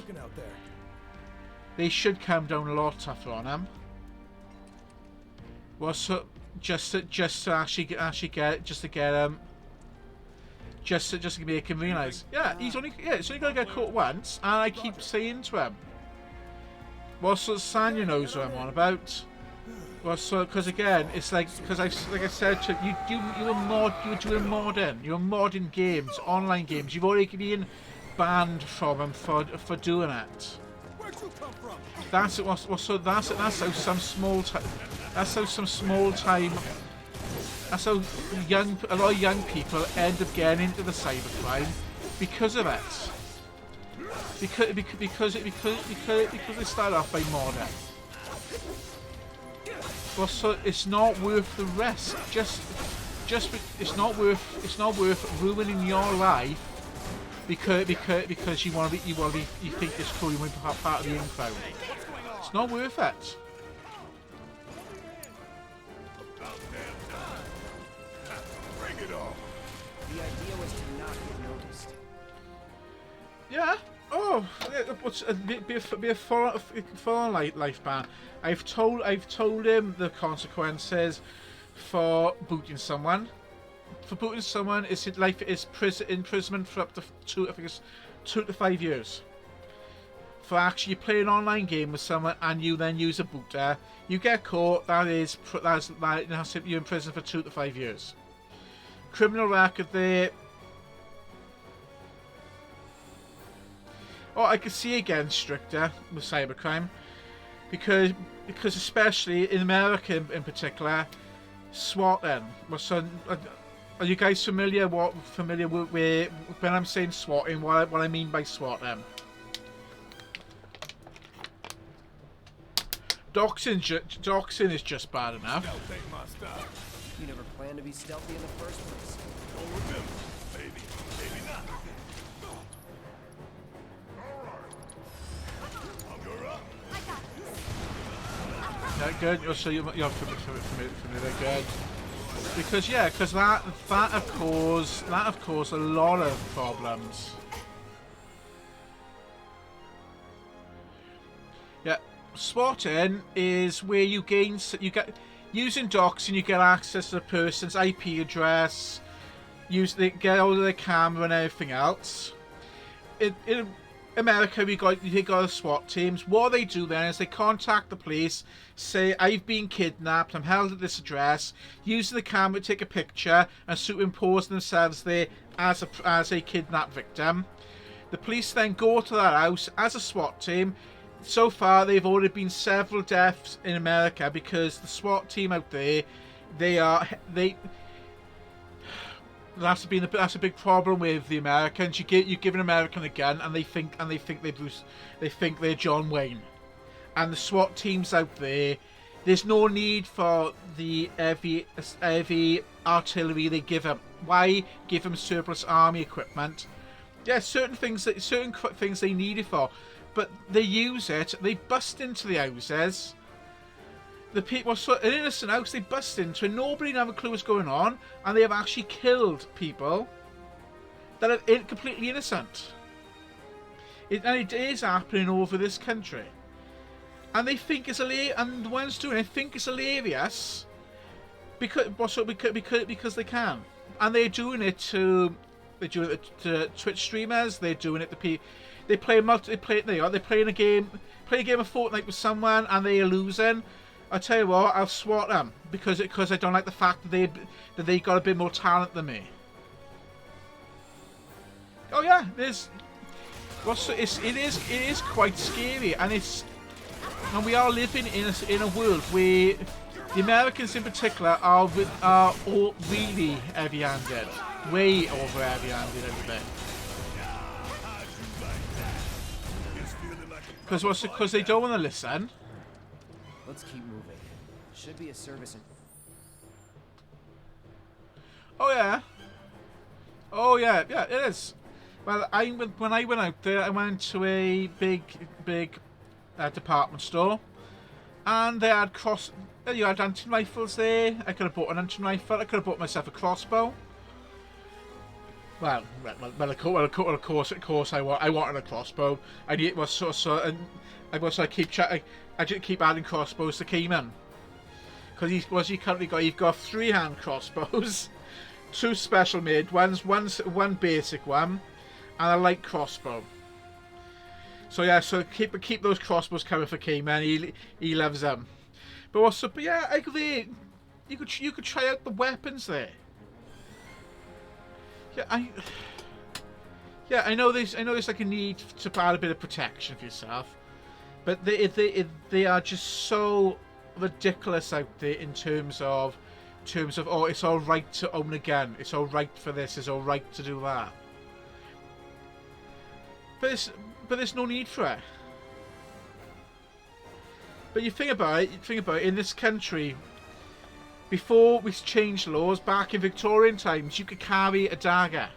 F: They should come down a lot tougher on him. Well, so just to make him realise, he's only gonna get caught once, and I keep saying to him, well, so Sanya knows what I'm on about. Well, so because again, it's like I said to you, you were doing modding games, online games. You've already been banned from them for doing it.
B: Where'd you come from?
F: That's how some small time. That's how a lot of young people end up getting into the cybercrime because of it. Because they start off by modding. Well, so it's not worth the risk. It's not worth ruining your life because you think it's cool. You want to be part of the info. It's not worth it.
B: Bring it on.
G: The idea was to not get noticed.
F: Yeah. Oh, be a full life ban. I've told him the consequences for booting someone. For booting someone, life is imprisonment for up to 2 to 5 years. For actually playing an online game with someone and you then use a booter, you get caught. That's you're in prison for 2 to 5 years. Criminal record there. Oh, I could see again stricter with cybercrime, because especially in America in particular, swatting. Are you guys familiar with when I'm saying swatting? What I mean by swatting? doxing is just bad enough.
B: Stealth ain't my style.
G: You never planned to be stealthy in the first place.
B: Don't remember. Maybe. Maybe not. Hunger up.
F: Yeah, good. So you're familiar, good. Because that have caused a lot of problems. Yeah, swatting is where you get using doxing, you get access to the person's IP address, they get hold of their camera and everything else. In America, you got the SWAT teams. What they do then is they contact the police, say, I've been kidnapped, I'm held at this address, using the camera to take a picture and superimpose themselves there as a kidnapped victim. The police then go to that house as a SWAT team. So far, they've already been several deaths in America because the SWAT team out there, that's a big problem with the Americans. You give an American a gun and they think they're John Wayne, and the SWAT teams out there, there's no need for the heavy artillery they give them. Why give them surplus army equipment? Yeah, certain things they need it for, but they use it. They bust into the houses. The people, an innocent house they bust into and nobody have a clue what's going on, and they have actually killed people that are completely innocent. It is happening over this country, and they think it's hilarious. And the ones doing it think it's hilarious because they can, and they're doing it to Twitch streamers. They're doing it to people. They're playing a game of Fortnite with someone and they are losing. I tell you what, I'll swat them because I don't like the fact that they got a bit more talent than me. Oh yeah, it is quite scary, and we are living in a world where the Americans in particular are all really heavy-handed, way over heavy-handed everything. Because they don't want to listen.
G: Let's keep moving. Should be a service in...
F: Oh yeah, it is. Well, when I went out there, I went to a big department store, and they had you had hunting rifles there. I could have bought an hunting rifle. I could have bought myself a crossbow. Of course, I wanted a crossbow. I just keep adding crossbows to Keyman, because you've got 3-hand crossbows, 2 special made ones, one basic one, and a light crossbow. So yeah, keep those crossbows coming for Keyman. He loves them. But yeah, you could try out the weapons there. I know there's like a need to add a bit of protection for yourself, but they are just so ridiculous out there in terms of oh, it's all right to own a gun, it's all right for this, it's all right to do that. But there's no need for it. But you think about it, in this country, before we changed laws, back in Victorian times, you could carry a dagger.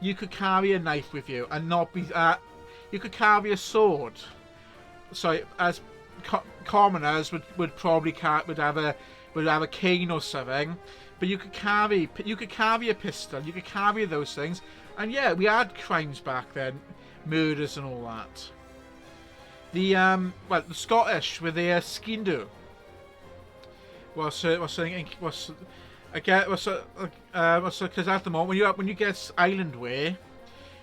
F: You could carry a knife with you and not be... you could carry a sword. So, as commoners would probably have a cane or something. But you could carry a pistol. You could carry those things. And yeah, we had crimes back then, murders and all that. The Scottish with their skindu. Because at the moment when you get island wear,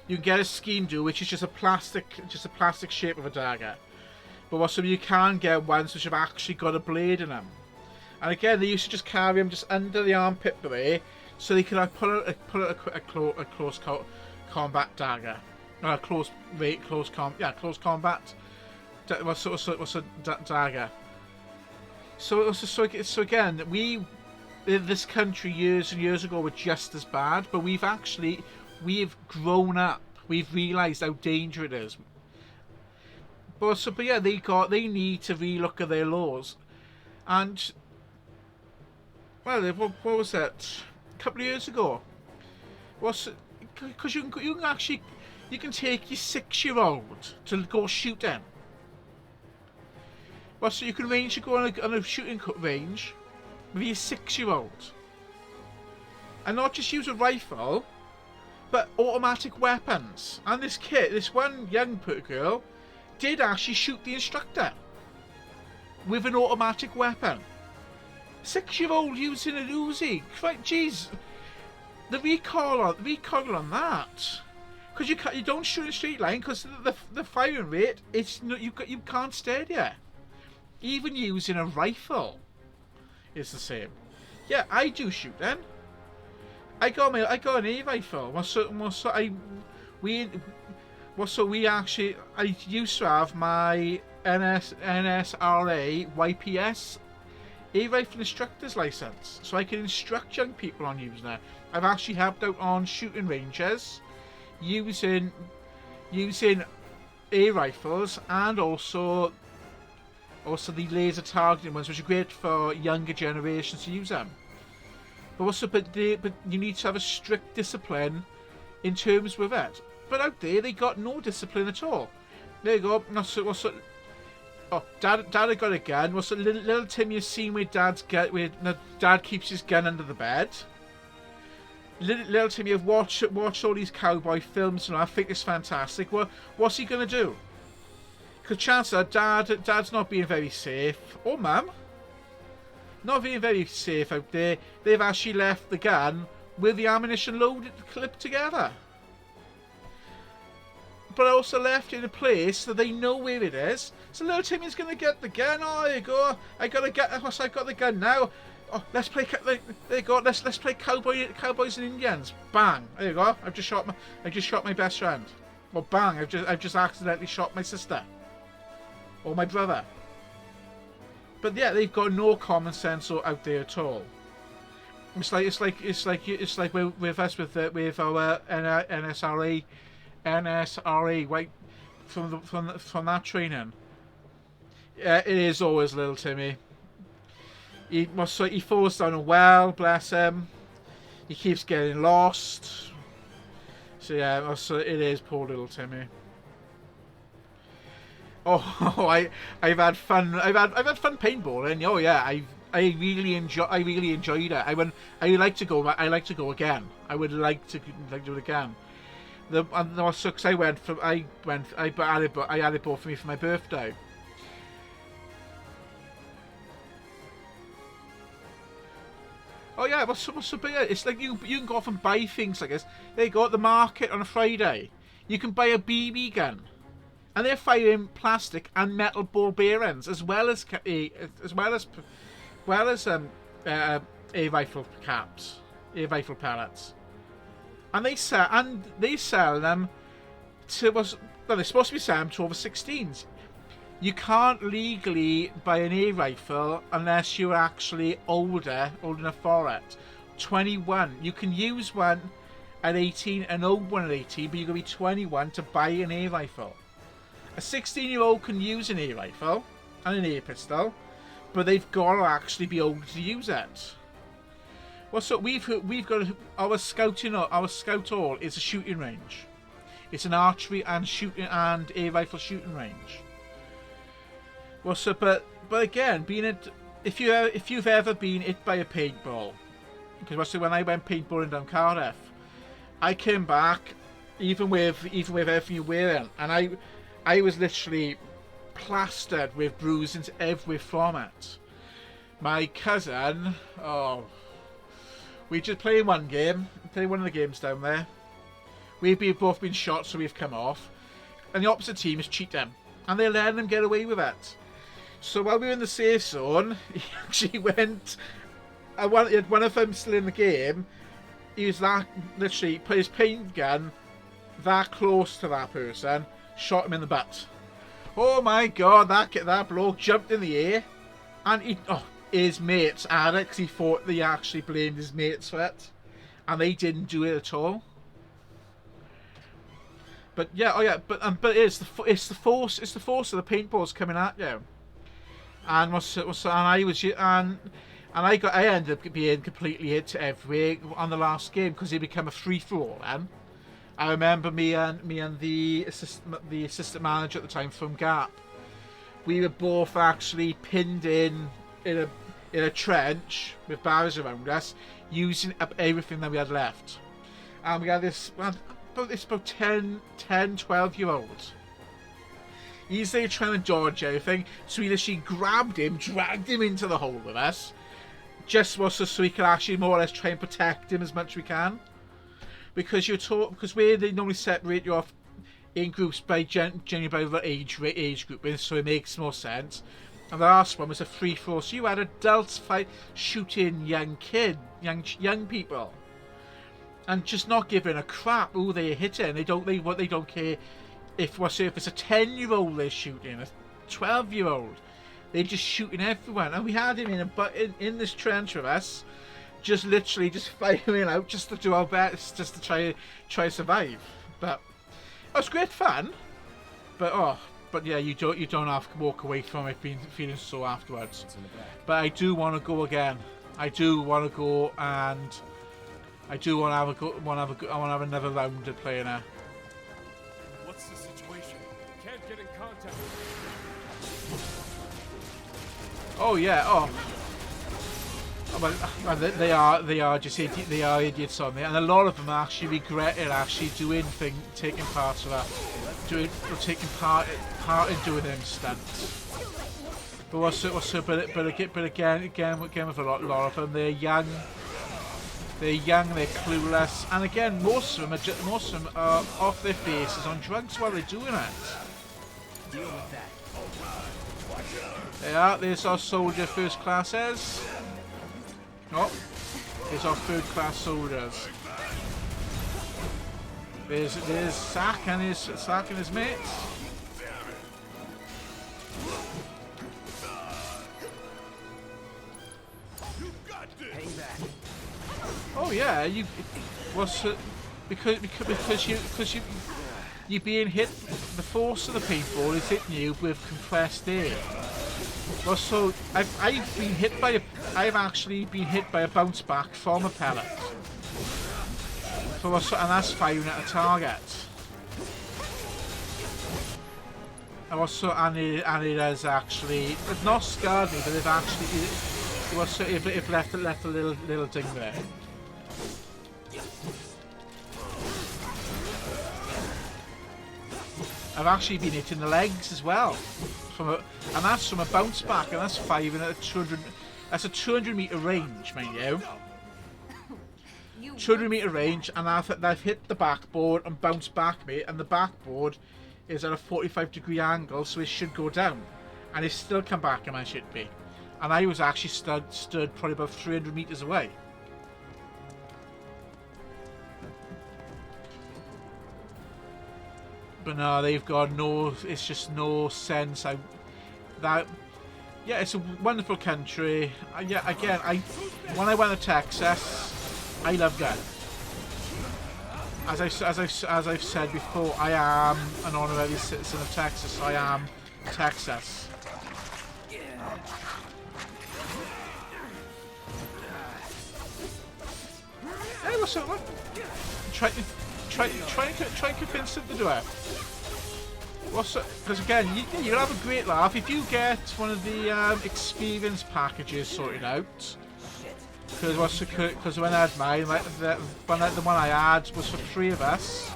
F: you can get a skindu, which is just a plastic shape of a dagger. But also you can get ones which have actually got a blade in them. And again, they used to just carry them just under the armpit there, so they could pull a close combat dagger, close combat. What's a dagger? So again, this country years and years ago were just as bad, but we've grown up. We've realised how dangerous it is. But yeah, they need to relook at their laws, and well, what was that? A couple of years ago, because you can actually take your 6-year-old to go shooting. Well, so you can arrange to go on a shooting range with your 6-year-old, and not just use a rifle, but automatic weapons. And this one young girl, did actually shoot the instructor with an automatic weapon. 6-year-old using an Uzi. Right, jeez, the recoil on that. Because you don't shoot in a straight line, because the firing rate, you can't stay there. Even using a rifle is the same. Yeah, I do shoot then. I got an A rifle. I used to have my NSRA YPS A rifle instructor's license, so I can instruct young people on using it. I've actually helped out on shooting ranges using A rifles, and also the laser targeting ones, which are great for younger generations to use them. But you need to have a strict discipline in terms with it. But out there, they got no discipline at all. There you go. Oh, Dad had got a gun. Little Timmy has seen where Dad keeps his gun under the bed. Little Timmy have watched all these cowboy films, and I think it's fantastic. Well, what's he gonna do? Because chances are Dad's not being very safe, or Mum. Not being very safe out there. They've actually left the gun with the ammunition loaded, clipped together. But also left in a place that they know where it is. So little Timmy's gonna get the gun. Oh, there you go. I got the gun now. Oh, let's play. There you go. Let's play cowboys and Indians. Bang. There you go. I've just shot my best friend. Well, bang. I've just accidentally shot my sister. Or my brother. But yeah, they've got no common sense out there at all. It's like with us with our NSRA, right, from that training. Yeah, it is always little Timmy. He falls down a well, bless him. He keeps getting lost. So yeah, it is poor little Timmy. Oh, I've had fun. I've had fun paintballing. Oh yeah, I really enjoyed it. I like to go again. I would like to do it again. Because I had it bought for me for my birthday. Oh yeah, it's like you can go off and buy things like this. They go at the market on a Friday. You can buy a BB gun. And they're firing plastic and metal ball bearings, as well as a rifle caps, a rifle pellets, and they sell them to us. Well, they're supposed to be selling to over 16s. You can't legally buy an A rifle unless you're actually old enough for it. 21. You can use one at 18 and own one at 18, but you're gonna be 21 to buy an A rifle. A 16-year-old can use an A rifle and an air pistol, but they've got to actually be old to use it. Well, so we've got our scout hall is a shooting range. It's an archery and shooting and air rifle shooting range. Well, so but again, if you've ever been hit by a paintball, because when I went paintballing down Cardiff, I came back even with everything you're wearing, and I was literally plastered with bruisings everywhere from it. My cousin, we just playing one of the games down there. We've both been shot, so we've come off, and the opposite team is cheating, and they're letting them get away with it. So while we were in the safe zone, he actually went. One of them still in the game. He was literally put his paint gun that close to that person. Shot him in the butt. Oh my god, that bloke jumped in the air, and his mates had it because he thought they actually blamed his mates for it, and they didn't do it at all. But yeah, oh yeah, but it's the force of the paintballs coming at you. And I ended up being completely hit everywhere on the last game because it became a free for all. Then I remember me and the assistant manager at the time from Gap, we were both actually pinned in a trench with barriers around us, using up everything that we had left. And we had about 10, 12 year olds. He's there trying to dodge everything, so we literally grabbed him, dragged him into the hole with us, just so we could actually more or less try and protect him as much as we can. Because where they normally separate you off in groups by generally by the age grouping, so it makes more sense. And the last one was a free for all, so you had adults shooting young people, and just not giving a crap who they're hitting. They don't care if it's a 10-year-old they're shooting, a 12-year-old. They're just shooting everyone, and we had him in this trench with us, just literally just firing out just to do our best, just to try to survive. But it was great fun. But yeah, you don't have to walk away from it feeling sore afterwards. But I do want to go again. I do want to go, and I do want to have another round at playing her.
H: What's the situation? Can't get in contact.
F: Oh yeah. Oh. Well, they are just idiots on there, and a lot of them actually regretted taking part in doing them stunts. But again with a lot of them, they're young, they're clueless, and again most of them are off their faces on drugs while they're doing it.
G: Deal with that.
F: There's our soldier first classes. Oh, there's our third class soldiers. There's Sack and his mates.
G: Hang back.
F: Oh yeah, because you're being hit. The force of the paintball is hitting you with compressed air. Well, so I've actually been hit by a bounce back from a pellet. And that's firing at a target. And it has actually, it's not scarred me, but they've actually it left a little ding there. I've actually been hit in the legs as well, and that's from a bounce back, and that's firing at 200. That's a 200-meter range, mind you. 200-meter range, and I've hit the backboard and bounced back, mate, and the backboard is at a 45-degree angle, so it should go down, and it's still come back, and I should be. And I was actually stood probably about 300 meters away. But no, they've got no. It's just no sense. Yeah, it's a wonderful country. Yeah, again, when I went to Texas, I loved it. As I've said before, I am an honorary citizen of Texas. I am Texas. Hey, what's up? What? Try and convince them to do it. Because again, you'll have a great laugh if you get one of the experience packages sorted out. Because when I had mine, the one I had was for 3 of us.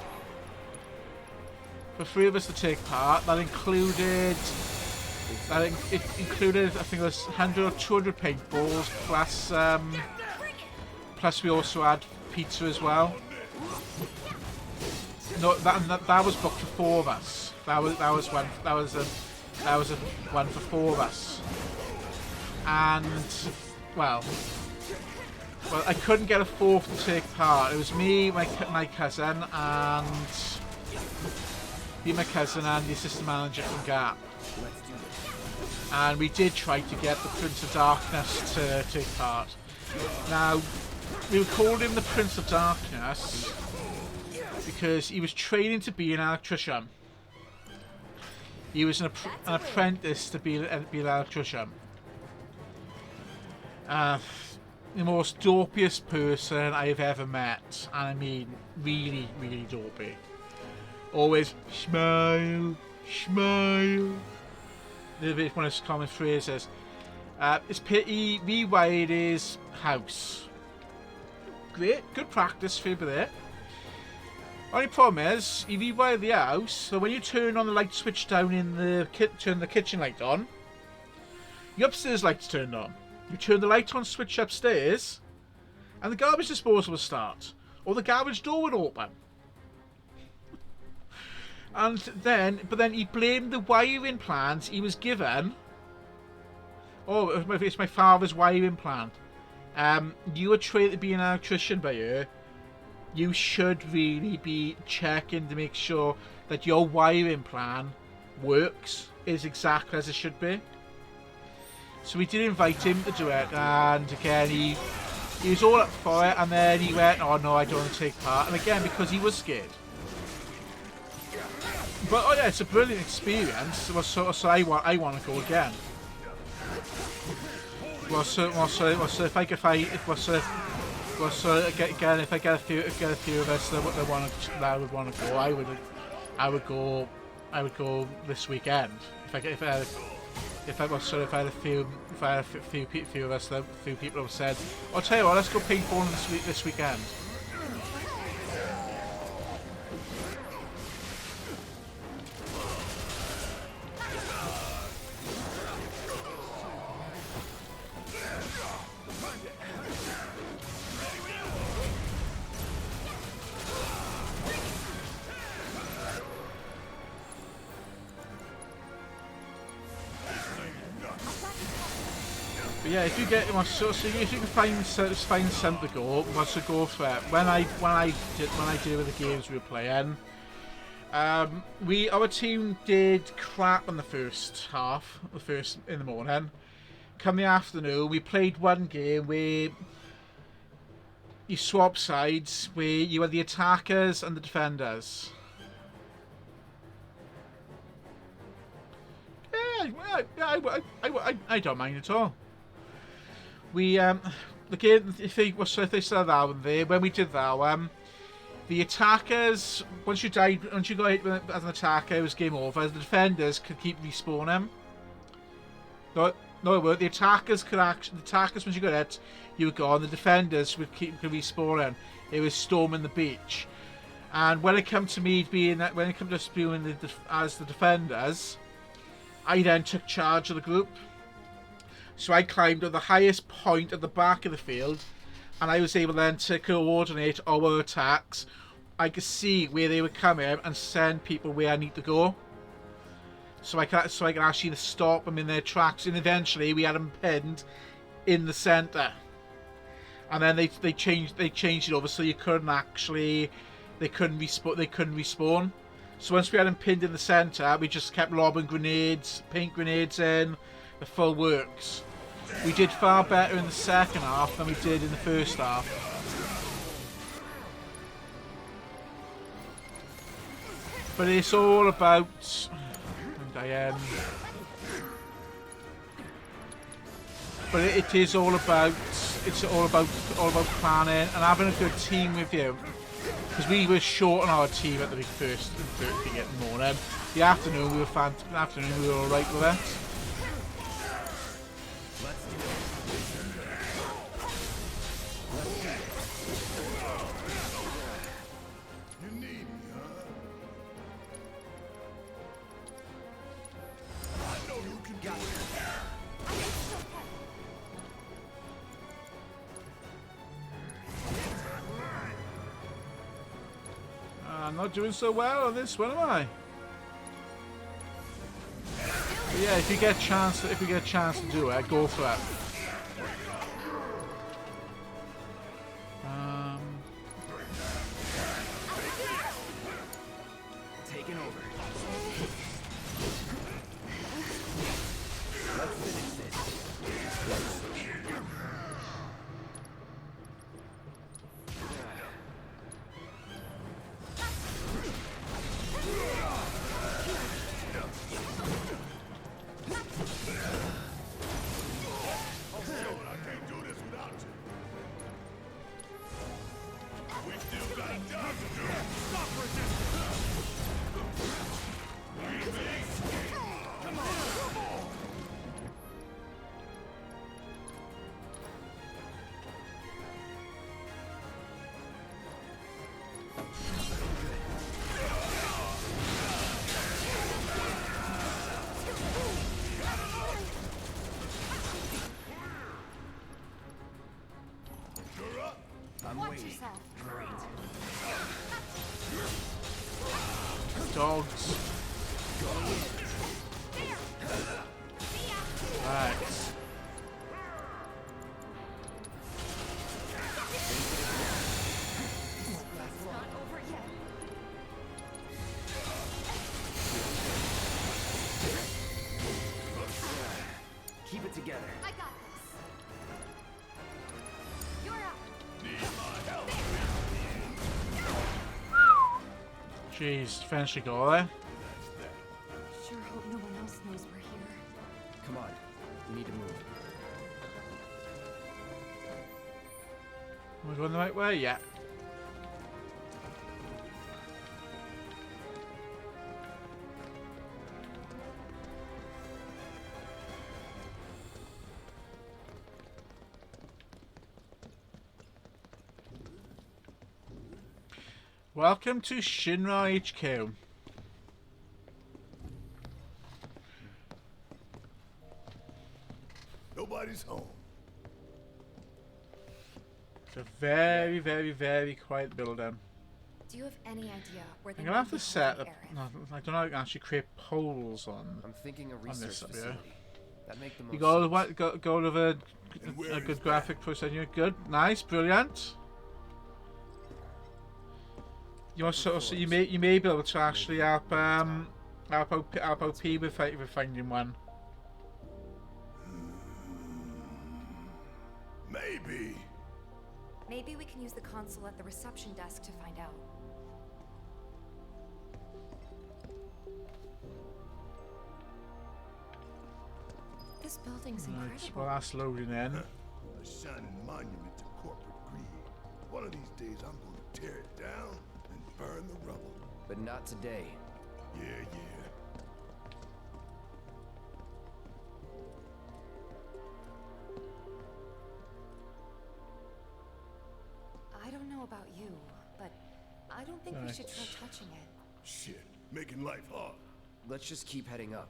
F: For 3 of us to take part. That included, I think it was 100 or 200 paintballs plus we also had pizza as well. No, that was booked for 4 of us. That was a one for 4 of us. And well, I couldn't get a 4th to take part. It was me, my cousin, and the assistant manager from Gap. And we did try to get the Prince of Darkness to take part. Now, we called him the Prince of Darkness because he was training to be an electrician. He was an apprentice to be an electrician. The most dopiest person I've ever met, and I mean really, really dopey. Always smile, smile. One of his common phrases. It's pity rewired his house. Great, good practice for there. Only problem is, he rewired the house, so when you turn on the light switch down in the turn the kitchen light on, your upstairs light's turned on. You turn the light on switch upstairs, and the garbage disposal will start, or the garbage door would open. And then he blamed the wiring plans he was given. Oh, it's my father's wiring plan. You were trained to be an electrician by her. You should really be checking to make sure that your wiring plan works, is exactly as it should be. So we did invite him to do it, and again he was all up for it, and then he went, oh no, I don't want to take part, and again because he was scared. But oh yeah, it's a brilliant experience. So I want to go again. If I get a few of us that would want to go, I would go this weekend. If I had a few of us, a few people have said, I'll tell you what, let's go paintballing this weekend. But yeah, if you get if you can find something to go, to go for it. When I did with the games we were playing, our team did crap in the first half, in the morning. Come the afternoon, we played one game where you swap sides, where you had the attackers and the defenders. Yeah, I don't mind at all. We the game, if they still had that one there, when we did that one, the attackers, once you got hit as an attacker, it was game over. The defenders could keep respawning. No, it weren't. The attackers once you got hit, you were gone. The defenders would keep respawning. It was storming the beach. And when it came to spewing as the defenders, I then took charge of the group. So I climbed to the highest point at the back of the field, and I was able then to coordinate our attacks. I could see where they were coming and send people where I need to go. So I can actually stop them in their tracks, and eventually we had them pinned in the centre. And then they changed it over so they couldn't respawn. So once we had them pinned in the centre, we just kept lobbing grenades, paint grenades in, the full works. We did far better in the second half than we did in the first half. But it's all about Diane. But it is all about planning and having a good team with you. Because we were short on our team at the beginning of the morning. The afternoon we were alright with it. I'm not doing so well on this one, am I? But yeah, if we get a chance to do it, go for it.
G: Taking over.
F: dogs. Right.
C: Not over yet.
G: Keep it together.
C: I got this. You're up.
F: Jeez, eventually got there.
C: Sure hope no one else knows we're here.
G: Come on. We need to move.
F: Am I going the right way? Yeah. Welcome to Shinra HQ.
B: Nobody's home.
F: It's a very, very, very quiet building.
C: Do you have any idea where they
F: I'm gonna have
C: might
F: to
C: be
F: set
C: holding
F: up.
C: Aerith?
F: No, I don't know how to actually create poles on.
G: I'm thinking a
F: this
G: research
F: up here.
G: facility. That make the most
F: You got
G: sense.
F: what? Go to the
B: And where
F: a
B: is
F: good
B: that?
F: graphic processor. Good, nice, brilliant. You also you may be able to actually help help OP with finding one.
B: Maybe.
C: Maybe we can use the console at the reception desk to find out. This building's
F: Right,
C: incredible.
F: well that's loading in.
B: A shining monument to corporate greed. One of these days I'm going to tear it down and burn the rubble.
G: But not today.
B: Yeah.
C: I don't know about you, but I don't think we should try
F: Right.
C: touching it.
B: Shit, making life hard.
G: Let's just keep heading up.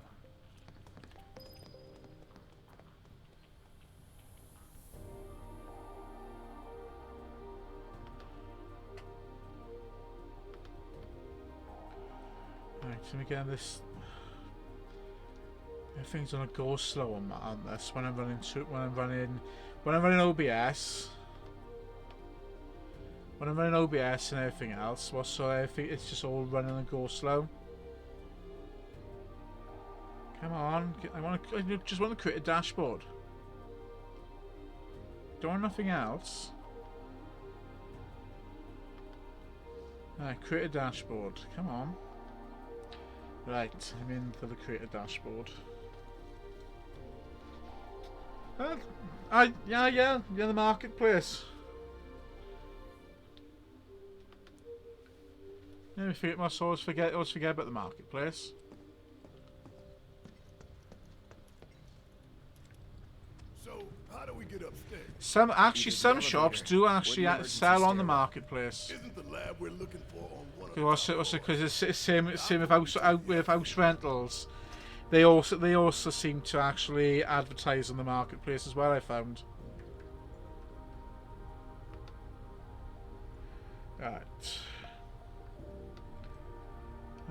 F: Right, so again, this everything's gonna go slow on this when I'm running OBS. When I'm running OBS and everything else, well, so everything it's just all running and go slow. Come on, I just want to create a dashboard. Don't want nothing else. Alright, create a dashboard. Come on. Right, I'm into the creator dashboard. Yeah, the marketplace. Yeah, I always forget about the marketplace.
B: So, how do we get upstairs?
F: Some
G: Either the
F: shops
G: elevator
F: do
G: or
F: actually
G: the emergency
F: sell on the
G: stairwell.
F: marketplace.
B: Isn't the lab we're looking for on one of
F: Because it's the same with house rentals. They also seem to actually advertise on the marketplace as well. I found. Right.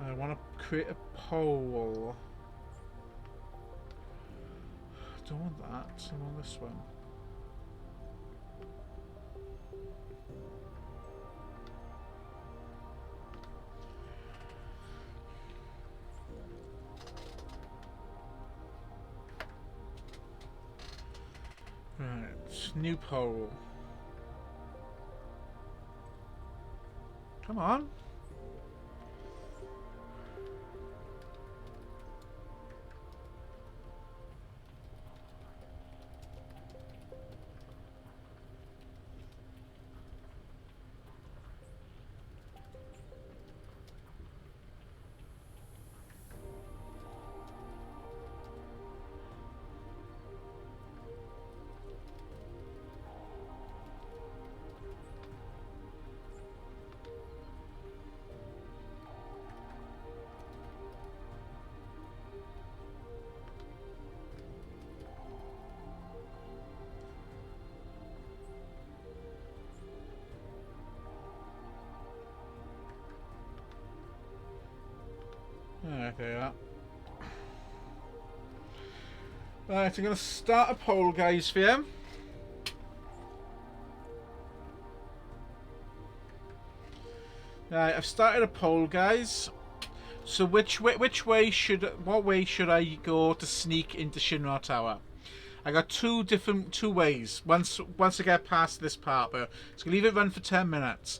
F: I want to create a poll. Don't want that. I want this one. Right, new poll. Come on. there you are. Right, I'm going to start a poll, guys, for you. Right, I've started a poll, guys. So what way should I go to sneak into Shinra Tower? I got two ways. Once I get past this part, but it's gonna leave it run for 10 minutes.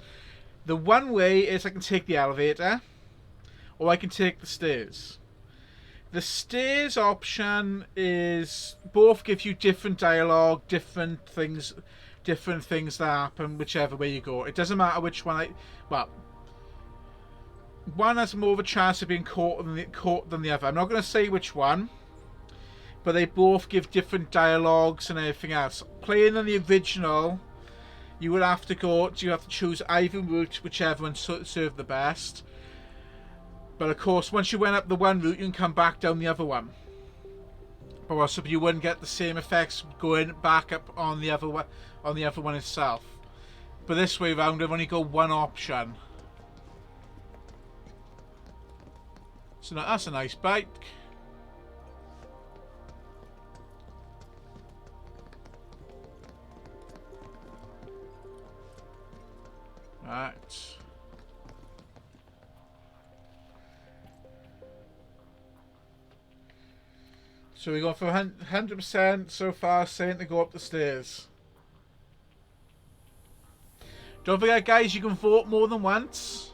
F: The one way is I can take the elevator, or I can take the stairs. The stairs option is both give you different dialogue, different things that happen, whichever way you go. It doesn't matter which one one has more of a chance of being caught than the other. I'm not going to say which one, but they both give different dialogues and everything else. Playing on the original, you have to choose either route, whichever one served the best. But of course, once you went up the one route, you can come back down the other one. But also, you wouldn't get the same effects going back up on the other one itself. But this way round, I've only got one option. So that's a nice bike. Right. So we go for 100% so far, saying to go up the stairs. Don't forget, guys, you can vote more than once.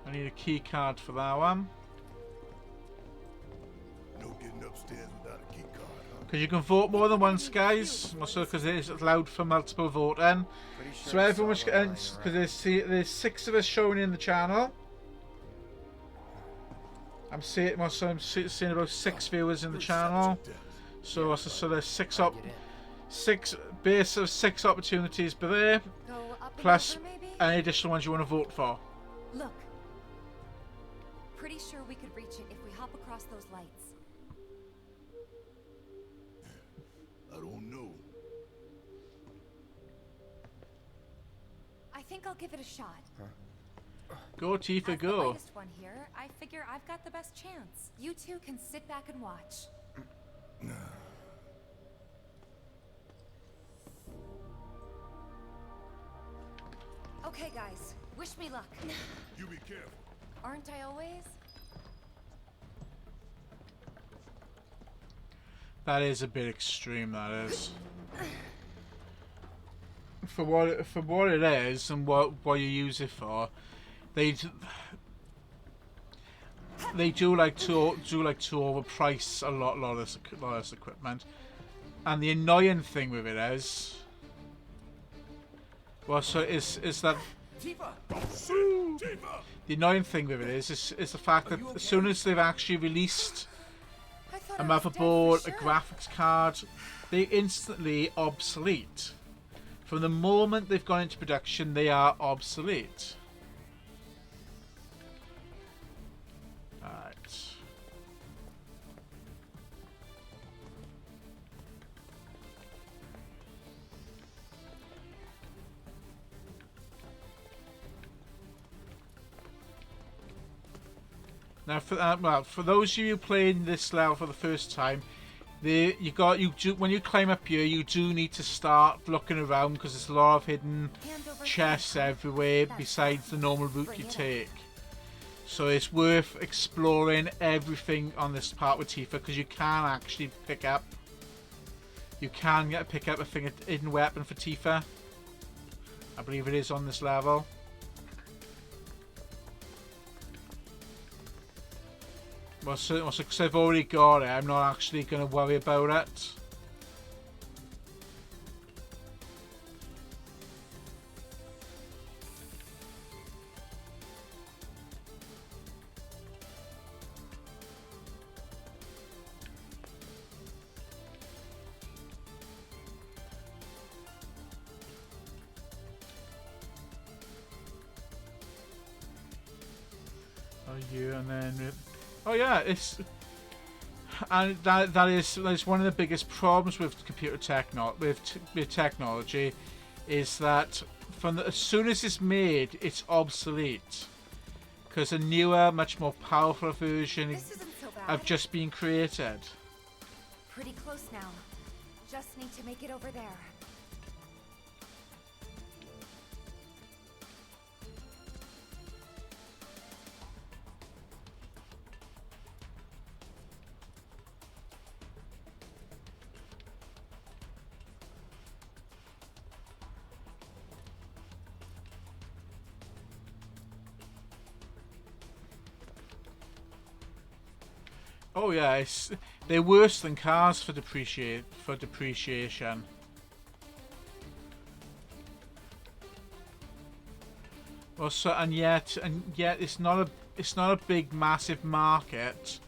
F: I need a key card for that one.
B: No getting upstairs without a key card, huh?
F: Because you can vote more than once, guys. Also, because it is allowed for multiple voting. So everyone, because there's 6 of us showing in the channel. I'm seeing about 6 viewers in the channel. So there's 6 base of 6 opportunities per there,
C: Go up and
F: plus
C: over, maybe?
F: any additional ones you want to vote for.
C: Look. Pretty sure we could reach it if we hop across those lights.
B: I don't know.
C: I think I'll give it a shot.
F: Go, Tifa,
C: As the
F: go.
C: latest one here, I figure I've got the best chance. You two can sit back and watch. Okay, guys. Wish me luck.
B: You be careful.
C: Aren't I always?
F: That is a bit extreme, that is. For what it is and what you use it for, they do like to overprice a lot of this equipment. And the annoying thing with it is, well, so is that
G: Tifa!
B: Tifa!
F: the annoying thing with it is the fact that as soon as they've actually released
C: I thought
F: a
C: I was dead for
F: motherboard, a
C: sure.
F: graphics card, they instantly obsolete. From the moment they've gone into production, they are obsolete. Alright. Now, for those of you playing this level for the first time, when you climb up here, you do need to start looking around because there's a lot of hidden
C: Hand over
F: chests
C: hand.
F: everywhere
C: That's
F: besides the normal route
C: Bring
F: you
C: it up.
F: take. So it's worth exploring everything on this part with Tifa because you can actually pick up a thing, a hidden weapon for Tifa. I believe it is on this level. Well, because I've already got it, I'm not actually going to worry about it. Oh, you and then... Oh yeah, it's... and that is one of the biggest problems with technology, is that as soon as it's made, it's obsolete, because a newer, much more powerful version
C: This isn't so bad.
F: have just been created.
C: Pretty close now. Just need to make it over there.
F: Oh yeah, they're worse than cars for depreciation. Also, and yet it's not a big massive market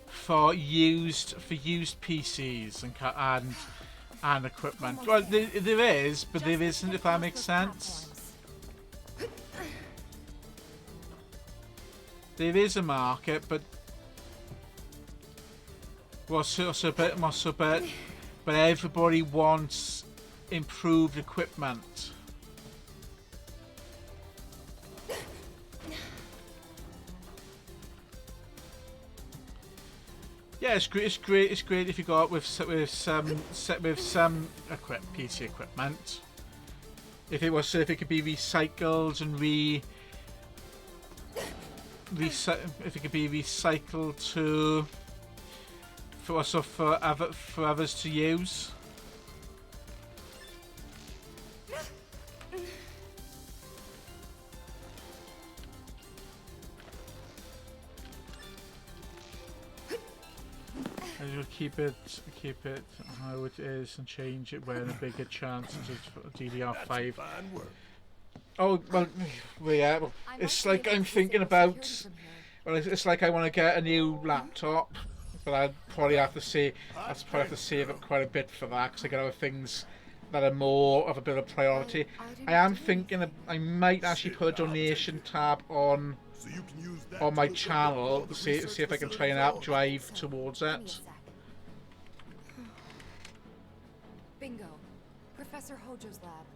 F: for used PCs and equipment. Well, there is, but there isn't, if that makes sense. There is a market, but but everybody wants improved equipment. Yeah, it's great. It's great if you go out with some PC equipment. If it could be recycled and if it could be recycled to for others to use. And you'll keep it how it is and change it when a bigger chance of DDR5. Oh well, yeah. Well, it's like I'm thinking about. Well, it's like I want to get a new laptop, but I'd probably have to save up quite a bit for that, because I got other things that are more of a bit of priority. I am thinking I might actually put a donation tab on my channel to see if I can try and help drive towards it.
C: Bingo. Professor Hojo's lab.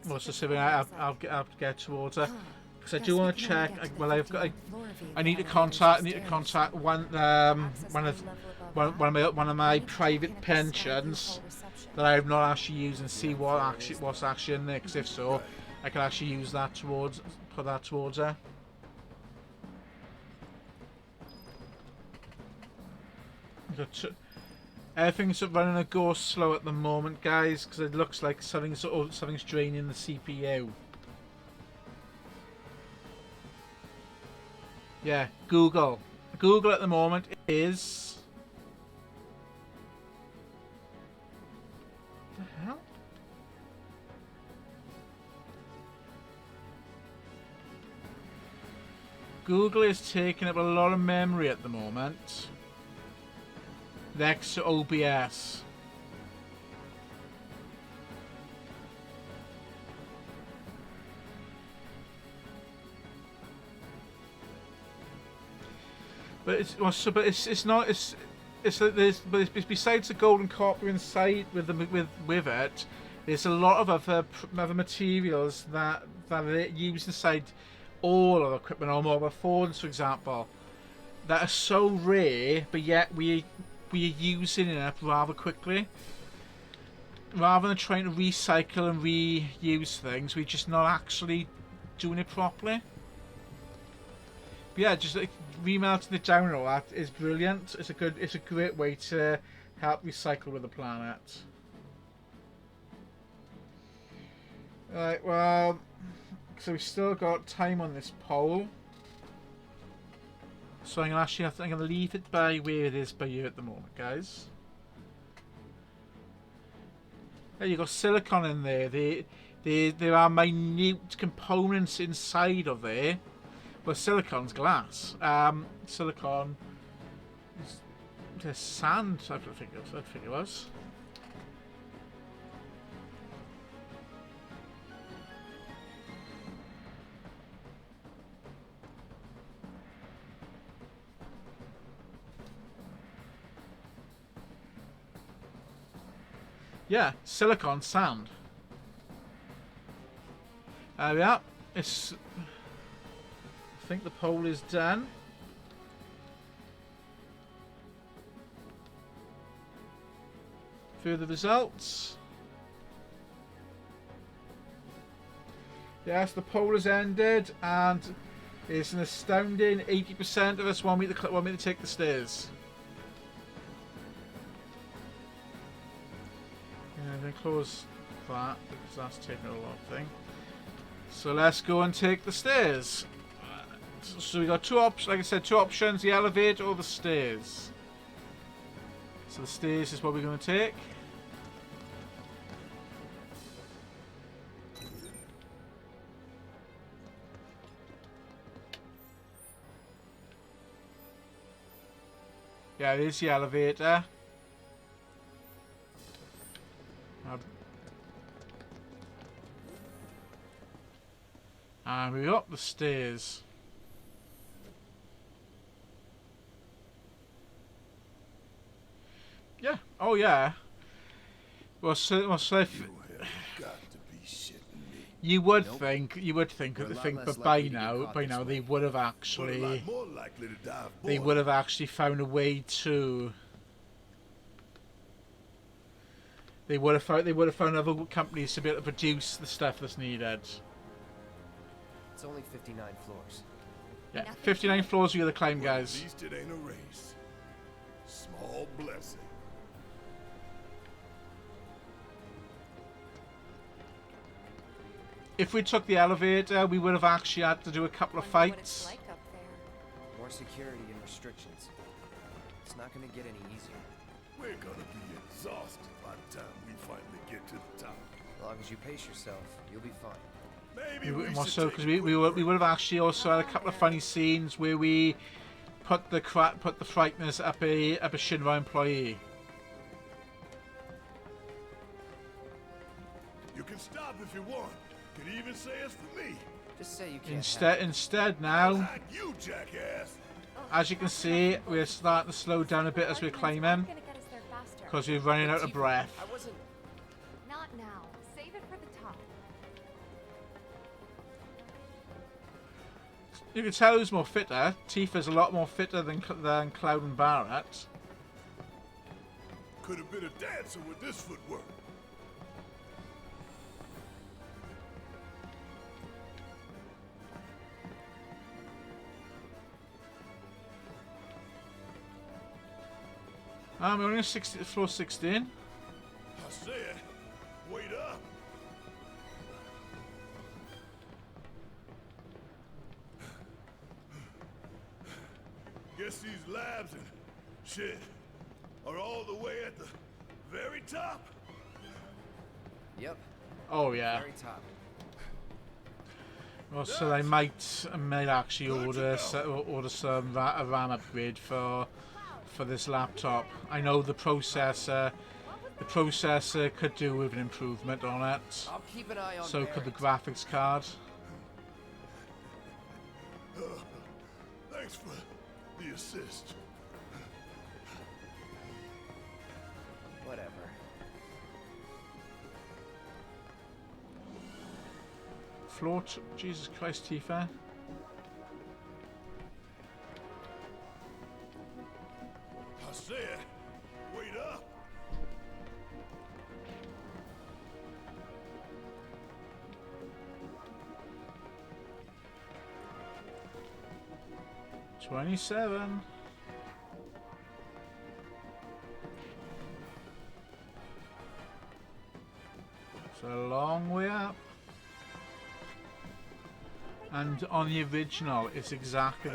F: Well, so I'll get towards it, because I do want to check. I need to contact one of my private pensions that I have not actually used, and see what's actually in there. Because if so, I can actually use that put that towards it. Everything's running a go slow at the moment, guys, because it looks like something's draining the CPU. Yeah, Google at the moment is... What the hell? Google is taking up a lot of memory at the moment. Next to OBS. But it's besides the golden copper inside with it, there's a lot of other materials that are used inside all of the equipment, or mobile phones, for example, that are so rare, but yet we're using it up rather quickly. Rather than trying to recycle and reuse things, we're just not actually doing it properly. But yeah, just like remelting it down and all that is brilliant. It's a great way to help recycle with the planet. Right, well, so we've still got time on this poll. So I'm gonna leave it by where it is by you at the moment, guys. There you got silicon in there. There are minute components inside of there. Well, silicon's glass. Silicon. There's sand. I think it was. Yeah, silicon sand. There we are. It's. I think the poll is done. Further results. Yes, the poll has ended, and it's an astounding 80% of us want me to take the stairs. Yeah, I'm going to close that because that's taking a lot of thing. So let's go and take the stairs. So we got two options, like I said, two options: the elevator or the stairs. So the stairs is what we're going to take. Yeah, it is the elevator. And we're up the stairs. Yeah. Oh yeah. Well, so if
B: You have got to be shitting me.
F: you would think, but by now they would have
B: We're a
F: actually,
B: lot more likely to die of
F: they
B: boredom.
F: would have actually found a way to. They would have found other companies to be able to produce the stuff that's needed.
G: It's only 59 floors.
F: Yeah, 59 floors you gotta climb,
B: Well,
F: guys.
B: At least it ain't a race. Small blessing.
F: If we took the elevator, we would have actually had to do a couple of
C: Wonder what it's
F: fights.
C: like up there.
G: More security and restrictions. It's not gonna get any easier.
B: We're gonna be exhausted by the time we finally get to the top.
G: As long as you pace yourself, you'll be fine.
B: Maybe we should
F: Also,
B: take
F: because
B: a
F: we
B: quick
F: would have actually also had a couple of funny scenes where we put the frighteners up a Shinra employee.
B: You can stop if you want. Can even say it's for me.
G: Just say you can't.
F: Instead now,
B: Like you, jackass.
F: as you can see, we're starting to slow down a bit as we're climbing
C: Gonna get us there faster.
F: because we're running out of breath.
G: I wasn't.
C: Not now. Save it for the top.
F: You can tell who's more fitter. Tifa's a lot more fitter than Cloud and Barrett.
B: Could have been a dancer with this footwork.
F: We're only on floor 16.
B: I said, wait up. Guess these labs and shit are all the way at the very top.
G: Yep.
F: Oh yeah.
G: Very top.
F: Well, so I might actually order some a RAM upgrade for this laptop. I know the processor could do with an improvement on it.
G: I'll keep an eye on.
F: So could the
G: Barrett.
F: graphics card.
B: Thanks for the assist.
G: Whatever.
F: Jesus Christ, Tifa.
B: I said, wait up.
F: $27. It's a long way up. And on the original, it's exactly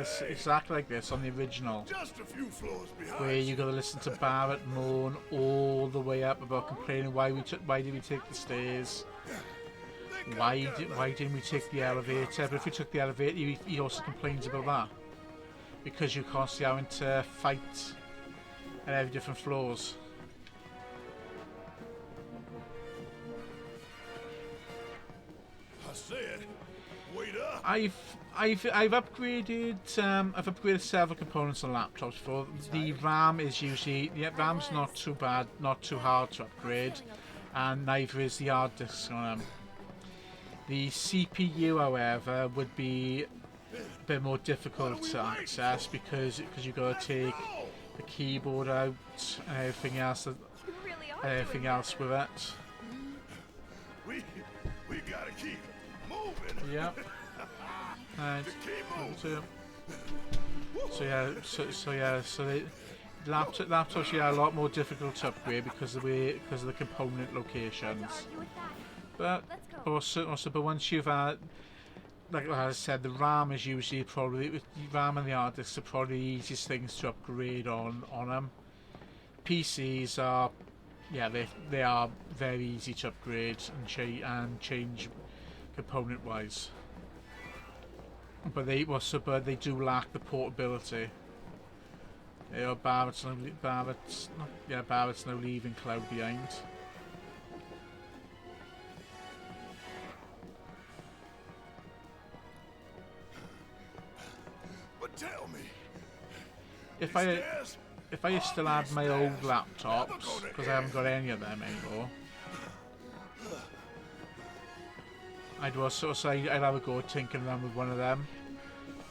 F: like this on the original,
B: Just a few floors behind.
F: where you gotta listen to Barrett moan all the way up about complaining why did we take the stairs, why didn't we take the elevator? But if we took the elevator, he also complains about that because you're constantly having to fight at every different floors.
B: I said, wait up.
F: I've upgraded several components on laptops before. The RAM is usually, RAM's not too bad, not too hard to upgrade. and neither is the hard disk on them. The CPU, however, would be a bit more difficult to access because you've got to take the keyboard out and everything else
C: You really are doing
F: with it.
B: We gotta keep moving.
F: Yep. Right. So the laptops are a lot more difficult to upgrade because of the component locations.
C: argue with that.
F: But
C: Let's go.
F: but once you've had, like I said, the RAM is usually probably RAM and the hard disks are probably the easiest things to upgrade on them. PCs are, yeah, they are very easy to upgrade and change component wise. But they do lack the portability. You know, Barrett's now leaving Cloud behind.
B: But tell me,
F: If I still had my old laptops, because I haven't got any of them anymore, I'd have a go tinkering around with one of them.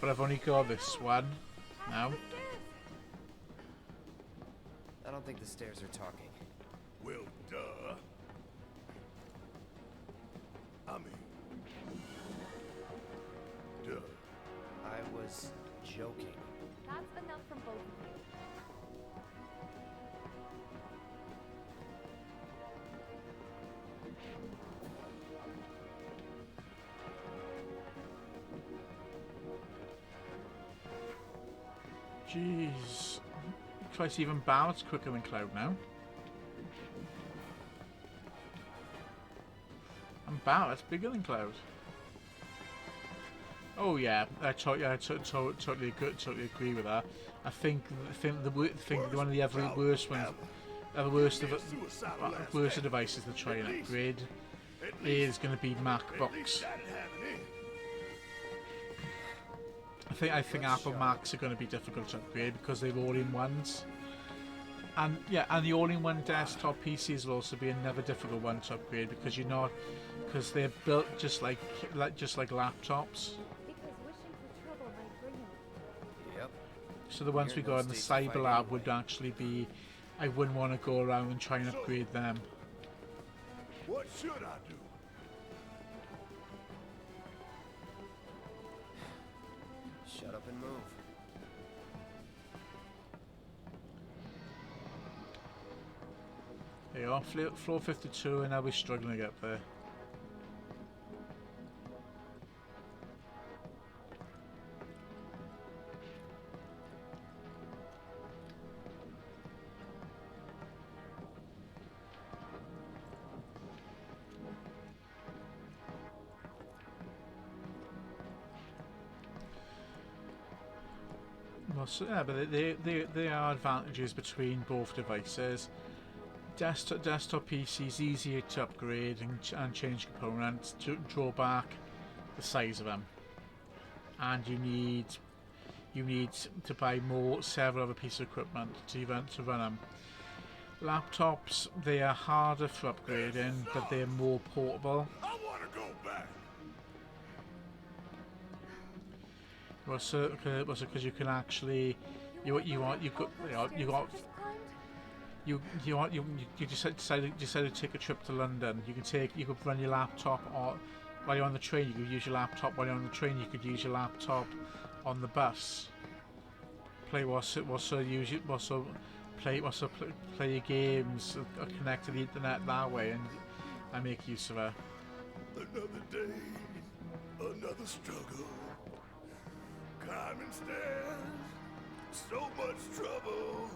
F: But I've only got this one now.
G: I don't think the stairs are talking.
B: well, duh. I mean, duh.
G: I was joking.
C: That's enough from both of you.
F: Jeez. Christ, even Barrett's quicker than Cloud now. And Barrett's bigger than Cloud. Oh yeah, I totally agree with that. I think one of the other worst devices to try and upgrade is going to be MacBooks. I think Apple Macs are going to be difficult to upgrade because they're all-in-ones. And yeah, and the all-in-one desktop PCs will also be another difficult one to upgrade because because they're built just like laptops.
C: Because wishing for trouble might bring him.
G: Yep.
F: So the ones we got in the Cyber Lab would actually be, I wouldn't want to go around and try and upgrade them.
B: What should I do?
G: Shut up and move.
F: There you are, floor 52, and now we're struggling to get there. Well, so, yeah, but there are advantages between both devices. Desktop PCs easier to upgrade and change components. To draw back the size of them, and you need to buy several other pieces of equipment to run them. Laptops, they are harder for upgrading, but they're more portable.
B: I want to go back.
F: Well, so because you can actually, you decided to take a trip to London. You could run your laptop while you're on the train. You could use your laptop while you're on the train. You could use your laptop on the bus. Play your games, connect to the internet that way, and make use of it.
B: Another day, another struggle. Climbing stairs, so much trouble.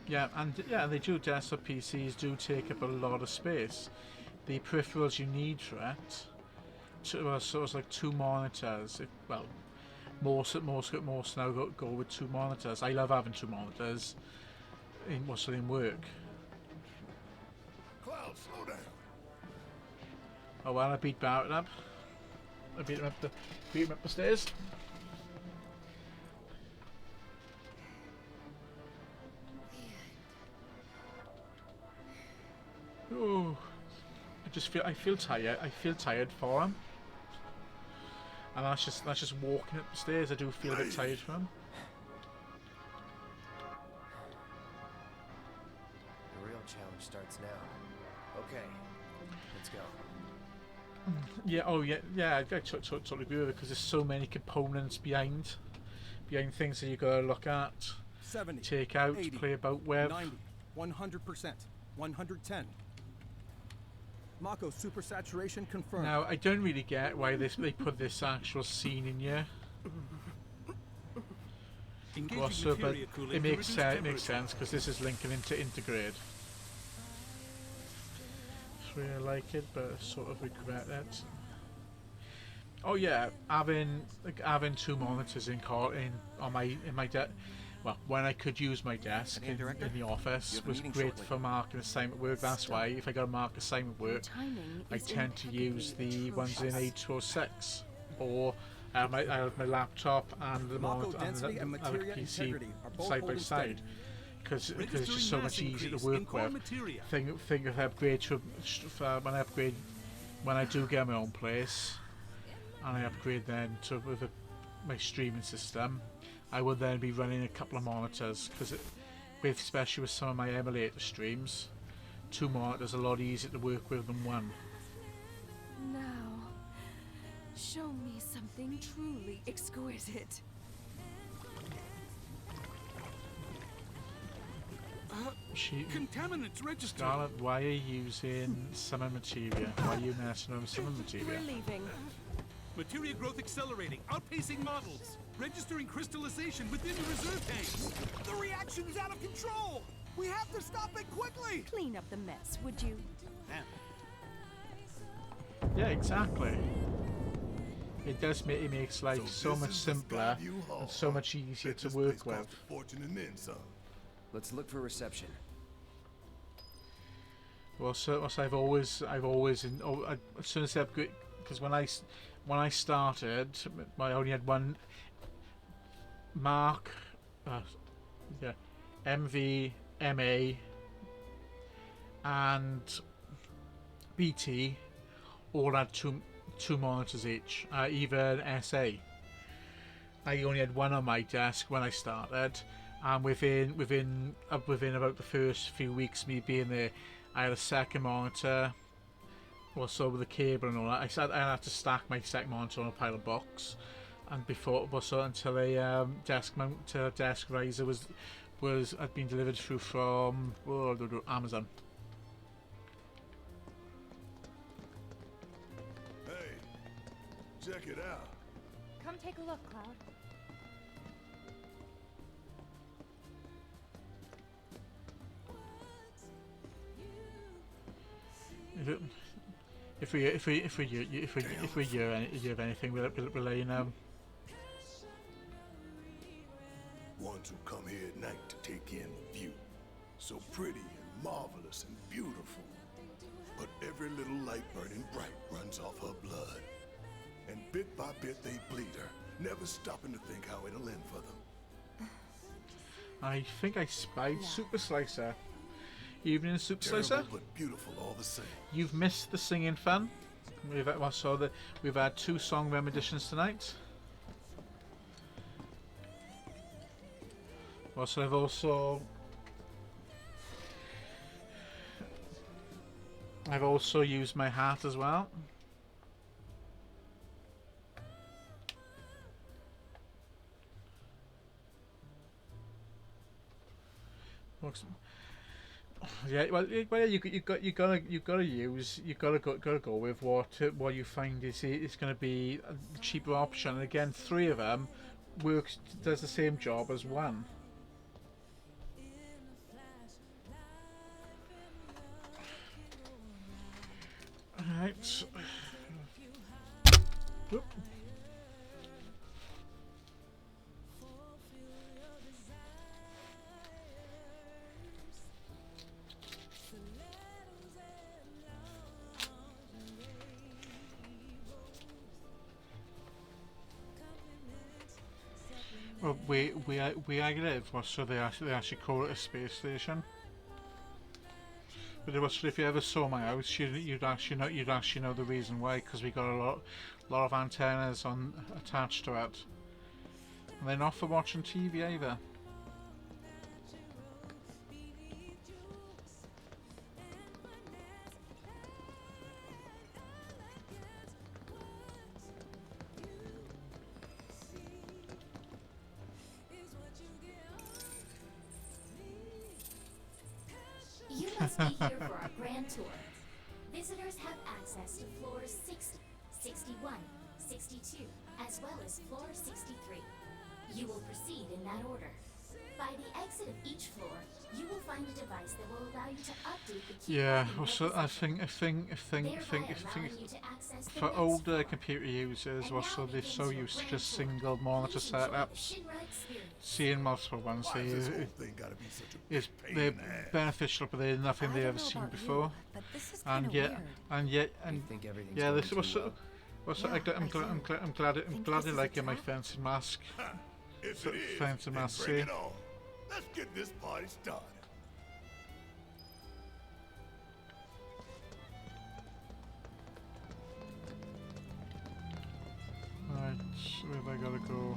F: Yeah, and they do. Desktop PCs do take up a lot of space. The peripherals you need for it, so it's like 2 monitors. Most now go with 2 monitors. I love having 2 monitors in work.
B: Cloud, slow down.
F: Oh well, I beat Barrett up. I beat him up the stairs.
E: I feel tired. I feel tired for him. And that's just walking up the stairs. I do feel a bit tired for him.
G: The real challenge starts now. Okay, let's go.
E: Yeah. Oh yeah. Yeah. I totally agree with it because there's so many components behind things that you gotta look at,
I: 70,
E: take out,
I: 80,
E: play about with.
I: 90, 100%, 110. Mako supersaturation confirmed.
E: Now I don't really get why they put this actual scene in here. Well, so, but it makes sense because this is linking into Integrate. I really like it, but I sort of regret it. Oh yeah, having two monitors in my desk. Well, when I could use my desk in the office was great for marking assignment work. That's why if I got to mark assignment work, I tend to use the ones in 8206 or I have my laptop and the monitor and the PC side by side because it's just so much easier to work with. Think of upgrade to when I do get my own place and I upgrade then to my streaming system. I would then be running a couple of monitors because, especially with some of my emulator streams, 2 monitors are a lot easier to work with than 1.
C: Now, show me something truly exquisite.
H: Contaminants registered.
E: Scarlet, why are you using summon materia? Why are you messing with summon materia?
C: We're leaving.
H: Materia growth accelerating, outpacing models. Registering crystallization within the reserve tanks.
I: The reaction is out of control! We have to stop it quickly!
C: Clean up the mess, would you?
E: Yeah, exactly. It makes life so much simpler and so much easier to work with.
G: Let's look for reception.
E: Well, so I've always as soon as I upgrade, because when I started, I only had one Mark, MV, MA, and BT all had two monitors each. Even SA. I only had one on my desk when I started, and within about the first few weeks me being there, I had a second monitor. Also with the cable and all that, I had to stack my second monitor on a pile of books. And before until a desk riser had been delivered through from Amazon.
B: Hey, check it out.
C: Come take a look, Cloud.
E: If we hear anything, we'll let you know.
B: Ones who come here at night to take in the view. So pretty and marvelous and beautiful. But every little light burning bright runs off her blood. And bit by bit they bleed her, never stopping to think how it'll end for them.
E: I think I spied Super Slicer. Evening Super
B: Terrible,
E: Slicer.
B: but beautiful all the same.
E: You've missed the singing fun. We've had 2 song renditions tonight. Well, so I've also used my hat as well. Yeah, well, you gotta go with what you find is going to be a cheaper option. And again, 3 of them does the same job as 1. Alright. Whoop. Well, we live, so they actually call it a space station.
F: But also, if you ever saw my house, you'd actually know the reason why, because we got a lot of antennas attached to it, and they're not for watching TV either.
J: You must be here for our grand tour. Visitors have access to floors 60, 61, 62, as well as floor 63. You will proceed in that order. By the exit of each floor, you will find a device that will allow you to update the key.
F: Yeah, also I think for older computer users, also they're so used to just single monitor setups, seeing multiple ones is they're beneficial, but they're nothing they've ever seen before. And yeah, this was. I'm glad I like my fencing mask. Fencing mask. See.
B: Let's get this party started.
F: Right, where have I gotta go?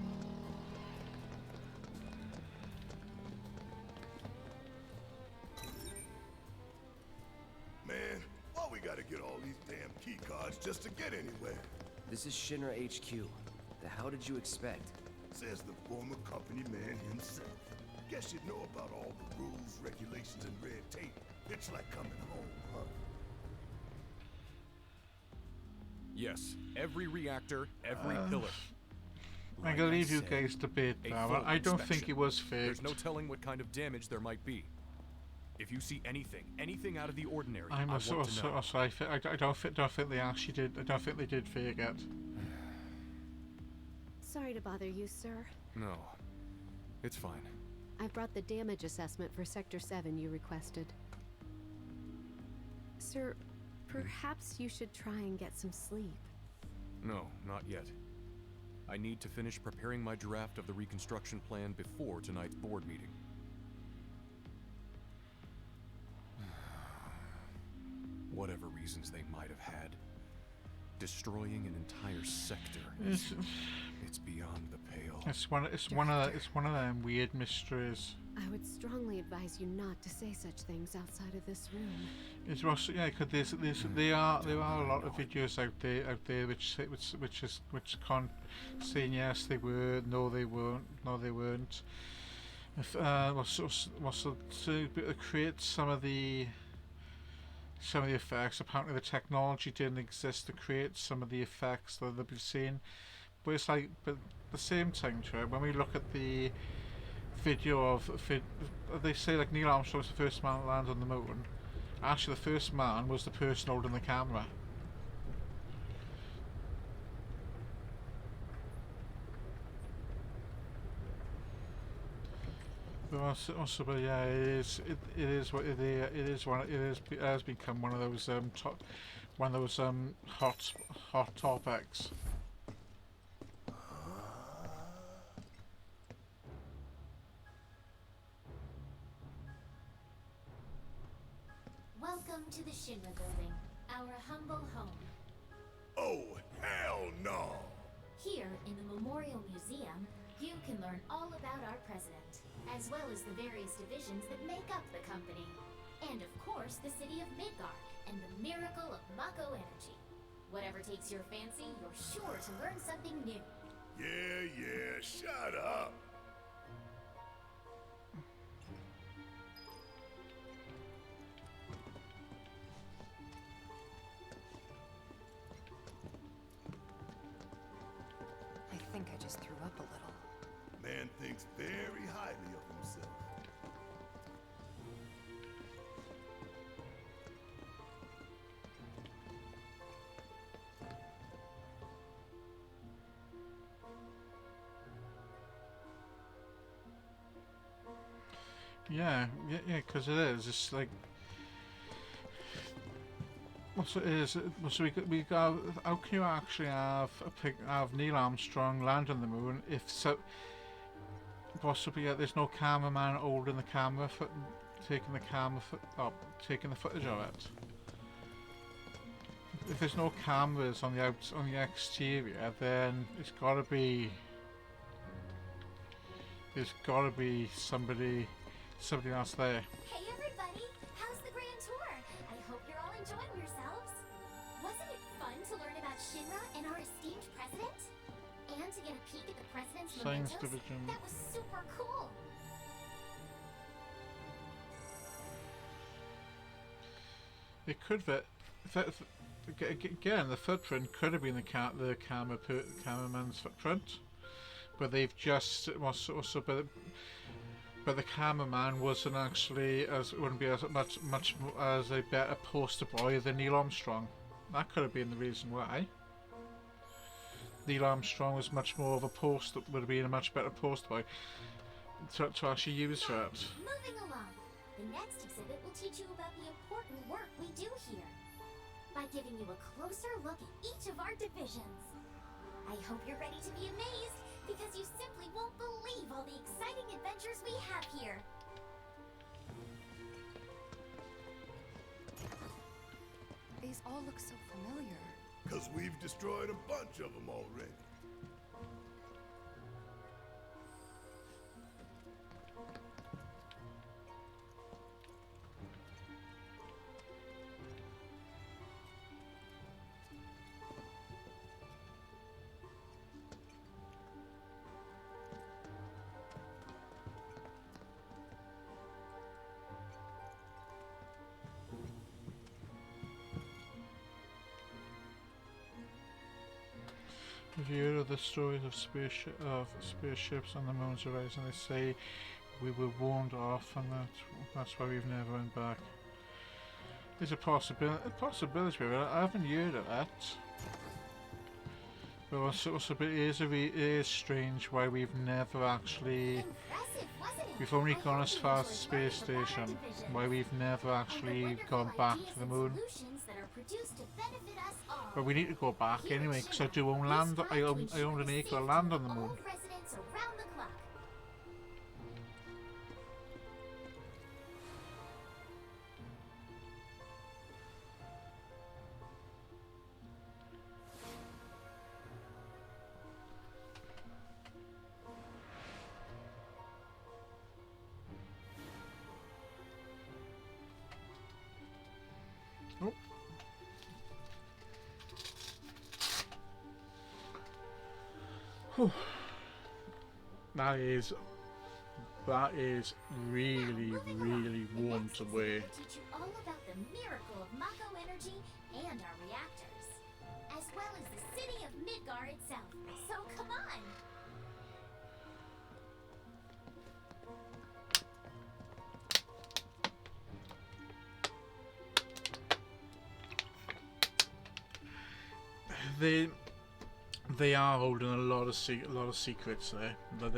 B: Man, why we gotta get all these damn key cards just to get anywhere?
G: This is Shinra HQ. The hell did you expect?
B: Says the former company man himself. Guess you know about all the rules, regulations, and red tape. It's like coming home, huh?
H: Yes, every reactor, every pillar.
F: I'm gonna leave you guys debate now. I don't think it was faked.
H: There's no telling what kind of damage there might be. If you see anything out of the ordinary, I want to know.
F: I don't think they actually did. I don't think they did fake it.
K: Sorry to bother you, sir.
H: No, it's fine.
K: I brought the damage assessment for Sector 7 you requested. Sir, perhaps you should try and get some sleep.
H: No, not yet. I need to finish preparing my draft of the reconstruction plan before tonight's board meeting. Whatever reasons they might have had, destroying an entire sector it's beyond the pale.
F: It's one of them weird mysteries.
K: I would strongly advise you not to say such things outside of this room.
F: It's also, yeah, because there are a lot of videos out there which can't saying yes they were, no they weren't, no they weren't. If to create some of the effects, apparently the technology didn't exist to create some of the effects that we've seen. But it's like, but at the same time, when we look at the video they say like Neil Armstrong was the first man to land on the moon. Actually, the first man was the person holding the camera. But yeah, it has become one of those hot topics.
J: Welcome to the Shinra building, our humble home.
B: Oh, hell no!
J: Here in the Memorial Museum, you can learn all about our president, as well as the various divisions that make up the company. And of course, the city of Midgar and the miracle of Mako energy. Whatever takes your fancy, you're sure to learn something new.
B: Yeah, shut up!
C: I think I just threw up a little.
B: Man thinks very highly of himself.
F: Yeah, because it is. It's like, so it is. So we got. How can you actually have Neil Armstrong land on the moon if so? Possibly, there's no cameraman holding the camera taking the camera, taking the footage of it. If there's no cameras on the exterior, then it's gotta be. There's gotta be somebody else there.
J: Hey everybody, how's the grand tour? I hope you're all enjoying yourselves. Wasn't it fun to learn about Shinra and our esteemed president? And to get a peek at the president's
F: Science
J: mementos?
F: division.
J: That was super cool.
F: It could be. Again, the footprint could have been the cameraman's footprint, but they've just also. But the cameraman wasn't actually wouldn't be as much as a better poster boy than Neil Armstrong. That could have been the reason why. Neil Armstrong was much more of a poster, would have been a much better poster boy to actually use for it.
J: Moving along, the next exhibit will teach you about the important work we do here by giving you a closer look at each of our divisions. I hope you're ready to be amazed, because you simply won't believe all the exciting adventures we have here.
C: These all look so familiar.
B: 'Cause we've destroyed a bunch of them already.
F: Have you heard of the stories of spaceships on the moon's horizon? They say we were warned off, and that's why we've never went back. There's a possibility. I haven't heard of that. But also it is strange why we've never actually.
J: Impressive, wasn't it?
F: We've only
J: I
F: gone
J: hope
F: as
J: you
F: far as the
J: enjoyed
F: space
J: learning about our
F: station.
J: division.
F: Why we've never
J: And the
F: actually
J: wonderful
F: gone back
J: ideas
F: to the
J: and
F: moon.
J: solutions that are produced to benefit us all.
F: But we need to go back
J: Here at
F: anyway, because I
J: Shinra,
F: do own
J: we
F: land.
J: strive
F: I
J: to
F: own
J: ensure
F: an
J: the
F: acre of
J: safety
F: land
J: of
F: on the
J: all
F: moon.
J: residents around the clock.
F: Oh. Whew. That is really warm to wear.
J: We'll teach you all about the miracle of Mako energy and our reactors, as well as the city of Midgar itself. So come on!
F: They are holding a lot of secrets there that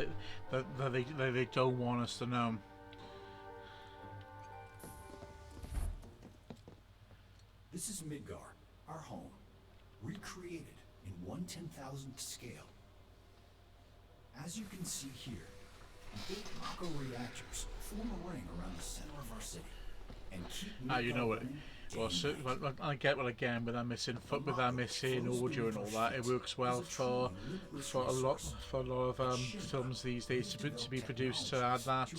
F: they don't want us to know.
L: This is Midgar, our home, recreated in 1/10,000th scale. As you can see here, 8 Mako reactors form a ring around the center of our city and keep Midgar
F: You know what?
L: running
F: Well,
L: day
F: so,
L: and night.
F: but I get what again with that missing audio and all that. It works well for a lot of films these days to be produced to add that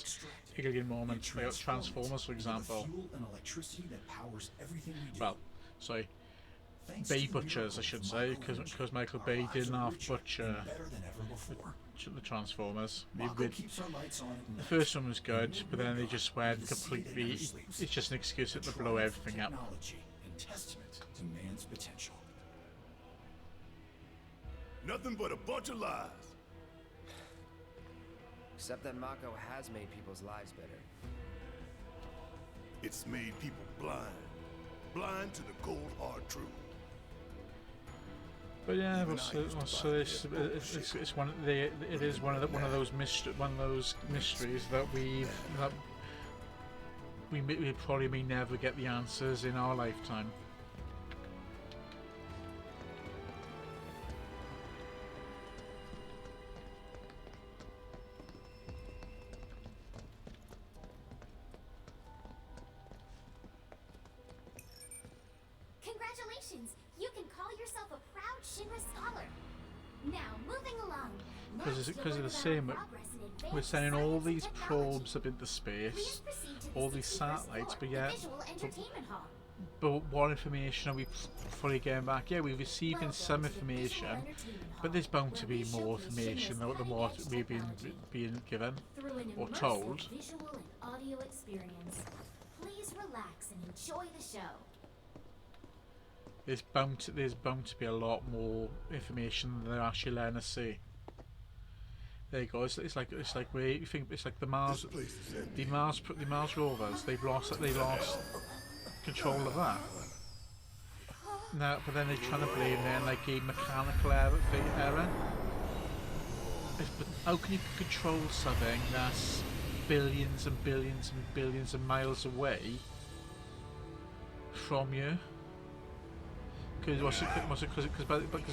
F: alien moment. Like Transformers, for example.
L: Fuel and electricity that powers everything we do.
F: Well, sorry,
L: Thanks
F: Bay
L: to the
F: Butchers, I
L: miracles
F: should
L: of
F: say,
L: Mako energy,
F: because Michael
L: our
F: Bay
L: lives
F: didn't
L: are
F: half
L: richer
F: butcher
L: and better than ever before.
F: the Transformers.
L: Mako keeps our lights on at
F: The
L: night.
F: first one was good,
L: And
F: but then they
L: Midgar
F: just went
L: is the city that
F: completely.
L: never sleeps.
F: It's just an excuse to
L: A
F: blow
L: triumph of
F: everything up.
L: technology and testament to man's potential.
B: Nothing but a bunch of lies.
G: Except that Mako has made people's lives better.
B: It's made people blind to the cold hard truth.
F: But yeah,
B: Even
F: so
B: I used to
F: so
B: buy
F: it's one of it is one of those mysteries that we probably may never get the answers in our lifetime.
J: Congratulations! You can call yourself a proud Shinra scholar. Now, moving along.
E: Because of the same, we're sending all these probes up into space, all these satellites, but yet, but what information are we fully getting back? Yeah, we're receiving some information, but there's bound to be more information than what we've been given or told.
J: Visual and audio experience. Please relax and enjoy the show.
E: There's bound to be a lot more information than they're actually letting us see. There you go. It's like where you think it's like the Mars rovers. They've lost control of that. Now, but then they're trying to blame it on like a mechanical error. But how can you control something that's billions and billions and billions of miles away from you? Because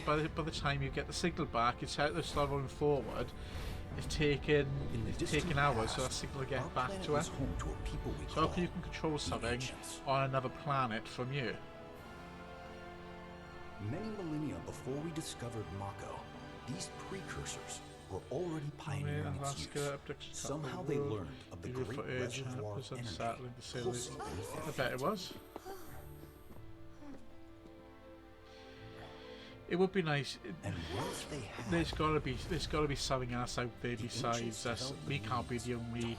E: by the time you get the signal back, it's out to start rolling forward. It's taken hours for that signal to get back to it. So how can you control something on another planet from you?
L: Many millennia before we discovered Mako, these precursors were already pioneering its use. Somehow they learned of the great reservoir of energy pulsating
E: I bet it was. It would be nice. There's got to be something else out there besides us. We can't be the only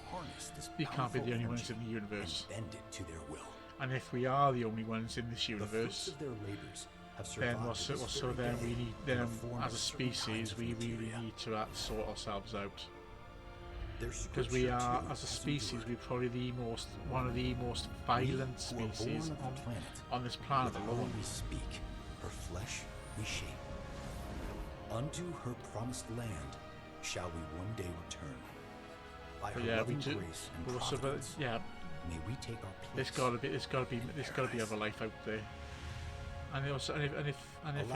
E: ones in the universe. And if we are the only ones in this universe, then as a species we really need to sort ourselves out. Because we are, as a species, we're probably one of the most violent species on this planet alone.
L: We speak, her flesh we shape. Unto her promised land shall we one day return. By her loving grace and providence, may we take our place.
E: There's gotta be other life out there. And if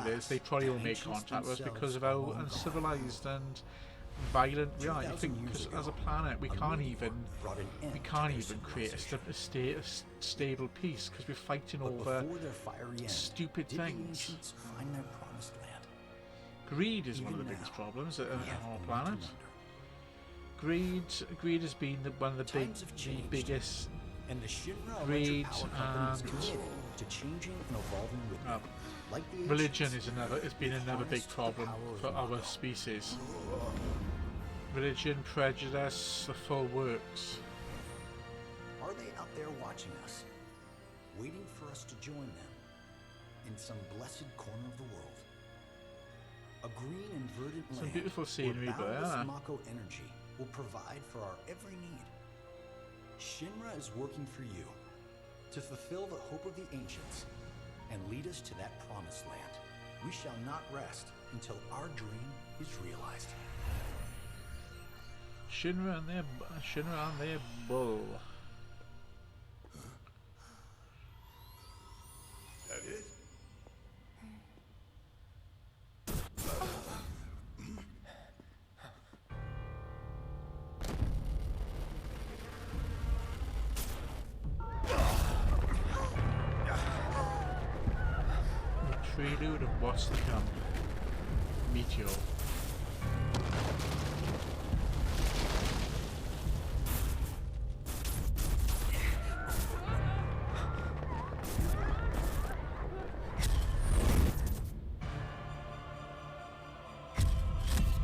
E: it is, they probably will make contact with us because of how uncivilized and violent we are. You think, because as a planet we can't even create a stable peace because we're fighting over stupid things. Greed is one of the biggest problems on our planet. Greed has been one of the biggest.
L: And the Shinra
E: Greed
L: and to changing and evolving with them. Like the
E: religion has been another big problem for our species. Religion, prejudice, the full works.
L: Are they out there watching us, waiting for us to join them in some blessed corner of the world? A green and verdant land.
E: Some beautiful scenery,
L: where boundless
E: but
L: Mako energy will provide for our every need. Shinra is working for you to fulfill the hope of the ancients and lead us to that promised land. We shall not rest until our dream is realized.
E: Shinra and their bull.
B: That it?
E: Prelude of what's to come. Meteor.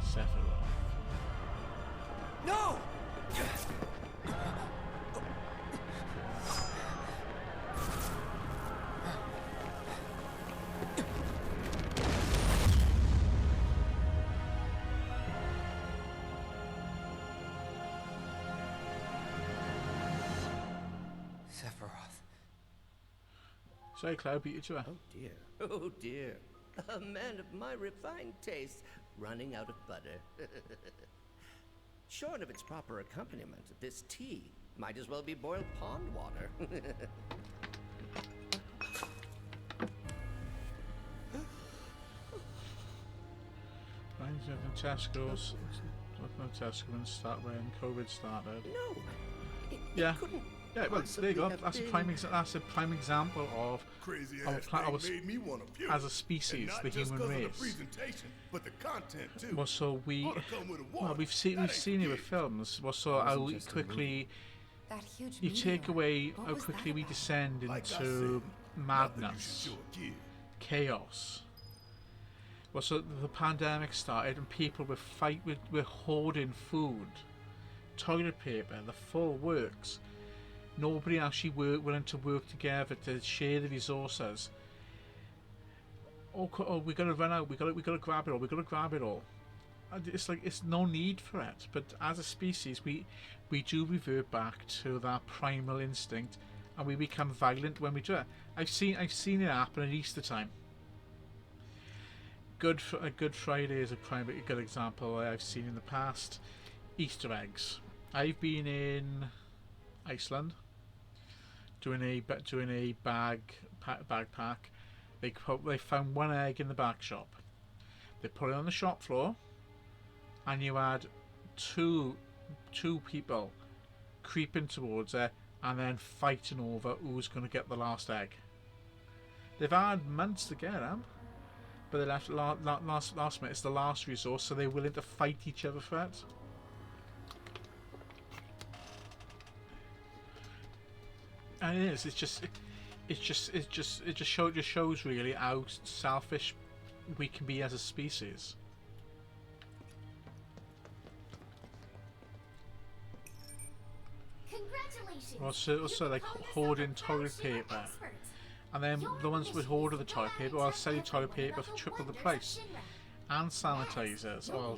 E: Sephiroth.
G: No!
E: Sorry, Cloud, beat you to her.
M: Oh dear. A man of my refined taste running out of butter. Short of its proper accompaniment, this tea might as well be boiled pond water.
E: Reminds me of the Tesco's when COVID started.
M: No,
E: Yeah.
M: it couldn't
F: Yeah, well, there you go. That's a prime example of
B: Crazy
F: our,
B: ass
F: our
B: thing made me want to puke.
F: as a species,
B: And not
F: the
B: just
F: human
B: 'cause of
F: race.
B: the presentation, but the content too.
F: Well, so we,
B: Ought to come with a
F: well,
B: warning.
F: we've seen
B: That
F: it
B: ain't
F: with
B: good.
F: films. Well, so how quickly
C: That huge
F: you take
C: meteor.
F: away
C: What
F: how
C: was
F: quickly
C: that
F: we
C: about?
F: descend
B: Like I
F: into
B: said, nothing you
F: madness,
B: should show a kid.
F: chaos. Well, so the pandemic started and people were hoarding food, toilet paper, the full works. Nobody actually willing to work together to share the resources. Oh, we gotta run out. We gotta grab it all. We gotta grab it all. And it's like it's no need for it. But as a species, we do revert back to that primal instinct, and we become violent when we do it. I've seen it happen at Easter time. Good Friday is a good example I've seen in the past. Easter eggs. I've been in Iceland doing a backpack. They found one egg in the back shop. They put it on the shop floor, and you had two people creeping towards it and then fighting over who's going to get the last egg. They've had months to get them, but they left last minute. It's the last resource, so they're willing to fight each other for it. And it is. It just shows really how selfish we can be as a species.
J: Congratulations.
F: Also like hoarding toilet paper, and then the ones with hoarding the toilet paper will sell you toilet paper for triple the price. And sanitizers, or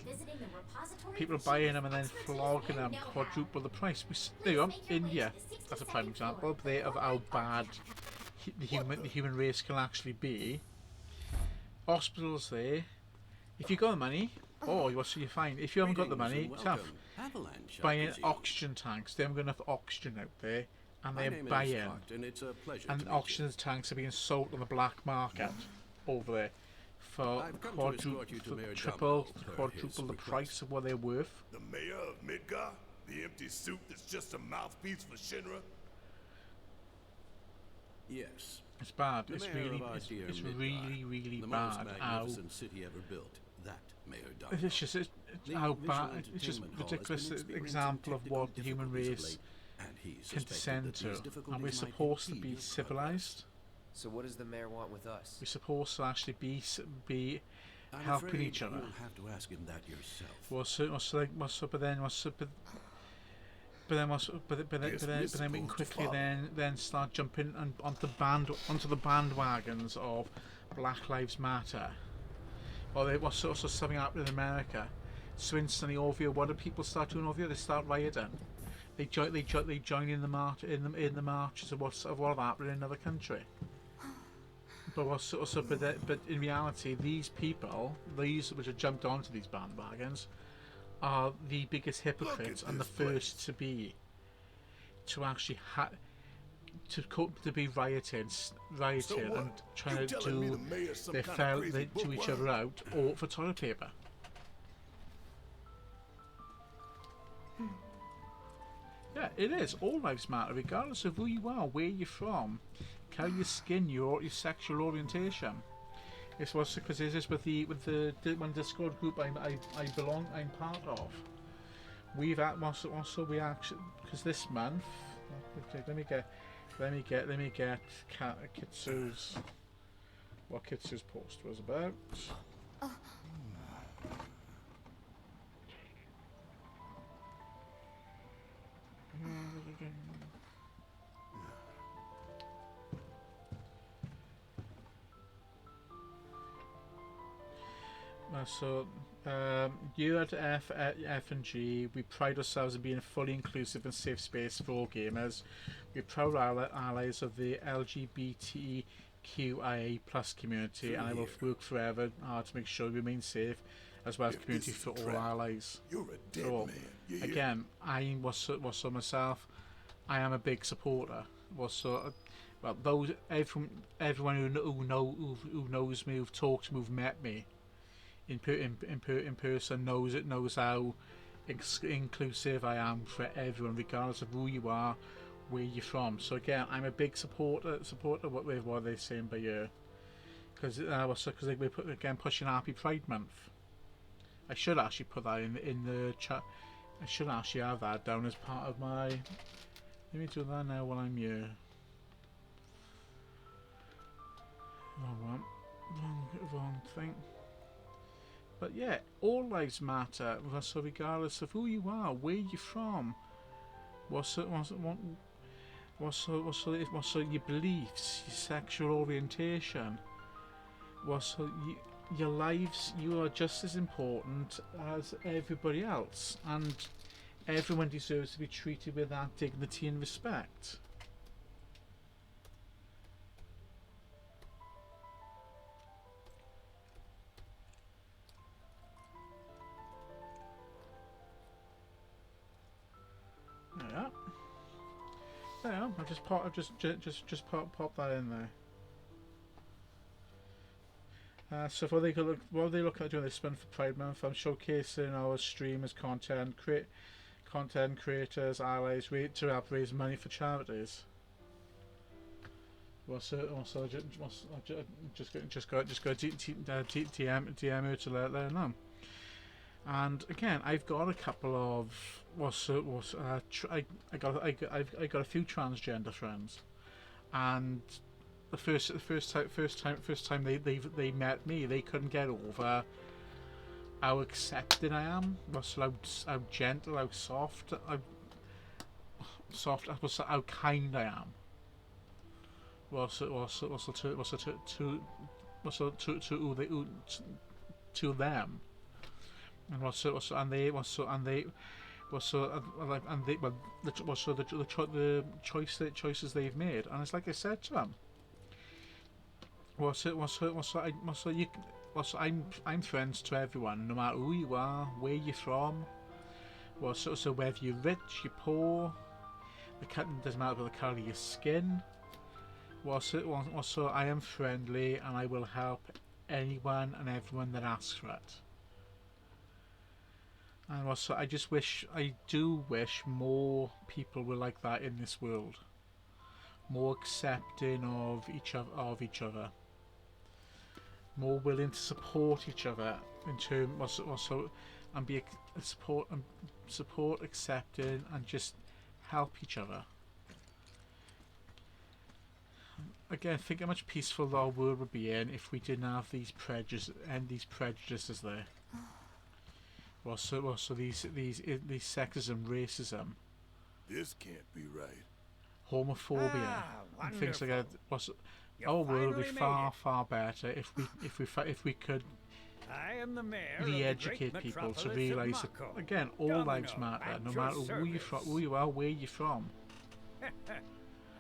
F: people buying them and then flogging them quadruple the price. There you go, India. That's a prime example there of how bad the human race can actually be. Hospitals there. If you got the money, you're fine. If you haven't got the money, tough. Buying oxygen tanks. They haven't got enough oxygen out there, and they're buying. And oxygen tanks are being sold on the black market over there for quadruple the price of what they're worth.
B: The mayor of Midgar? The empty suit that's just a mouthpiece for Shinra?
H: Yes.
F: It's bad.
H: The
F: It's
H: mayor
F: really,
H: of our
F: it's,
H: dear
F: it's
H: Midgar,
F: really
H: the
F: bad.
H: most
F: How
H: magnificent city ever built. That mayor died.
F: it's just how bad. It's just ridiculous example of what the human race can descend to, and we're supposed to be civilized.
G: So what does the mayor want with us?
F: We're supposed to actually be helping each other.
H: You'll have to ask him that yourself.
F: But then we can quickly then start jumping onto the bandwagons of Black Lives Matter. Or what's also something happening in America. So instantly over here, what do people start doing over here? They start rioting. They join in the march in the marches of what happened in another country. But in reality, these people, which have jumped onto these bandwagons, are the biggest hypocrites and the first to actually be rioting and trying to do to each other out or for toilet paper. Yeah, it is. All lives matter, regardless of who you are, where you're from, colour your skin, your sexual orientation. It's what's because this is with the one Discord group I'm part of. We've also we actually because this month. Let me get Kitsu's what Kitsu's post was about. You at F and G, we pride ourselves in being a fully inclusive and safe space for all gamers. We're proud allies of the LGBTQIA+ community, and I will work forever hard to make sure we remain safe as well as community for all allies.
B: You're a dead man.
F: Again, I was myself. I am a big supporter. Everyone who knows me, who've talked to me, who've met me in person knows how inclusive I am for everyone, regardless of who you are,
E: where you're from. So again, I'm a big supporter of what they're saying by here, because they put again pushing Happy Pride Month. I should actually put that in the chat. I should actually have that down as part of my. Let me do that now while I'm here. Wrong thing. But yeah, all lives matter. So regardless of who you are, where you're from, what's your beliefs, your sexual orientation, your lives, you are just as important as everybody else, and everyone deserves to be treated with that dignity and respect. Yeah. There, I've just pop that in there. So what they look at doing this spin for Pride Month, I'm showcasing our streamers, content creators, allies, to help raise money for charities. Also, just go DM her to let her know. And again, I've got a couple of I got a few transgender friends, and the first time they met me, they couldn't get over how accepting I am, how gentle, how soft, how kind I am. To them. And the choices they've made, and it's like I said to them. I'm friends to everyone, no matter who you are, where you're from. So whether you're rich, you're poor, it doesn't matter about the colour of your skin. I am friendly, and I will help anyone and everyone that asks for it. And also, I do wish more people were like that in this world, more accepting of each other, more willing to support each other in terms and be support, accepting, and just help each other. Again, think how much peaceful our world would be in if we didn't have these prejudices there. These sexism, racism,
B: this can't be right.
E: Homophobia, and things like that. Our world would be far better if we could re-educate people to realise that again, all lives matter, no matter who you are, where you're from.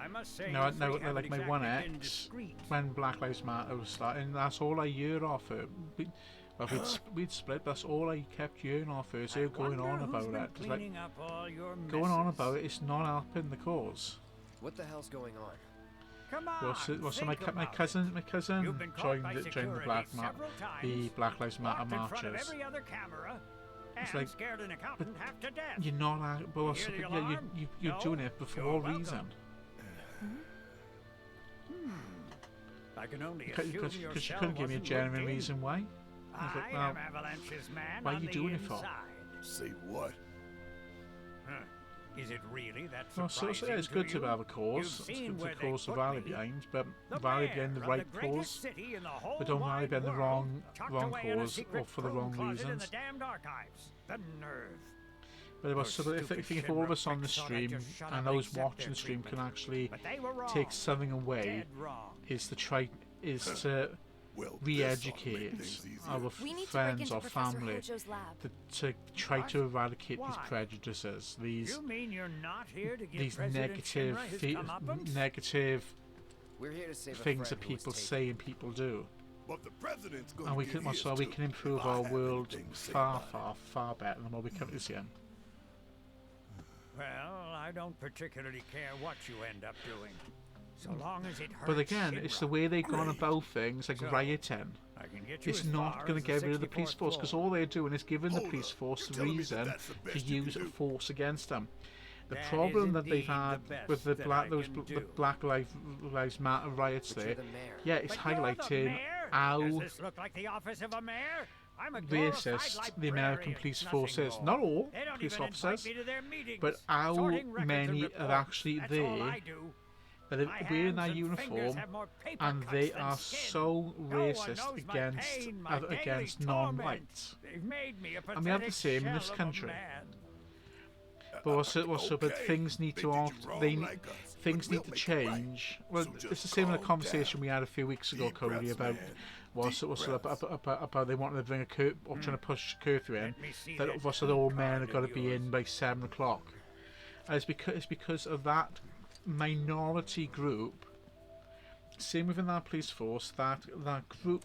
N: I must say,
E: now, like my one ex, when Black Lives Matter was starting, that's all I heard off her. We'd split. That's all I kept hearing off her. So going on about it, going on about it, it's not helping the cause.
G: What the hell's going on?
N: Come on.
E: My cousin joined the Black Lives Matter marches. It's like, you're not. You're doing it for all reason.
N: I can only
E: because you couldn't give me a genuine reason why.
N: I am Avalanche's man.
E: Why are you doing it for?
B: Say what?
N: Is it really that surprising?
E: So it's good to have a cause. It's good to cause to rally behind, but rally behind the right cause. But don't rally behind the wrong cause or for the wrong reasons.
N: The nerve.
E: But if all of us on the stream and those watching the stream can actually take something away, is to re-educate our friends or family to try to eradicate these prejudices, these negative things that people say and people do. And we can improve our world far better than what we currently see.
N: Well, I don't particularly care what you end up doing, so long as it hurts.
E: But again, it's the way they've gone about things, like rioting. It's not going to get rid of the police force, because all they're doing is giving the police force the reason to use force against them.
F: The
N: That
F: problem
N: is
F: that they've
N: indeed
F: had
N: the best
F: with the
N: that
F: black
N: I
F: those
N: can
F: the
N: do.
F: Black Lives Matter riots
G: But
F: there,
G: you're the mayor.
F: yeah, it's
N: But you're the
F: highlighting
N: mayor?
F: how
N: Does this look like the office of a mayor? I'm a
F: racist the American
N: librarian,
F: police
N: nothing
F: force is.
N: more.
F: Not all
N: They don't
F: police
N: even
F: officers,
N: invite me to their meetings.
F: but how
N: Sorting records and
F: many are
N: reports,
F: actually
N: that's all
F: there
N: I do.
F: that are
N: My
F: wearing
N: hands
F: that
N: and fingers
F: uniform
N: have more paper
F: and
N: cuts
F: they
N: than
F: are
N: skin.
F: so
N: No one
F: racist
N: knows my
F: against
N: pain, my daily
F: against
N: torment.
F: non-whites.
N: They've made me a
F: And we have the
N: pathetic
F: same in this
N: shell of a
F: country.
N: man.
F: But also, but
B: Okay,
F: things need
B: they
F: to
B: did you
F: alt-
B: wrong
F: they
B: like us,
F: things
B: but
F: need
B: we'll
F: to
B: make it right.
F: change. Well,
B: So
F: it's
B: just
F: the same in the
B: calm
F: conversation
B: down.
F: we had a few weeks ago,
B: Deep
F: Cody,
B: breaths,
F: about
B: man.
F: was
B: Deep
F: also
B: breaths.
F: about they wanted to bring a or trying to push curfew in.
N: Let me see
F: That
N: that
F: also all
N: key
F: men
N: card
F: have got to
N: of
F: be
N: yours.
F: in by 7 o'clock. And it's because of that minority group. Same within that police force, that group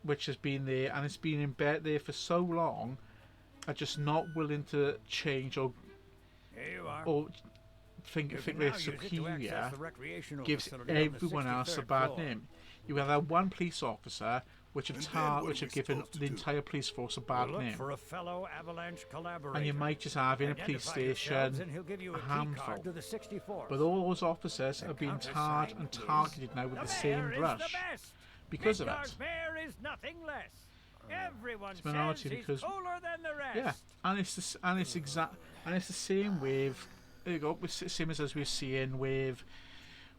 F: which has been there and it's been in bed there for so long, are just not willing to change or
N: Here you are.
F: think
N: You
F: they're
N: can now use it to
F: superior,
N: access the recreational
F: gives
N: facility on the
F: everyone else a
N: 63rd
F: bad
N: floor.
F: name. You have that one police officer which have
B: And then what
F: which
B: are
F: have
B: we
F: given
B: supposed to
F: the
B: do?
F: entire police force a bad
N: Look
F: name.
N: for a fellow Avalanche collaborator.
F: And you might just have in a police
N: Identify yourselves
F: station
N: and he'll give you
F: a
N: a key
F: handful.
N: card to the 64th.
F: But all those officers are being tarred and targeted now with the same brush because of
N: Midgard's
F: it.
N: mayor is nothing less. Everyone
F: It's minority
N: says he's
F: because
N: cooler than the rest.
F: yeah, and it's the same with there you go. Same as we're seeing with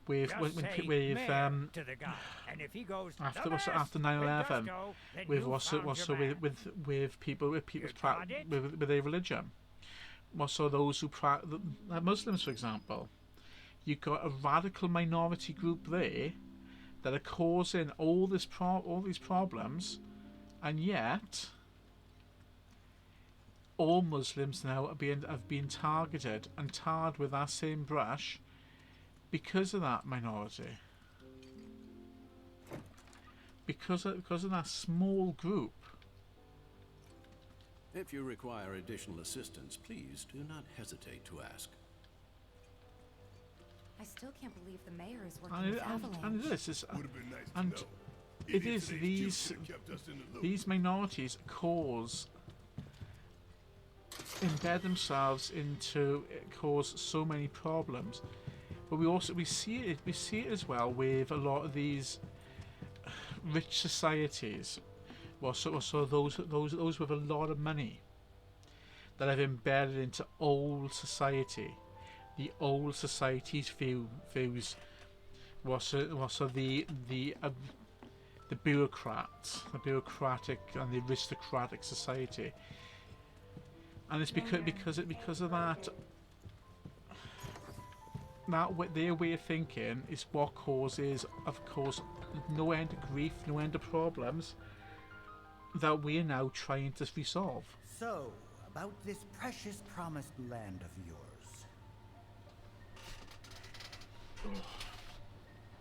N: Just
F: when
N: say
F: with
N: mayor to the guy, and if he goes
F: after
N: the best,
F: after 9/11
N: with gusto, then
F: with
N: you found
F: also
N: your man.
F: with people's
N: got it?
F: with their religion. Also those who Muslims, for example, you've got a radical minority group there that are causing all these problems, and yet all Muslims now have been targeted and tarred with that same brush because of that minority. Because of that small group.
O: If you require additional assistance, please do not hesitate to ask.
C: I still can't believe the mayor is working
F: And
C: with Avalanche.
F: this is
B: Would have been nice to
F: and
B: know.
F: it
B: Idiots
F: is
B: at HQ
F: these
B: should have kept us in the loop.
F: these minorities embed themselves into cause so many problems. But we see it as well with a lot of these rich societies, so those with a lot of money that have embedded into old society, the old society's views. Also the bureaucrats, the bureaucratic and the aristocratic society, and it's because of that. Their way of thinking is what causes, of course, no end of grief, no end of problems that we're now trying to resolve.
P: So, about this precious promised land of yours.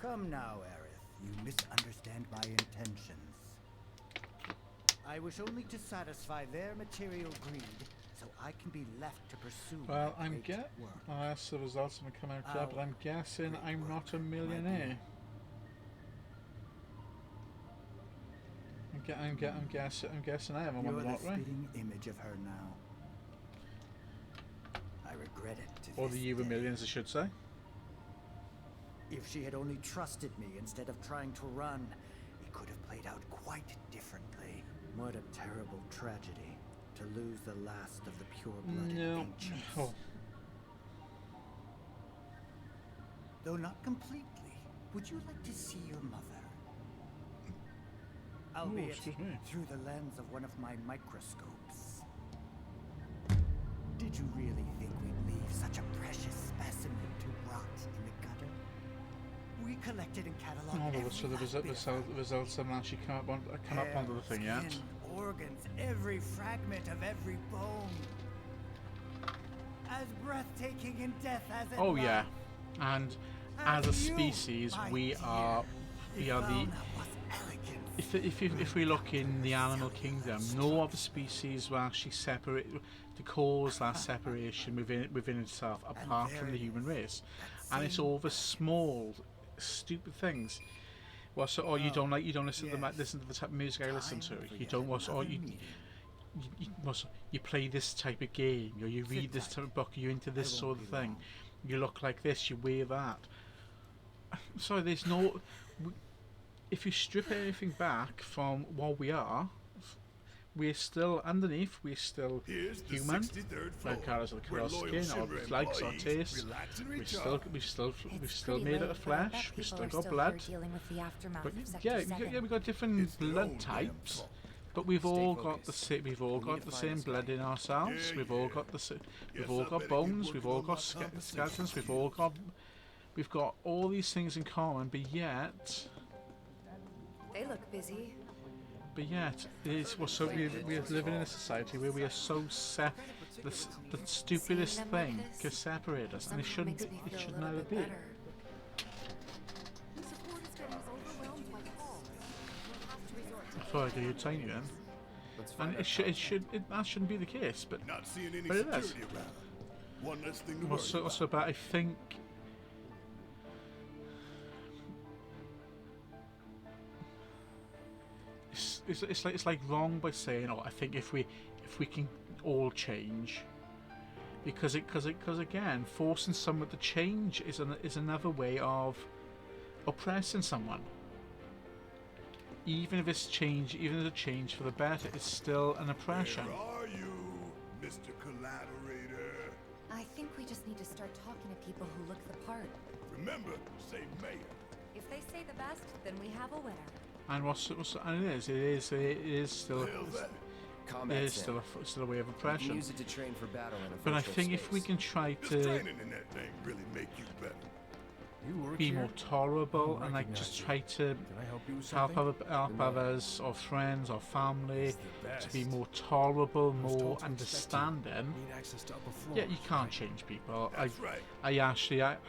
P: Come now, Aerith. You misunderstand my intentions. I wish only to satisfy their material greed, so I can be left to pursue
F: Well,
P: my
F: I'm
P: great work.
F: that's the results of come out there, but I'm guessing I'm not a millionaire. I'm guessing I haven't won
P: You're
F: the
P: the
F: lottery.
P: spitting image of her now. I regret it to
F: Or
P: this
F: the Euro
P: day.
F: Millions, I should say.
P: If she had only trusted me instead of trying to run, it could have played out quite differently. What a terrible tragedy to lose the last of the pure-blooded
F: No.
P: ancients.
F: Oh.
P: Though not completely, would you like to see your mother? Albeit
F: excuse me.
P: through the lens of one of my microscopes. Did you really think we'd leave such a precious specimen to rot in the gutter? We collected and cataloged
F: Oh,
P: every
F: so the
P: last bit of her.
F: results haven't actually come up onto the thing yet.
P: Skin, organs, every fragment of every bone. As breathtaking in death as in
F: Oh
P: life.
F: yeah, and as a species, we are the. If we look in the animal kingdom, no other species will actually separate to cause that separation within itself, apart from the human race, and it's all the small, stupid things. Well, so you don't listen to the type of music I listen to. You don't watch, or
E: you play this type of game, or you read this type of book, you're into this sort of thing, you look like this, you wear that. Sorry, there's no... If you strip anything back from what we are, we're still underneath, we're still human. Regardless of the colour of skin, our likes, our tastes, we've still made out of flesh, we've still got blood. But yeah, we've got different blood types, but we've all got the same blood in ourselves. We've all got bones, we've all got skeletons, we've got all these things in common, but yet.
C: They look busy.
E: But yet, we're living in a society where we are so set. The stupidest thing can separate us, and it should never be. I thought I'd do you tiny then, and that shouldn't be the case, but it is. Also, but I think. It's like wrong by saying, oh, I think if we can all change, because again, forcing someone to change is another way of oppressing someone. Even if it's a change for the better, it's still an oppression.
B: Where are you, Mr. Collaborator?
C: I think we just need to start talking to people who look the part.
B: Remember, say mayor.
C: If they say the best, then we have a winner.
E: And it is still a way of oppression.
G: Use it to train for battle in a
E: but I think if we can try to
B: training in that thing really make you better.
E: be more tolerable and like just try to help others or friends or family to be more tolerable, more understanding. Yeah, you can't change people. I've actually hate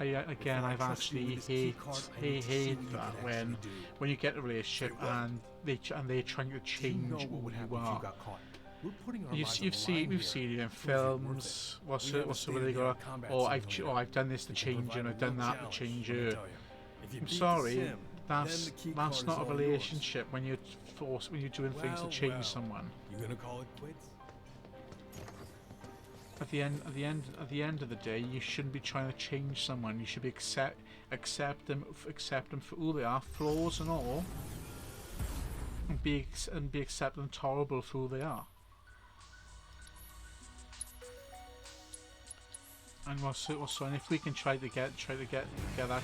E: that when you get a relationship and they're trying to change who you are. We've seen it in films. What's where they go? I've done this to change you, and I've done that to change you. I'm sorry, that's not a relationship when you're doing things to change someone.
H: You gonna call it quits?
E: At the end of the day, you shouldn't be trying to change someone. You should be accept them for who they are, flaws and all, and be accepted and tolerable for who they are. And and if we can try to get that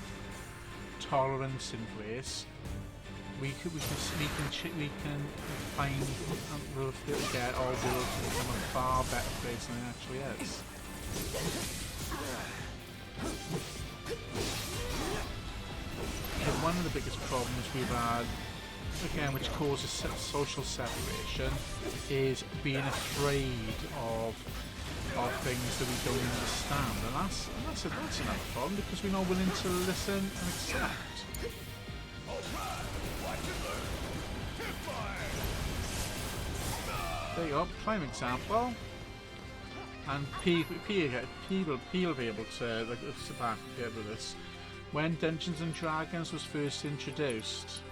E: tolerance in place, we can find we'll get our world to become a far better place than it actually is. And one of the biggest problems we've had, again, which causes social separation, is being afraid of things that we don't understand, and that's another problem, because we're not willing to listen and accept. There you go, prime example. And people be able to sit back and get with this. When Dungeons and Dragons was first introduced,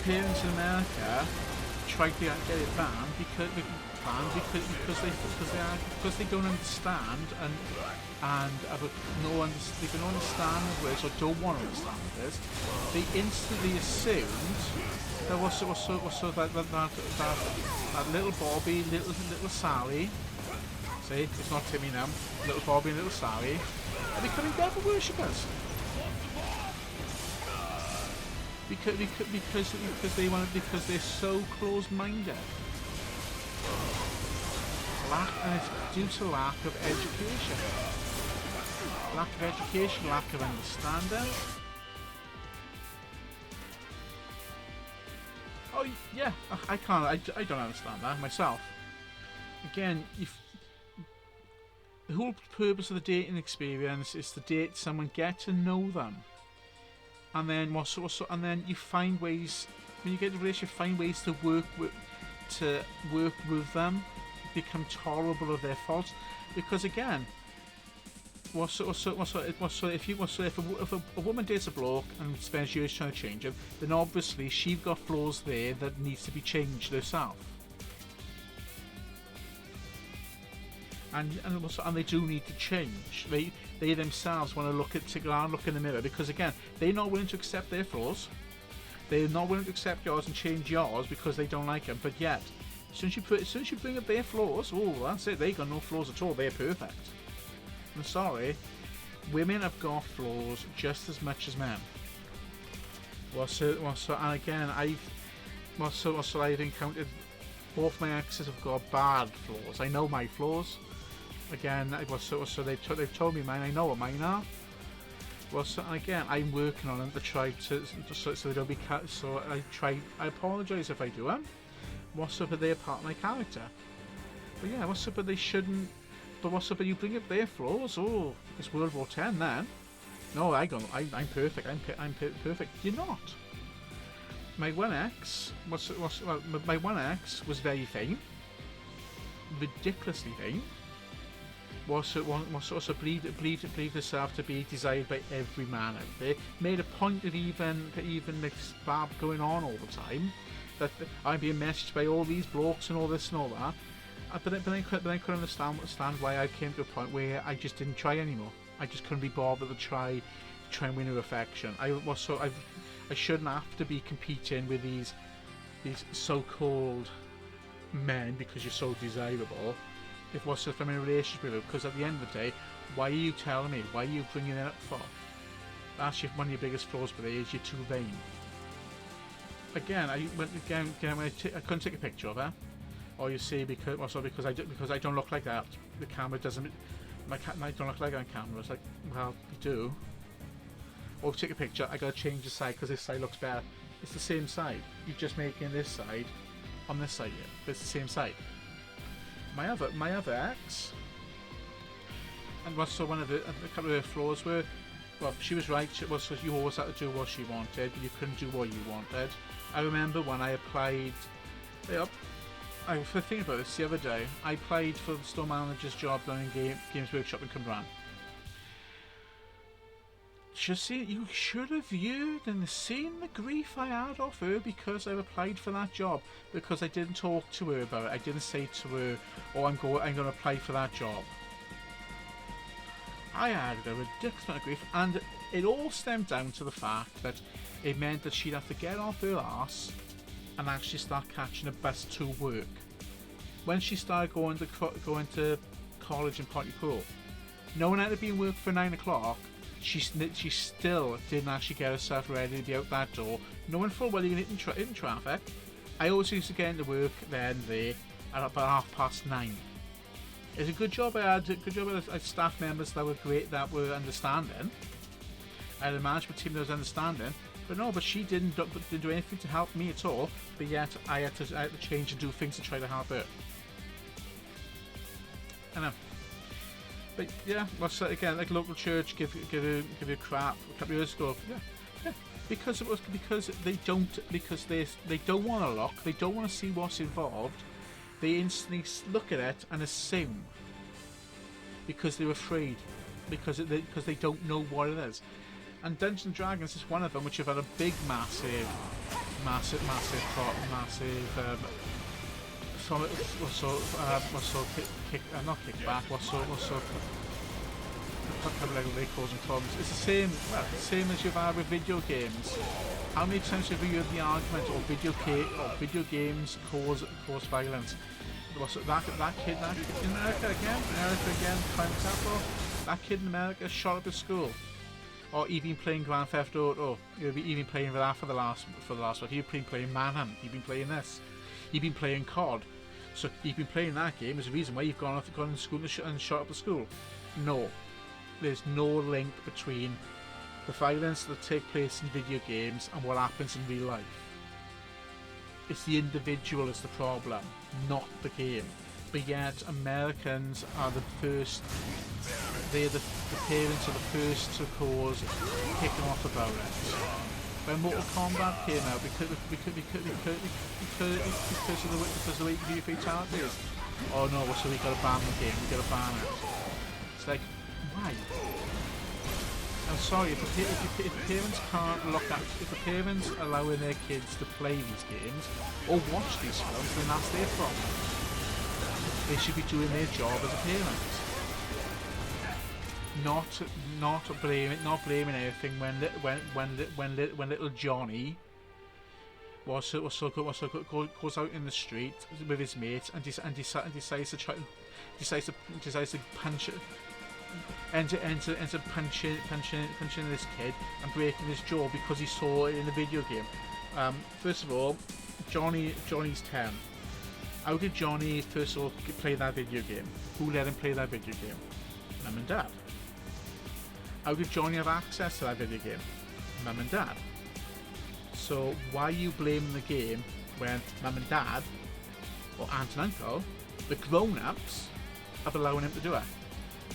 E: parents in America tried to get it banned because they don't understand they can understand the words or don't want to understand the words. They instantly assumed that that little Bobby, little Sally. See, it's not Timmy now. Little Bobby and little Sally are becoming devil worshippers. Because they're so close-minded. And it's due to lack of education. Lack of understanding. Oh yeah, I don't understand that myself. Again, the whole purpose of the dating experience is to date someone, get to know them. And then and then you find ways, when you get in a relationship, find ways to work with them, become tolerable of their faults, because again, if a woman dates a bloke and spends years trying to change him, then obviously she's got flaws there that needs to be changed herself.
F: and they do need to change. They themselves want to look in the mirror, because again, they're not willing to accept their flaws. They're not willing to accept yours and change yours because they don't like them. But yet, as soon as you bring up their flaws, oh, that's it. They got no flaws at all. They're perfect. I'm sorry, women have got flaws just as much as men. And again, I've encountered both my exes have got bad flaws. I know my flaws. Again, they've told me mine. I know what mine are. And again, I'm working on them to try to so they don't be so I apologise if I do them. But they're part of my character. But yeah, but they shouldn't. But you bring up their flaws. Oh, it's World War X then. No, I'm perfect. I'm perfect. You're not. My one ex was very vain, ridiculously vain. Was also believed herself to be desired by every man out there. Made a point of even this bab going on all the time, that I'm being messaged by all these blokes and all this and all that. But I couldn't understand why I came to a point where I just didn't try anymore. I just couldn't be bothered to try and win her affection. I shouldn't have to be competing with these so-called men because you're so desirable. If I'm in a relationship with her, because at the end of the day, why are you telling me? Why are you bringing it up for? That's one of your biggest flaws, but is you're too vain. Again, I couldn't take a picture of her, or you see because I don't look like that. The camera doesn't. I don't look like that on camera. It's like, well, you do. Or take a picture. I gotta change the side because this side looks better. It's the same side. You're just making this side on this side here, but it's the same side. My other ex, and one of a couple of her flaws were, well, she was right. You always had to do what she wanted, but you couldn't do what you wanted. I remember when I applied. I was thinking about this the other day. I applied for the store manager's job down in Games Workshop in Cumbrae. You should have viewed and seen the grief I had off her because I applied for that job, because I didn't talk to her about it. I didn't say to her, "Oh, I'm going to apply for that job." I had a ridiculous amount of grief, and it all stemmed down to the fact that it meant that she'd have to get off her arse and actually start catching a bus to work. When she started going to college in Pontypool, knowing how to be in work for 9 o'clock. She still didn't actually get herself ready to be out that door, knowing full well you're going to hit in traffic. I always used to get into work there at about 9:30. It's a good job I had staff members that were great, that were understanding. I had a management team that was understanding, but she didn't do anything to help me at all. But yet I had to change and do things to try to help her. I know. But yeah, again, like local church give you crap a couple of years ago. Yeah, because they don't want to look, they don't want to see what's involved. They instantly look at it and assume because they're afraid, because they don't know what it is. And Dungeons and Dragons is one of them, which have had a big, massive not kickback. They cause them problems. It's the same as you've had with video games. How many times have you heard the argument, video games cause violence? That kid in America again, prime example. That kid in America shot up at school. Or you've been playing Grand Theft Auto. You've been playing that for the last one. You've been playing Manhunt. You've been playing this. You've been playing COD. So you've been playing that game as a reason why you've gone in school and shot up the school. No. There's no link between the violence that take place in video games and what happens in real life. It's the individual that's the problem, not the game. But yet Americans are the first. The parents are the first to cause kicking off about it. When Mortal Kombat came out, because of the way you do fatalities. Oh no, so we got to ban the game. We got to ban it. It's like, why? I'm sorry, if the parents can't look at, if the parents are allowing their kids to play these games or watch these films, then that's their problem. They should be doing their job as a parent. Not blaming anything when little Johnny goes out in the street with his mates and decides to punch punching this kid and breaking his jaw because he saw it in the video game. First of all, Johnny's 10. How did Johnny first of all play that video game? Who let him play that video game? Mum and Dad. How did Johnny have access to that video game? Mum and Dad. So why are you blaming the game when Mum and Dad, or Aunt and Uncle, the grown-ups, are allowing him to do it?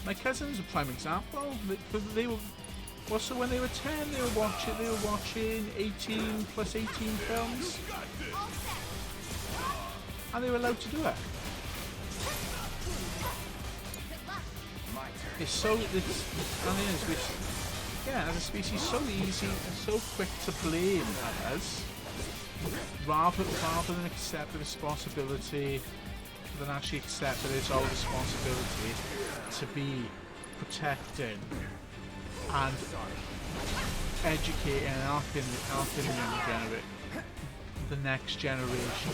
F: My cousin's a prime example. They were also when they were 10, they were watching 18 plus 18 films, and they were allowed to do it. As a species, so easy and so quick to blame others, rather than accept the responsibility, than actually accept that it's our responsibility to be protecting and educating and helping the next generation.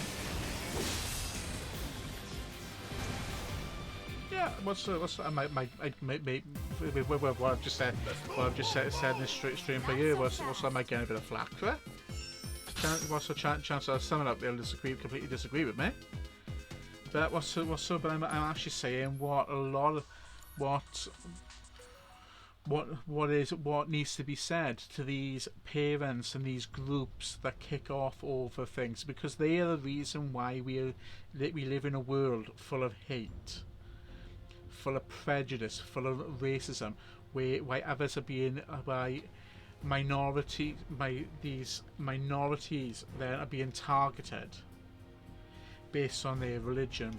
F: Yeah, what's what I've just said in this stream for you. What's I might get a bit of flack for it. What's the chance of someone up there will completely disagree with me? But but I'm actually saying what needs to be said to these parents and these groups that kick off over things, because they are the reason why we live in a world full of hate, full of prejudice, full of racism, why others are being these minorities then are being targeted based on their religion,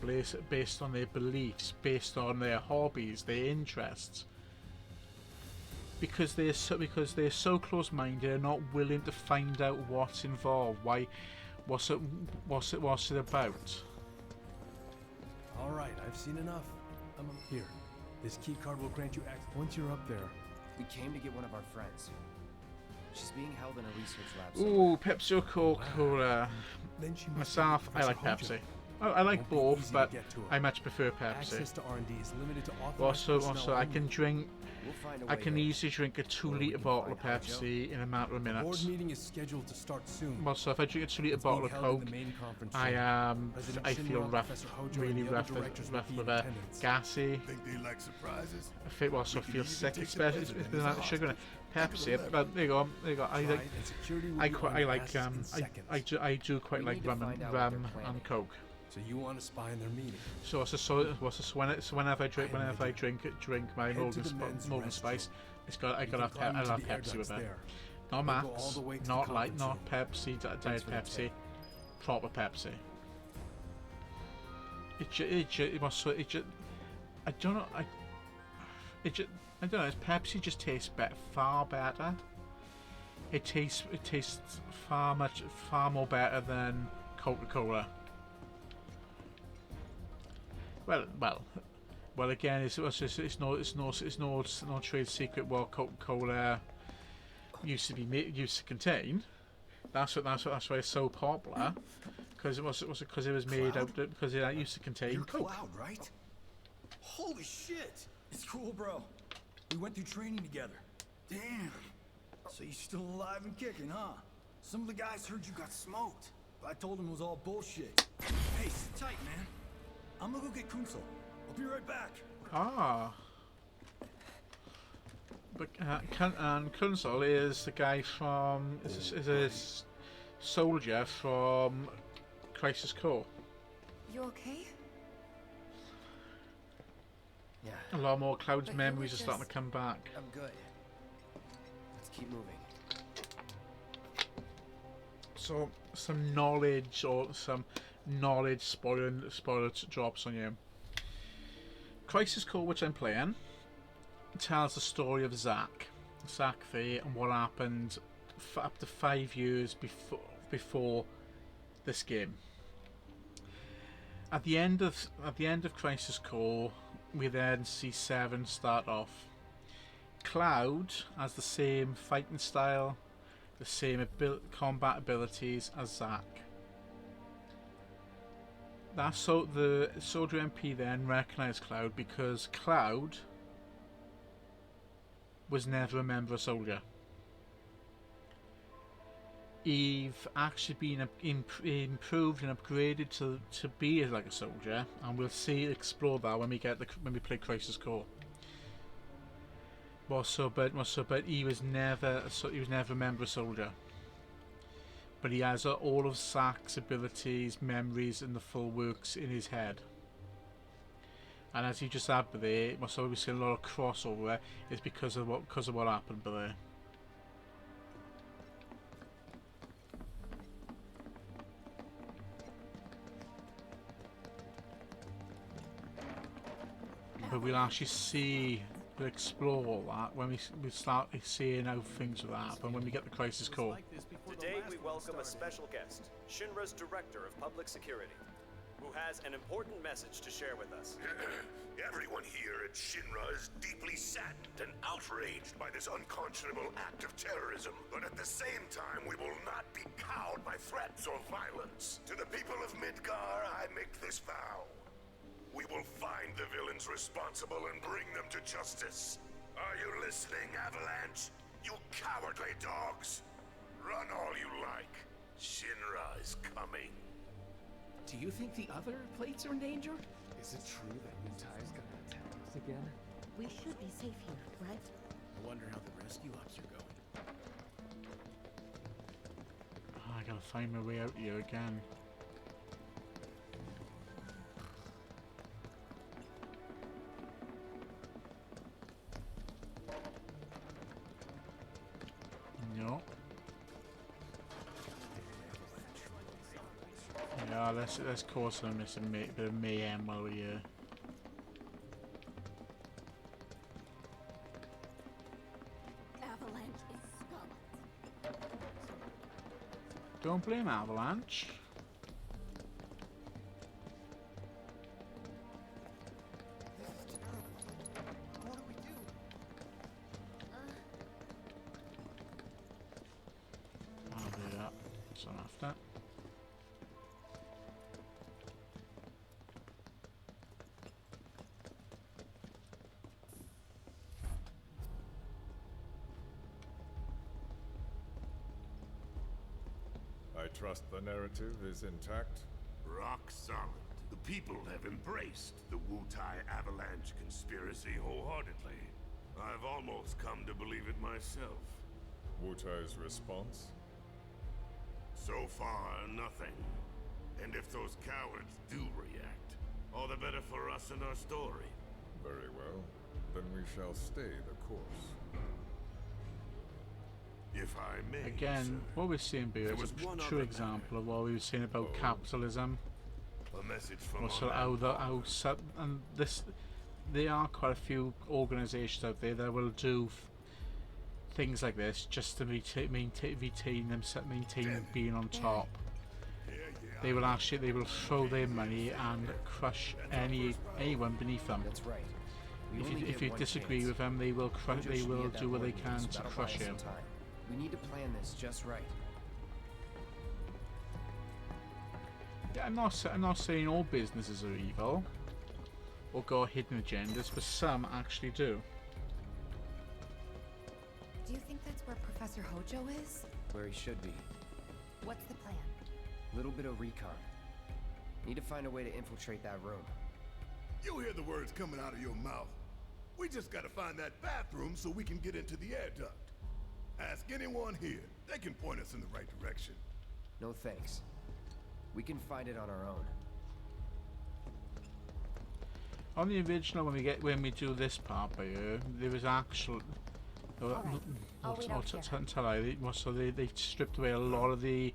F: based on their beliefs, based on their hobbies, their interests, because they're so close-minded and not willing to find out what's involved. What's it about?
Q: All right, I've seen enough. I'm here. This key card will grant you access once you're up there.
G: We came to get one of our friends. She's being held in a research lab.
F: Ooh, Pepsi or Coca-Cola. Myself, I like Pepsi. I like both, but I much prefer Pepsi.
Q: Access to R&D is limited to authorized
F: Also, I can easily drink a 2-litre bottle of Pepsi in a matter of minutes.
Q: Board meeting is scheduled to start soon.
F: Also, if I drink a 2-litre bottle of Coke, I feel really rough with a gassy.
B: Think they like surprises?
F: I also feel sick, especially if there's not sugar in it. Pepsi, but there you go. I do quite like rum and Coke.
Q: So you want to spy on their meeting?
F: So whenever I drink my Morgan Spice, I gotta have Pepsi with it. Not Max, not light, not Pepsi, Diet Pepsi, proper Pepsi. I don't know. Pepsi just tastes far better. It tastes far more better than Coca-Cola. Well. Again, it's no trade secret what Coca-Cola used to contain. That's why it's so popular, because it was made out because it used to contain
L: You're
F: Coke.
L: Cloud, right? Holy shit! It's cool, bro. We went through training together. Damn. So you're still alive and kicking, huh? Some of the guys heard you got smoked, but I told them it was all bullshit. Hey, sit tight, man. I'm gonna go get Kunsel. I'll be right back.
F: Ah. But Kunsel is the guy from is a soldier from Crisis Core.
C: You okay?
G: Yeah.
F: A lot more Cloud's memories are starting to come back.
G: I'm good. Let's keep moving.
F: So some knowledge spoiler drops on you. Crisis Core, which I'm playing, tells the story of Zack there, and what happened up to 5 years before this game. at the end of Crisis Core, we then see Seven start off. Cloud has the same fighting style, the same combat abilities as Zack. That's so the Soldier MP then recognised Cloud because Cloud was never a member of Soldier. You've actually been improved and upgraded to be like a soldier, and we'll explore that when we play Crisis Core. But he was never a member of Soldier. But he has all of Zack's abilities, memories, and the full works in his head. And as you just had there, so we see a lot of crossover there. It's because of what happened there. But we'll actually explore all that when we start seeing how things will happen when we get the Crisis Core.
R: Today we welcome a special guest, Shinra's Director of Public Security, who has an important message to share with us.
B: Everyone here at Shinra is deeply saddened and outraged by this unconscionable act of terrorism. But at the same time, we will not be cowed by threats or violence. To the people of Midgar, I make this vow. We will find the villains responsible and bring them to justice. Are you listening, Avalanche? You cowardly dogs! Run all you like. Shinra is coming.
S: Do you think the other plates are in danger?
T: Is it true that Utai's gonna attack us again?
U: We should be safe here, right?
D: I wonder how the rescue ops are going.
F: Oh, I gotta find my way out here again. No. Yeah, let's cause some bit of mayhem while we're here.
U: Avalanche is scum.
F: Don't blame Avalanche. I'll do that. So after.
V: I trust the narrative is intact.
B: Rock solid. The people have embraced the Wutai Avalanche conspiracy wholeheartedly. I've almost come to believe it myself.
V: Wutai's response?
B: So far, nothing. And if those cowards do react, all the better for us and our story.
V: Very well. Then we shall stay the course.
B: If I may,
F: again,
B: sir,
F: what we're seeing here is a true example of what we were saying about capitalism.
B: A message from
F: Also, there are quite a few organisations out there that will do things like this just to maintain being on top. They will throw their money and crush anyone beneath them.
G: That's right.
F: If you disagree with them, they will do what they can to crush you.
G: We need to plan this just right.
F: Yeah, I'm not saying all businesses are evil or got hidden agendas, but some actually do.
C: Do you think that's where Professor Hojo is?
G: Where he should be.
C: What's the plan?
G: Little bit of recon. Need to find a way to infiltrate that room.
B: You hear the words coming out of your mouth. We just gotta find that bathroom so we can get into the air duct. Ask anyone here. They can point us in the right direction.
G: No thanks. We can find it on our own.
F: On the original, when we do this part by here, there was actual. They stripped away a lot of the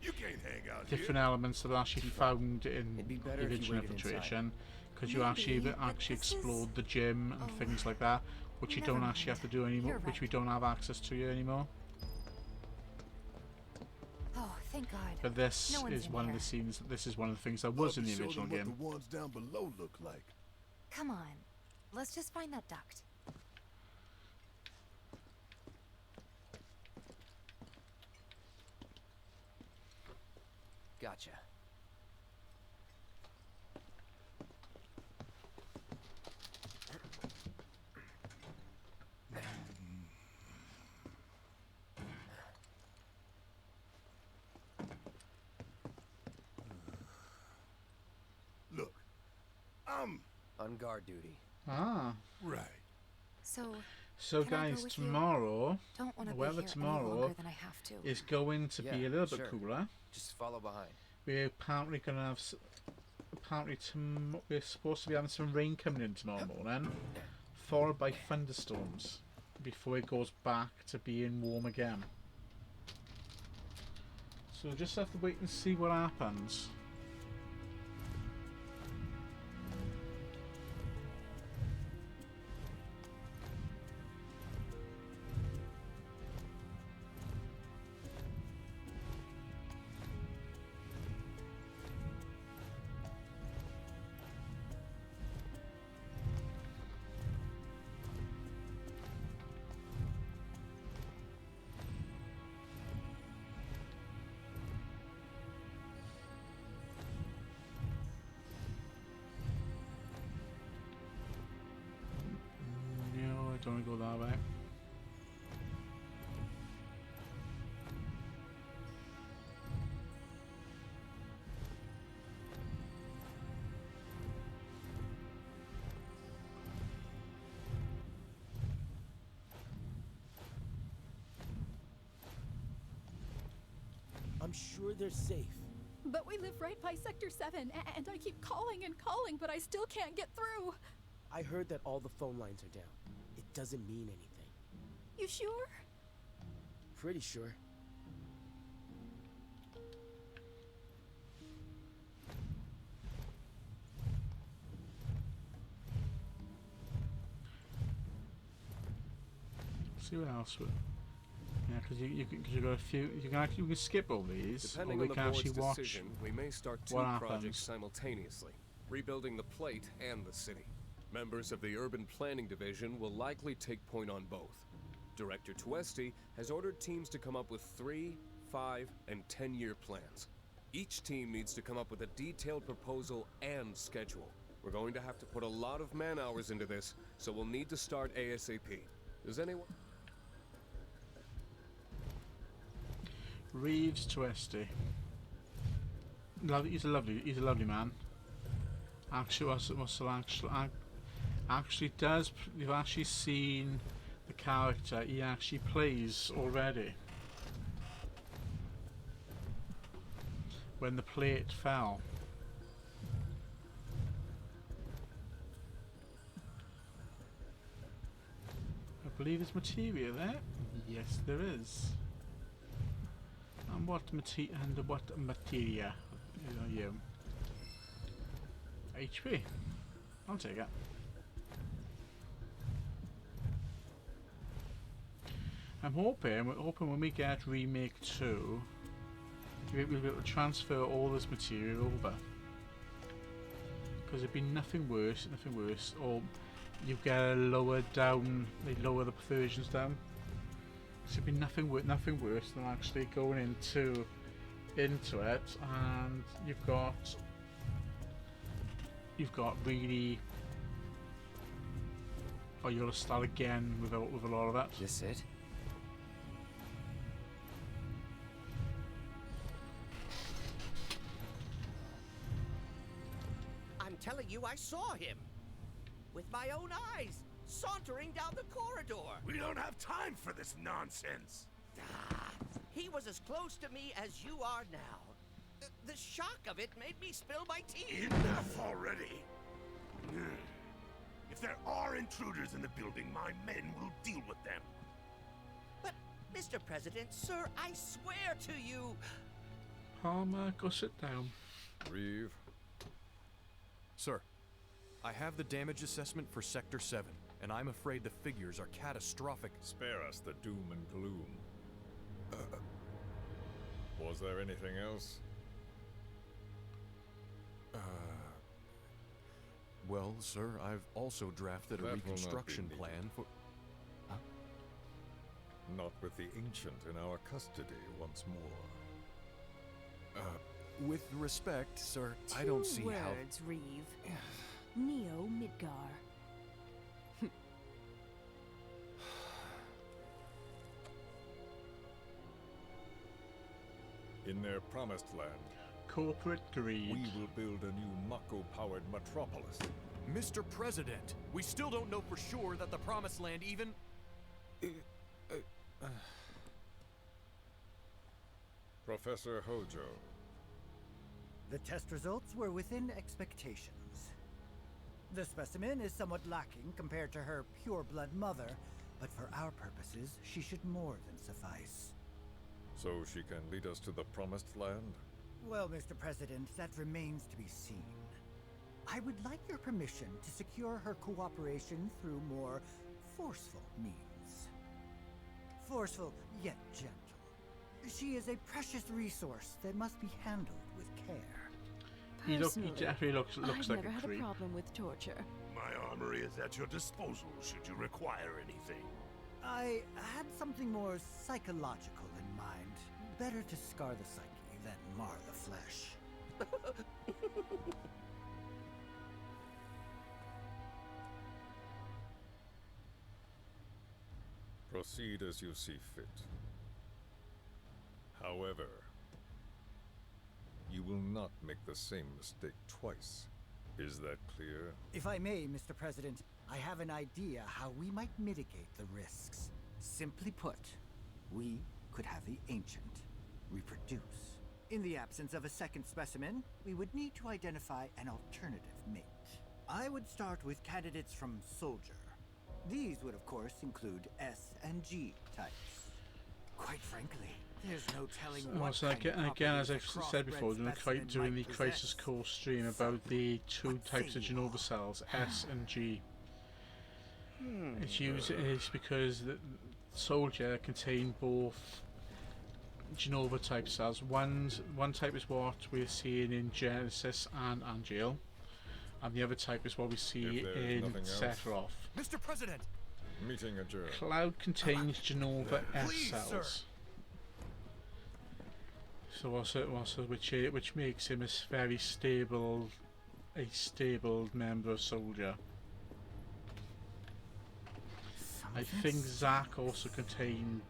F: different elements that are actually found in the original infiltration, because you actually explored the gym and things like that, which you don't actually have to do anymore, which we don't have access to anymore.
C: Oh, Thank God.
E: But this
C: No one's
E: is
C: in
E: one of
C: here.
E: the scenes. This is one of the things that was in the
B: Show
E: original
B: them what
E: game.
B: the ones down below look like.
C: Come on. Let's just find that duct.
G: Gotcha.
B: Look, I'm
G: on guard duty.
E: Ah.
B: Right.
C: So
E: So
C: can I go
E: guys,
C: with you?
E: tomorrow,
C: Don't wanna be
E: whether
C: here any
E: tomorrow
C: longer than I have to.
E: is going to be a little bit cooler.
G: Just follow behind.
E: We're apparently gonna have. We're supposed to be having some rain coming in tomorrow morning, followed by thunderstorms, before it goes back to being warm again. So we'll just have to wait and see what happens. No, I don't want to go that way.
A: I'm sure they're safe.
I: But we live right by Sector 7, and I keep calling and calling, but I still can't get through.
A: I heard that all the phone lines are down. It doesn't mean anything.
I: You sure?
A: Pretty sure.
E: See what else. Yeah, because you got a few. You can skip all these,
H: Depending
E: or we
H: on the
E: can
H: board's
E: actually watch
H: decision, we may start two
E: what
H: projects
E: happens.
H: simultaneously, rebuilding the plate and the city. Members of the Urban Planning Division will likely take point on both. Director Tuesti has ordered teams to come up with 3, 5, and 10-year plans. Each team needs to come up with a detailed proposal and schedule. We're going to have to put a lot of man-hours into this, so we'll need to start ASAP. Does anyone...
E: Reeves Tuesti. He's a lovely man. Actually, actually does. You've actually seen the character he actually plays already. When the plate fell. I believe there's materia there. Yes, there is. And what materia are you? HP. I'll take it. We're hoping when we get Remake 2, we'll be able to transfer all this material over. Because it'd be nothing worse, or you get a lower down, they lower the versions down. So it'd be nothing worse than actually going into it, and you've got really, or you'll start again with a lot of that.
G: This it?
M: I'm telling you, I saw him. With my own eyes, sauntering down the corridor.
B: We don't have time for this nonsense.
M: He was as close to me as you are now. The shock of it made me spill my tea.
B: Enough already. If there are intruders in the building, my men will deal with them.
M: But, Mr. President, sir, I swear to you.
E: Palmer, go sit down.
H: Reeve. Sir, I have the damage assessment for Sector 7, and I'm afraid the figures are catastrophic.
V: Spare us the doom and gloom. Was there anything else?
J: Well, sir, I've also drafted a
V: That will not be
J: reconstruction
V: needed.
J: plan for... Huh?
V: Not with the Ancient in our custody once more.
J: With respect, sir, I don't see
K: Two
J: how...
K: words, Reeve. Neo Midgar.
V: In their promised land,
E: corporate greed.
V: We will build a new Mako-powered metropolis.
J: Mr. President, we still don't know for sure that the Promised Land even...
V: Professor Hojo.
P: The test results were within expectations. The specimen is somewhat lacking compared to her pure-blood mother, but for our purposes, she should more than suffice.
V: So she can lead us to the Promised Land?
P: Well, Mr. President, that remains to be seen. I would like your permission to secure her cooperation through more forceful means. Forceful, yet gentle. She is a precious resource that must be handled with care.
E: He definitely looks
K: I've
E: like
K: never
E: a
K: had
E: creep.
K: a problem with torture.
W: My armory is at your disposal should you require anything.
P: I had something more psychological in mind. Better to scar the psyche than mar the flesh.
V: Proceed as you see fit. However, you will not make the same mistake twice. Is that clear?
P: If I may, Mr. President, I have an idea how we might mitigate the risks. Simply put, we could have the Ancient reproduce. In the absence of a second specimen, we would need to identify an alternative mate. I would start with candidates from Soldier. These would, of course, include S and G types. Quite frankly, there's no telling what
E: So again, as I've said before, during the Crisis Core stream about the two types of Genova cells, S and G. It's because the Soldier contain both Genova type cells. One type is what we're seeing in Genesis and Angel, and the other type is what we see in Sephiroth.
J: Mr. President!
V: Meeting adjourned.
E: Cloud contains Genova S
J: Please,
E: cells. So which makes him a very stable, member of Soldier. I think Zack also contained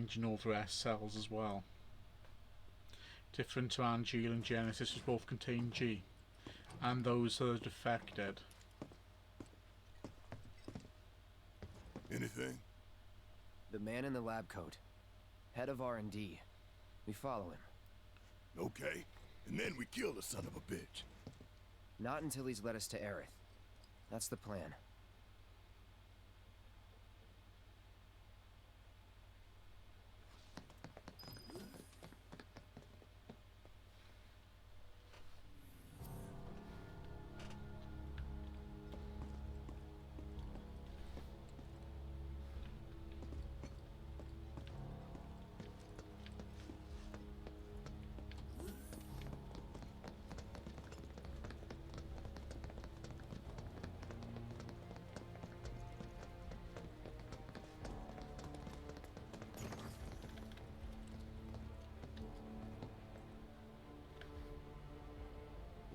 E: Genova S cells as well. Different to Angel and Genesis, which both contain G, and those that are defected.
B: Anything?
G: The man in the lab coat. Head of R&D. We follow him.
B: Okay. And then we kill the son of a bitch.
G: Not until he's led us to Aerith. That's the plan.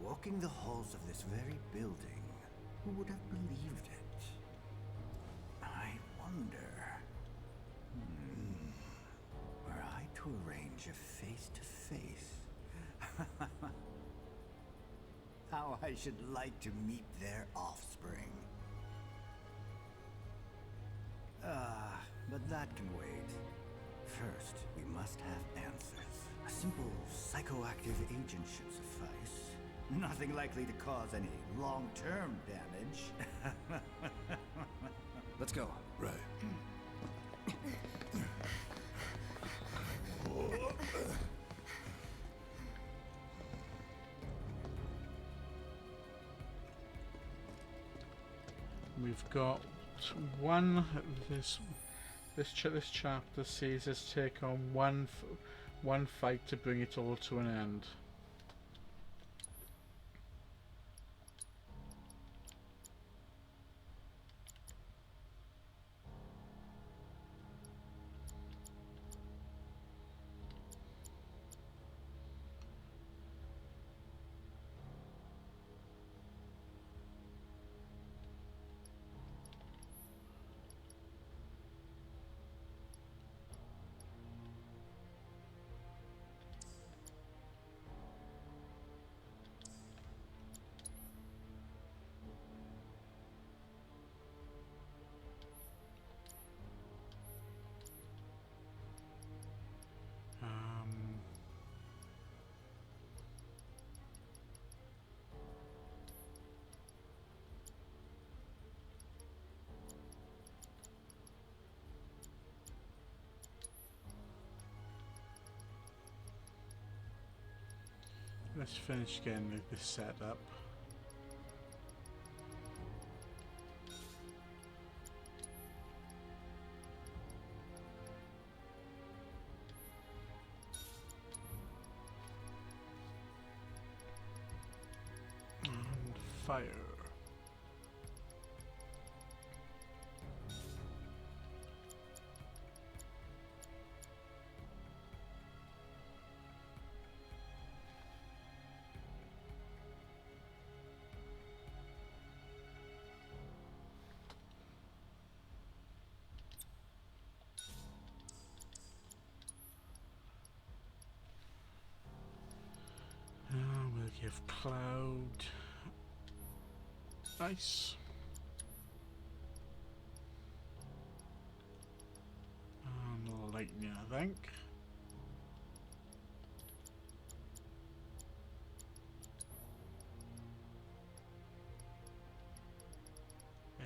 P: Walking the halls of this very building, who would have believed it? I wonder... were I to arrange a face-to-face... how I should like to meet their offspring. But that can wait. First, we must have answers. A simple psychoactive agent should suffice. Nothing likely to cause any long-term damage.
G: Let's go.
B: Right.
E: We've got one. This chapter sees us take on
F: One fight to bring it all to an end. Let's finish getting this set up. And fire. We'll give Cloud ice. And lightning, I think.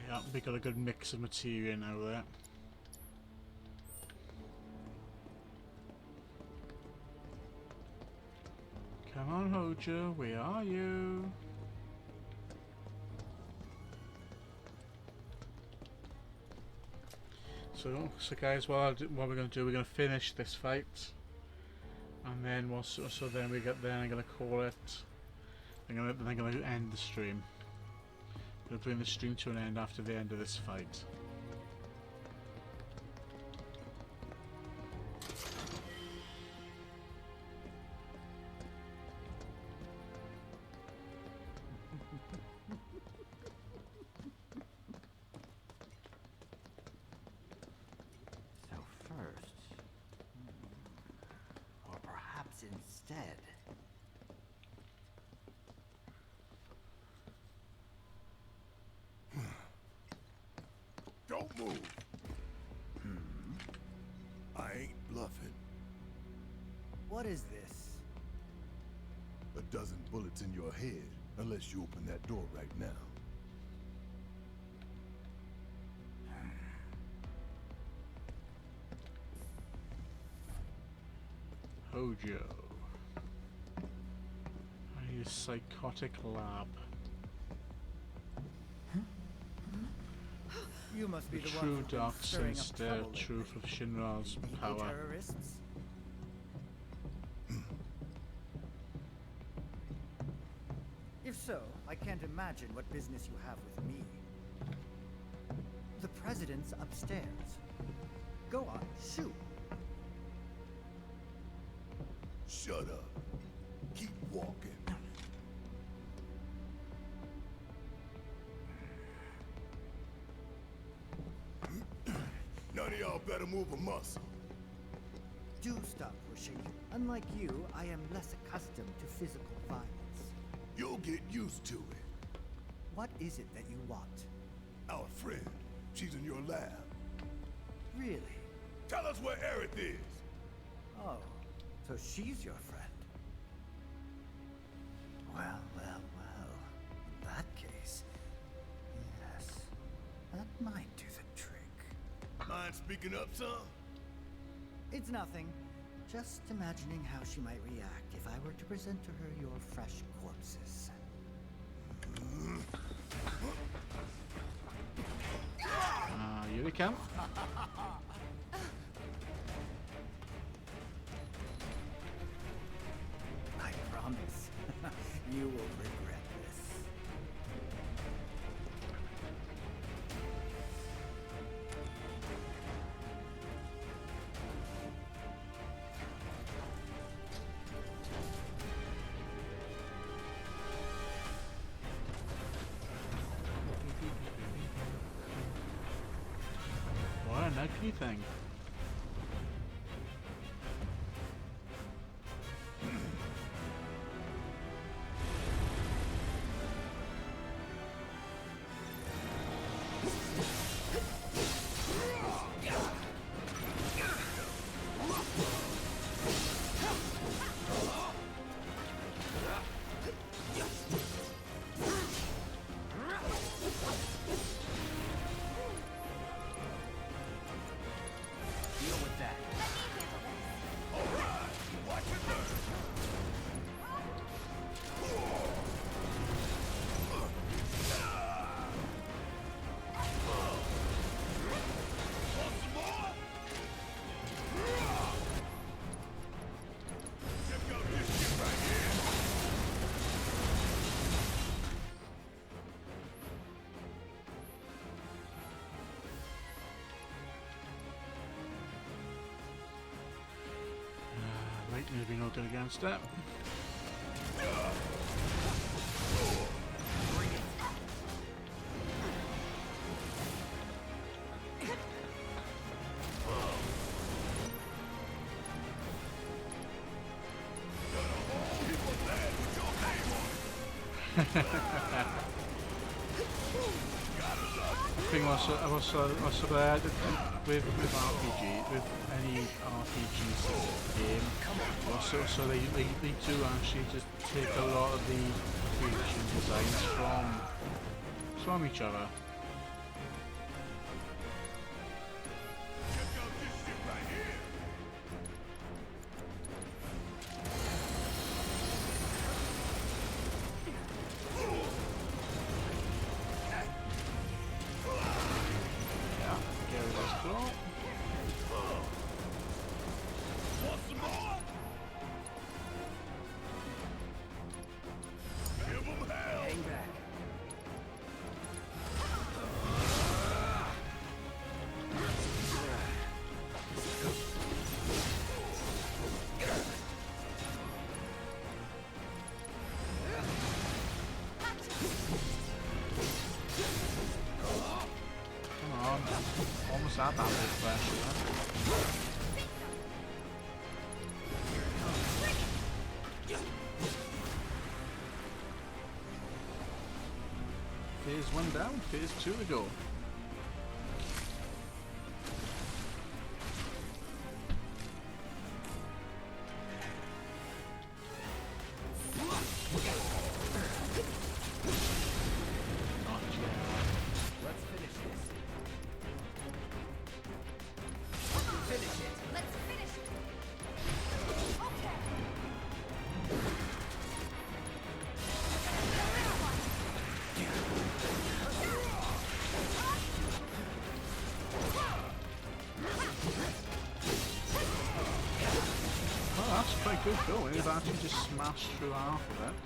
F: Yeah, we got a good mix of material now there. Come on, Hojo, where are you? So guys, what we're going to do, we're going to finish this fight, and then then I'm going to call it. I'm going to end the stream. I'm going to bring the stream to an end after the end of this fight.
P: So first, or perhaps instead.
B: Don't move. I ain't bluffing.
P: What is this?
B: A dozen bullets in your head, unless you open that door right now.
F: Hojo. I need a psychotic lab.
P: You must be
F: The
P: the
F: true
P: one
F: dark
P: stirring up
F: sinister
P: trouble
F: truth of Shinra's
P: lately.
F: power.
P: Terrorists? If so, I can't imagine what business you have with me. The president's upstairs. Go on, shoot.
B: Shut up. Keep walking. None of y'all better move a muscle.
P: Do stop pushing. Unlike you, I am less accustomed to physical violence.
B: You'll get used to it.
P: What is it that you want?
B: Our friend. She's in your lab.
P: Really?
B: Tell us where Aerith is.
P: Oh, so she's your friend. Well, well, well. In that case, yes, that might do the trick.
B: Mind speaking up, son?
P: It's nothing. Just imagining how she might react if I were to present to her your fresh corpses.
F: Here they come.
P: You will regret this.
F: What a necky thing.
M: Deal with that.
F: Right, there's been no good against that. I think what's bad with RPG, with any RPG game, so they do actually just take a lot of the creation designs from each other. Almost at that big pressure. Phase 1 down, phase 2 to go. Quite good going. They've actually just smashed through half of it.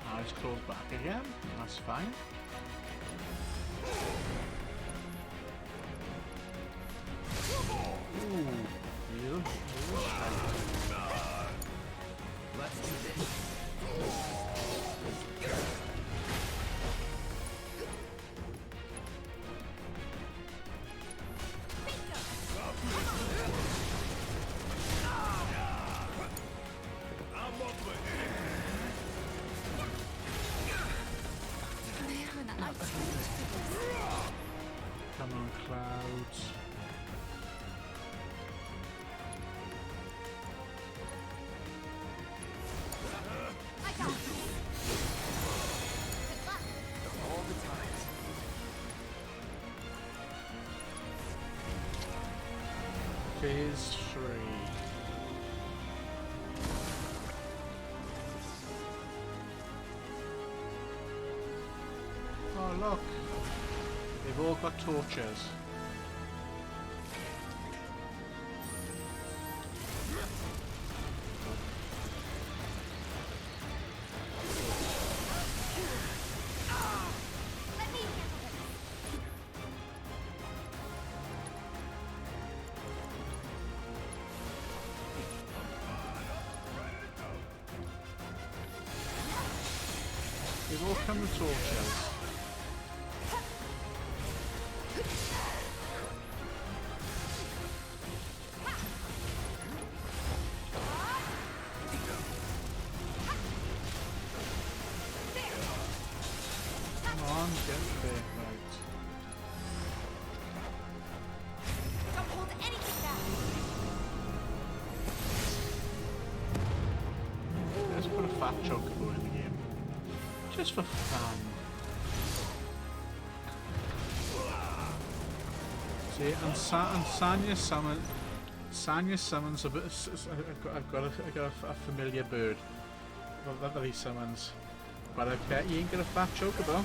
F: Now it's closed back again. That's fine. Ooh, real
M: Let's do this.
F: Come on, clouds. Phase 3. look. They've all got torches. They've all come with torches. Come on, get there, right.
C: Don't hold anything back.
F: Let's put a fat chocobo in the game. Just for fun. See, and Sanya summons a bit. I've got a familiar bird that he summons, but I bet you ain't got a fat chocobo.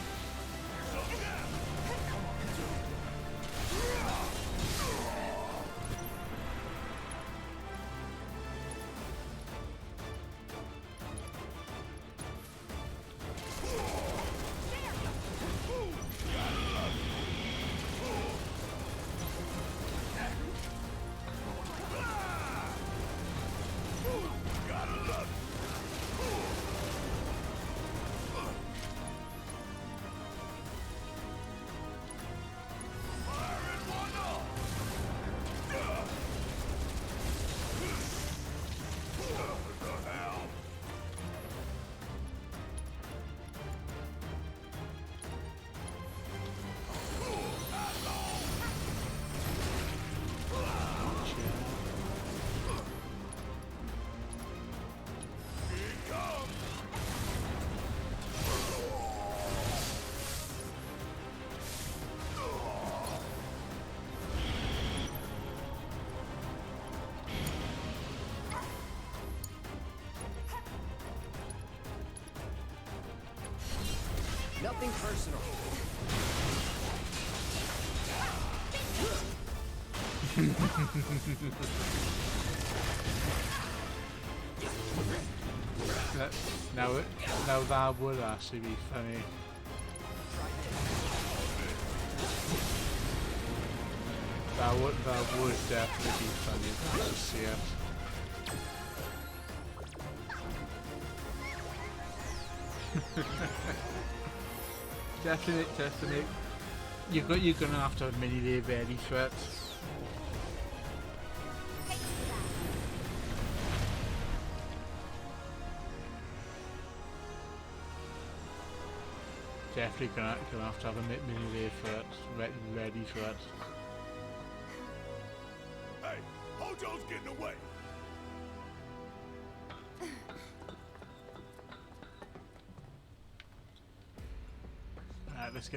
G: Nothing personal. Now that would actually be funny. That would definitely be funny to see it. Definitely. You're gonna have to have mini lay ready for it. Definitely gonna have to have a mini lay for it, ready for it.
W: Hey, Hojo's getting away.
F: Let's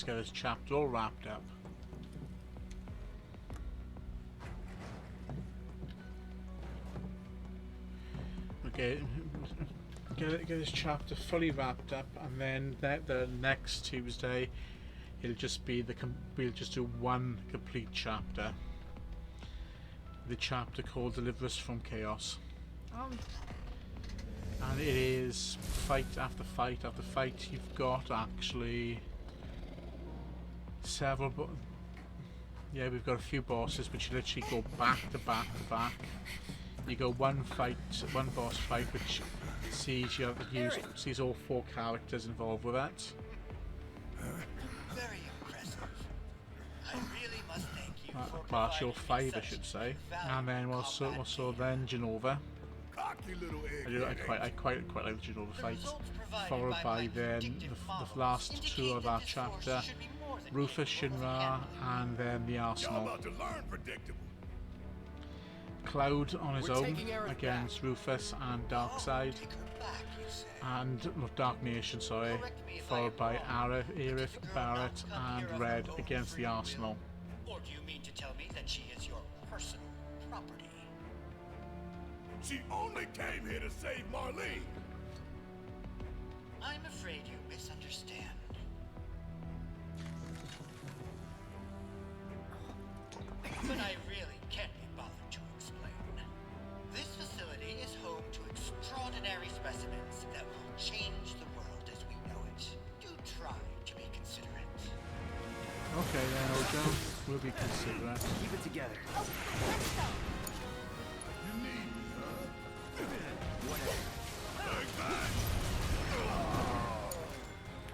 F: get this chapter all wrapped up. Okay, get this chapter fully wrapped up, and then the next Tuesday, it'll just be we'll just do one complete chapter. The chapter called "Deliver Us from Chaos." And it is fight after fight after fight. You've got actually several. Yeah, we've got a few bosses which literally go back to back to back. You go one boss fight, which sees you have to sees all 4 characters involved with it.
N: Very impressive. I really must thank you for
F: Martial 5, I should say. And then also then Genova. I quite like the Genova fight. Followed by then the last 2 of that chapter, Rufus, Shinra, and then the Arsenal. Cloud on his own against Rufus and Darkseid, and Dark Nation, sorry, followed by Aerith, Barrett, and Red against the Arsenal.
N: Or do you mean to tell me that she is your personal property?
W: She only came here to save Marlene.
N: I'm afraid you misunderstand.
F: Okay then, Ojo. We'll be considerate.
G: Keep it together.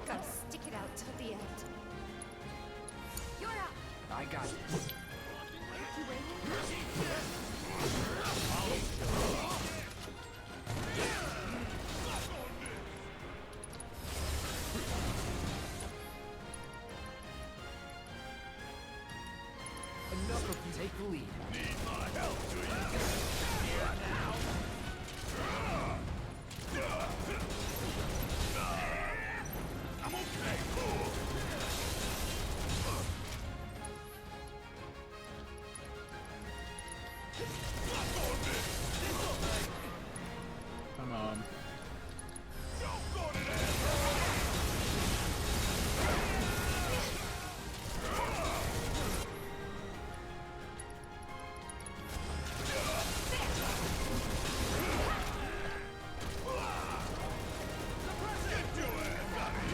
C: Gotta stick it out till the end. You're up.
G: I got this.
C: You waiting?
G: Enough of you. Take the lead.
W: Need my help, do you? Here now. I'm okay.
F: Come on.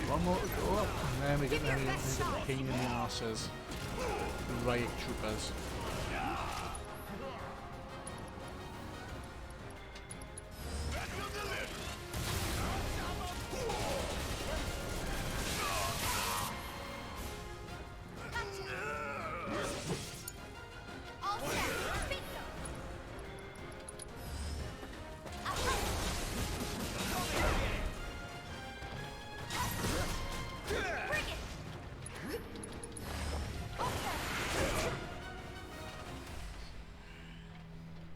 F: One more go up, and then we get the pain in the arses. The riot troopers.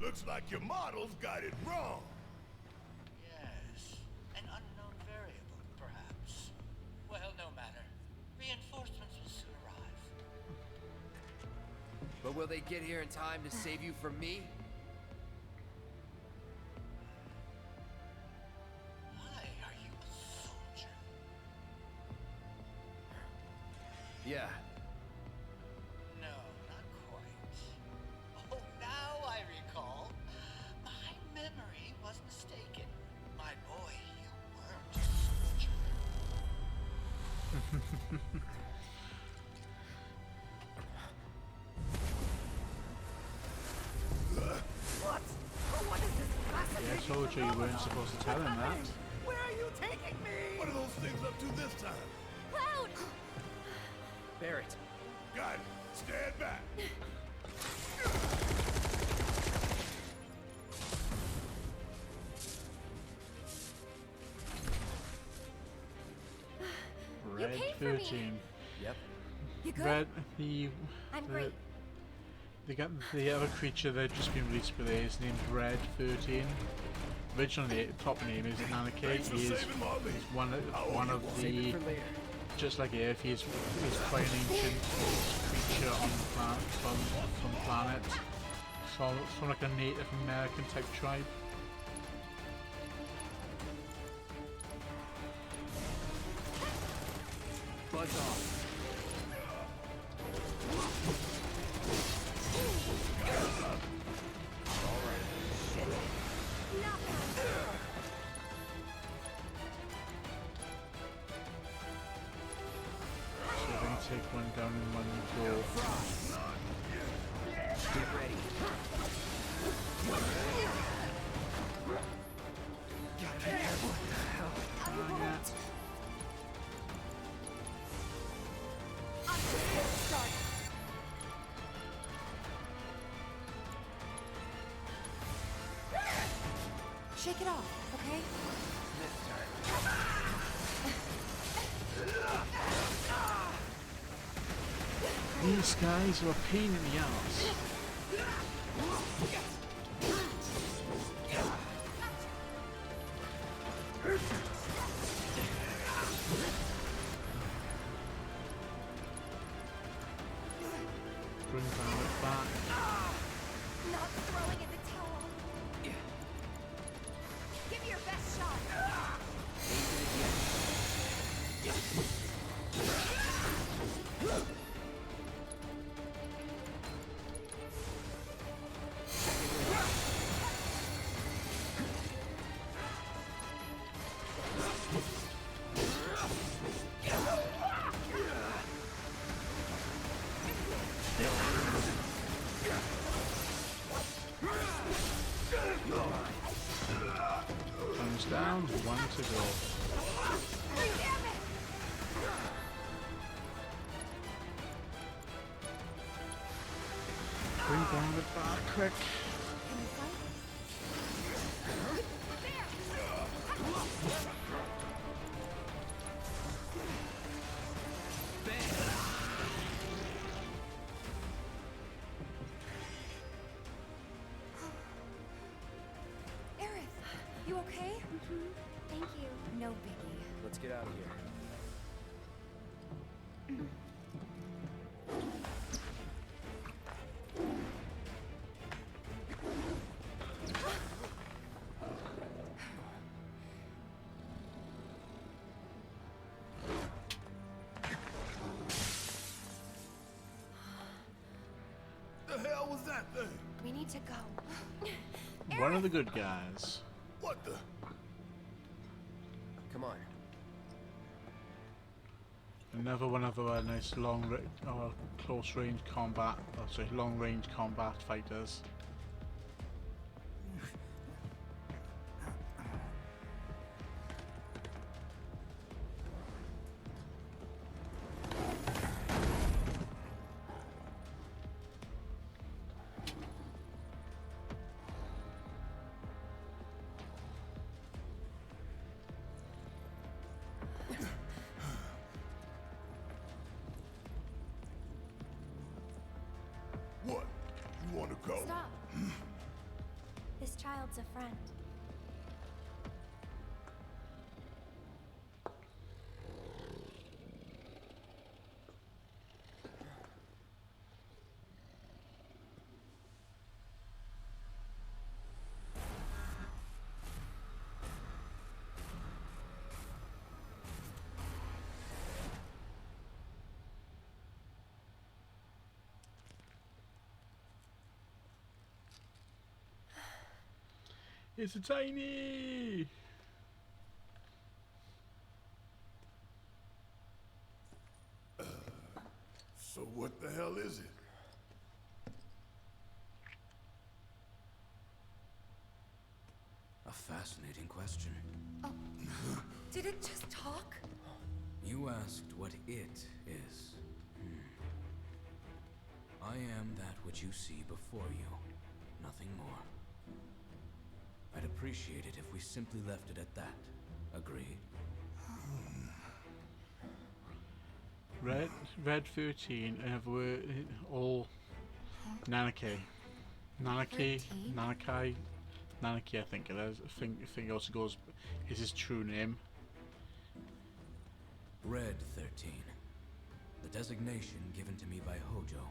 W: Looks like your models got it wrong.
N: Yes. An unknown variable, perhaps. Well, no matter. Reinforcements will soon arrive.
G: But will they get here in time to save you from me?
N: Why are you a soldier?
G: Yeah.
N: No, not quite. Oh, now I recall. My memory was mistaken. My boy, you weren't a soldier.
M: What? Oh, what is this fascinating?
F: Yeah, I told you you weren't supposed to tell him that.
M: Where are you taking me?
W: What are those things up to this time?
C: Cloud!
G: Barrett.
W: Got it. Stand back.
F: Red
C: came for me.
F: 13.
G: Yep.
C: You good?
F: Red, the
C: great.
F: they got the other creature they've just been released with is named Red 13. Originally, top name is Nanake. He is one of the, just like Earth, he's quite an ancient creature on the planet, from planet, from like a Native American type tribe.
G: Buzz off.
F: So we're going to take one down in one go.
G: Get ready.
C: Shake it off, okay?
F: These guys are a pain in the ass. Bring Barrett back.
C: Not throwing in the towel. Give me your best shot.
E: to go. Bring down the bar quick.
C: You okay? Thank you. No biggie.
G: Let's get out of here.
B: The hell was that thing?
C: We need to go.
E: One of the good guys.
B: What the?
G: Come on.
E: Another one of our nice close range combat, long range combat fighters.
B: What? You want to go?
C: Stop. This child's a friend.
E: It's a tiny.
B: So what the hell is it?
L: A fascinating question.
C: Oh. Did it just talk?
L: You asked what it is. I am that which you see before you. Nothing more. I'd appreciate it if we simply left it at that. Agreed?
E: Red 13, and we're all Nanaki, I think it is. I think it also goes, is his true name.
L: Red 13. The designation given to me by Hojo.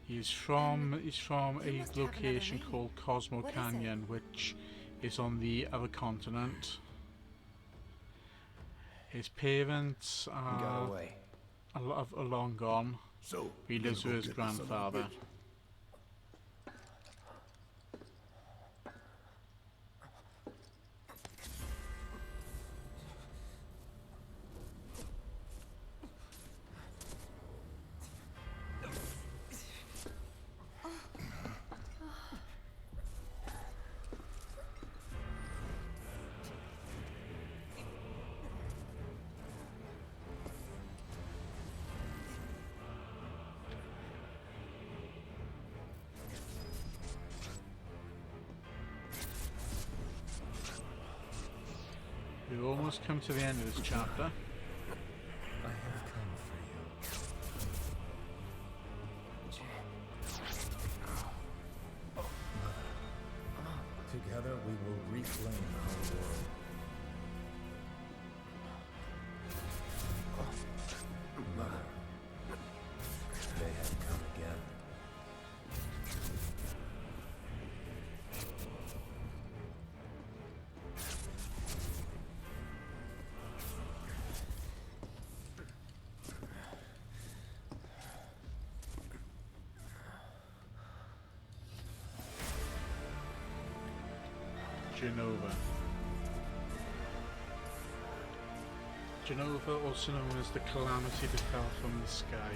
E: He's from a location called Cosmo Canyon, which is on the other continent. His parents are long gone.
B: So
E: he lives with his grandfather. We've almost come to the end of this chapter.
L: I have come for you. Together we will reclaim our world. Mother, they have come again.
E: Genova, also known as the calamity that fell from the sky.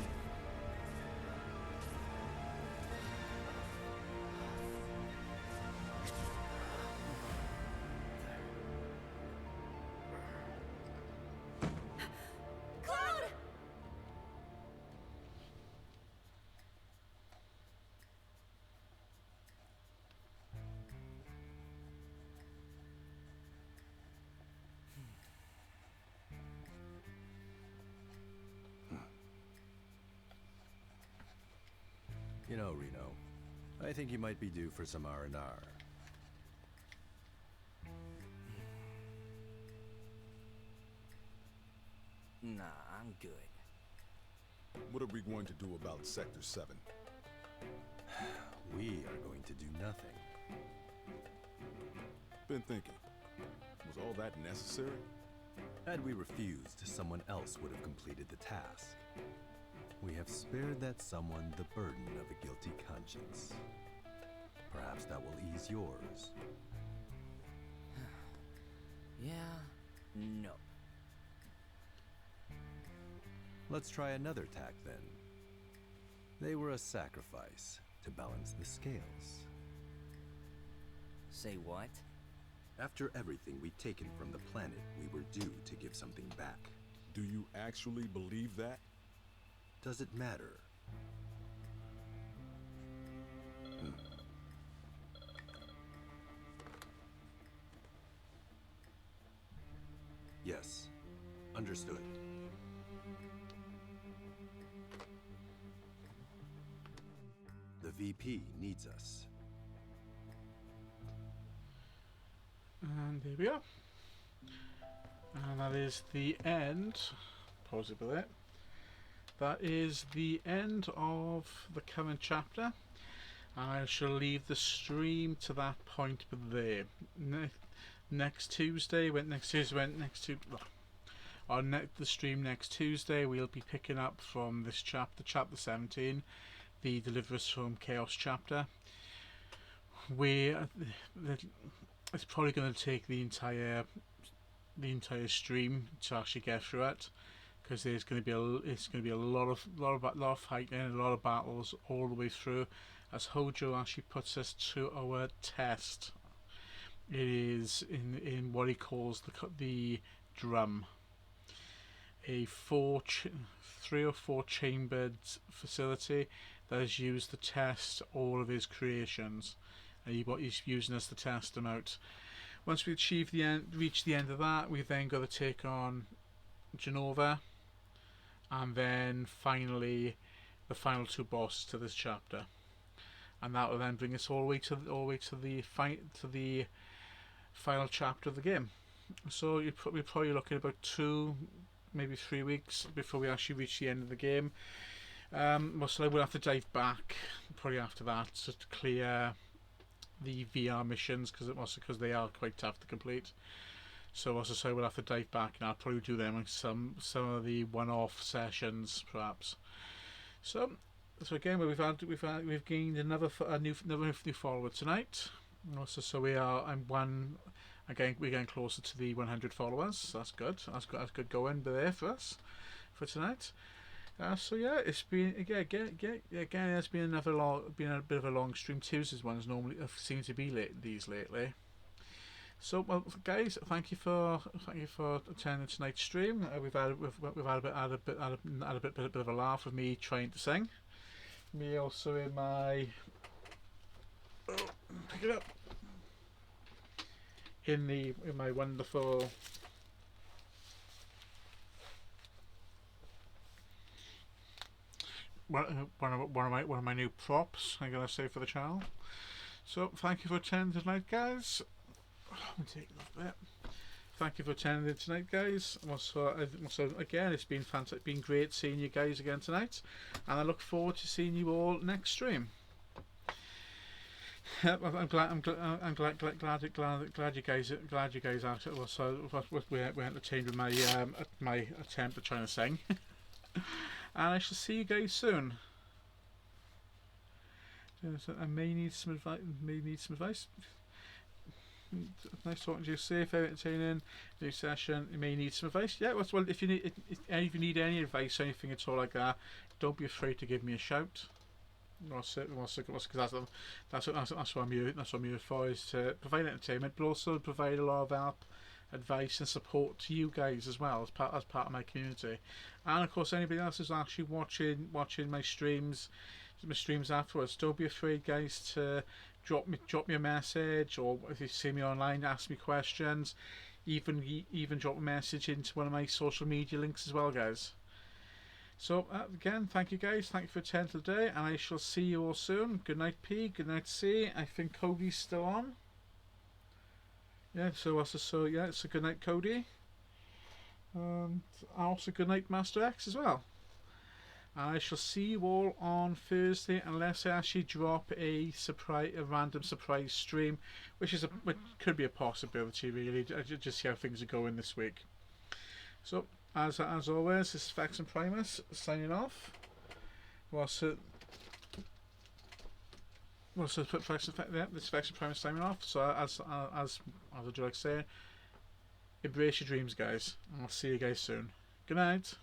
O: You know, Reno, I think you might be due for some R&R.
L: Nah, I'm good.
V: What are we going to do about Sector 7?
O: We are going to do nothing.
V: Been thinking, was all that necessary?
O: Had we refused, someone else would have completed the task. We have spared that someone the burden of a guilty conscience. Perhaps that will ease yours.
L: Yeah, no.
O: Let's try another tack then. They were a sacrifice to balance the scales.
L: Say what?
O: After everything we'd taken from the planet, we were due to give something back.
V: Do you actually believe that?
O: Does it matter? Yes, understood. The VP needs us.
E: And there we are. And that is the end. Pause it with it. That is the end of the current chapter. I shall leave the stream to that point there. Next Tuesday, on the stream next Tuesday, we'll be picking up from this chapter, chapter 17, the Deliver Us from Chaos chapter. It's probably going to take the entire stream to actually get through it, because there's going to be a lot of fighting, a lot of battles all the way through, as Hojo actually puts us to our test. It is in what he calls the drum, a 3 or 4 chambered facility that is used to test all of his creations, and what he's using us to test them out. Once we reach the end of that, we then got to take on Genova, and then finally the final 2 bosses to this chapter, and that will then bring us all the way to the final chapter of the game. So we're probably looking at about 2, maybe 3 weeks before we actually reach the end of the game. So I will have to dive back probably after that to clear the VR missions, because they are quite tough to complete. So we'll have to dive back, and I'll probably do them in some of the one-off sessions perhaps. So again, we've gained another new follower tonight. Also, we're getting closer to the 100 followers. So that's good. That's good going there for us for tonight. So yeah, it's been again. It's been a bit of a long stream. Tuesdays ones normally seem to be lately. So, well, guys, thank you for attending tonight's stream. We've had a bit of a laugh with me trying to sing. Me also in my pick it up in my wonderful one of my new props, I'm gonna say, for the channel. So thank you for attending tonight, guys. Let me take that bit. Thank you for attending tonight, guys. Also again, it's been fantastic, been great seeing you guys again tonight, and I look forward to seeing you all next stream. I'm glad you guys actually were entertained with my attempt at trying to sing. And I shall see you guys soon. I may need some advice. Nice talking to you. Safe, entertaining, new session. You may need some advice. Yeah, well, if you need any advice or anything at all like that, don't be afraid to give me a shout. Because that's what I'm here for, is to provide entertainment, but also provide a lot of help, advice and support to you guys as well, as part of my community. And of course, anybody else who's actually watching my streams afterwards, don't be afraid, guys, to drop me a message, or if you see me online, ask me questions, even drop a message into one of my social media links as well, guys.
F: So again, thank you guys. Thank you for attending today, and I shall see you all soon. Good night, P. Good night, C. I think Cody's still on. Yeah. So yeah. So good night, Cody. And also good night, Master X as well. I shall see you all on Thursday, unless I actually drop a random surprise stream, which could be a possibility, really. I just see how things are going this week. So, as always, this is Fax and Primus signing off. This is Fax and Primus signing off. So, as I do like saying, embrace your dreams, guys. And I'll see you guys soon. Good night.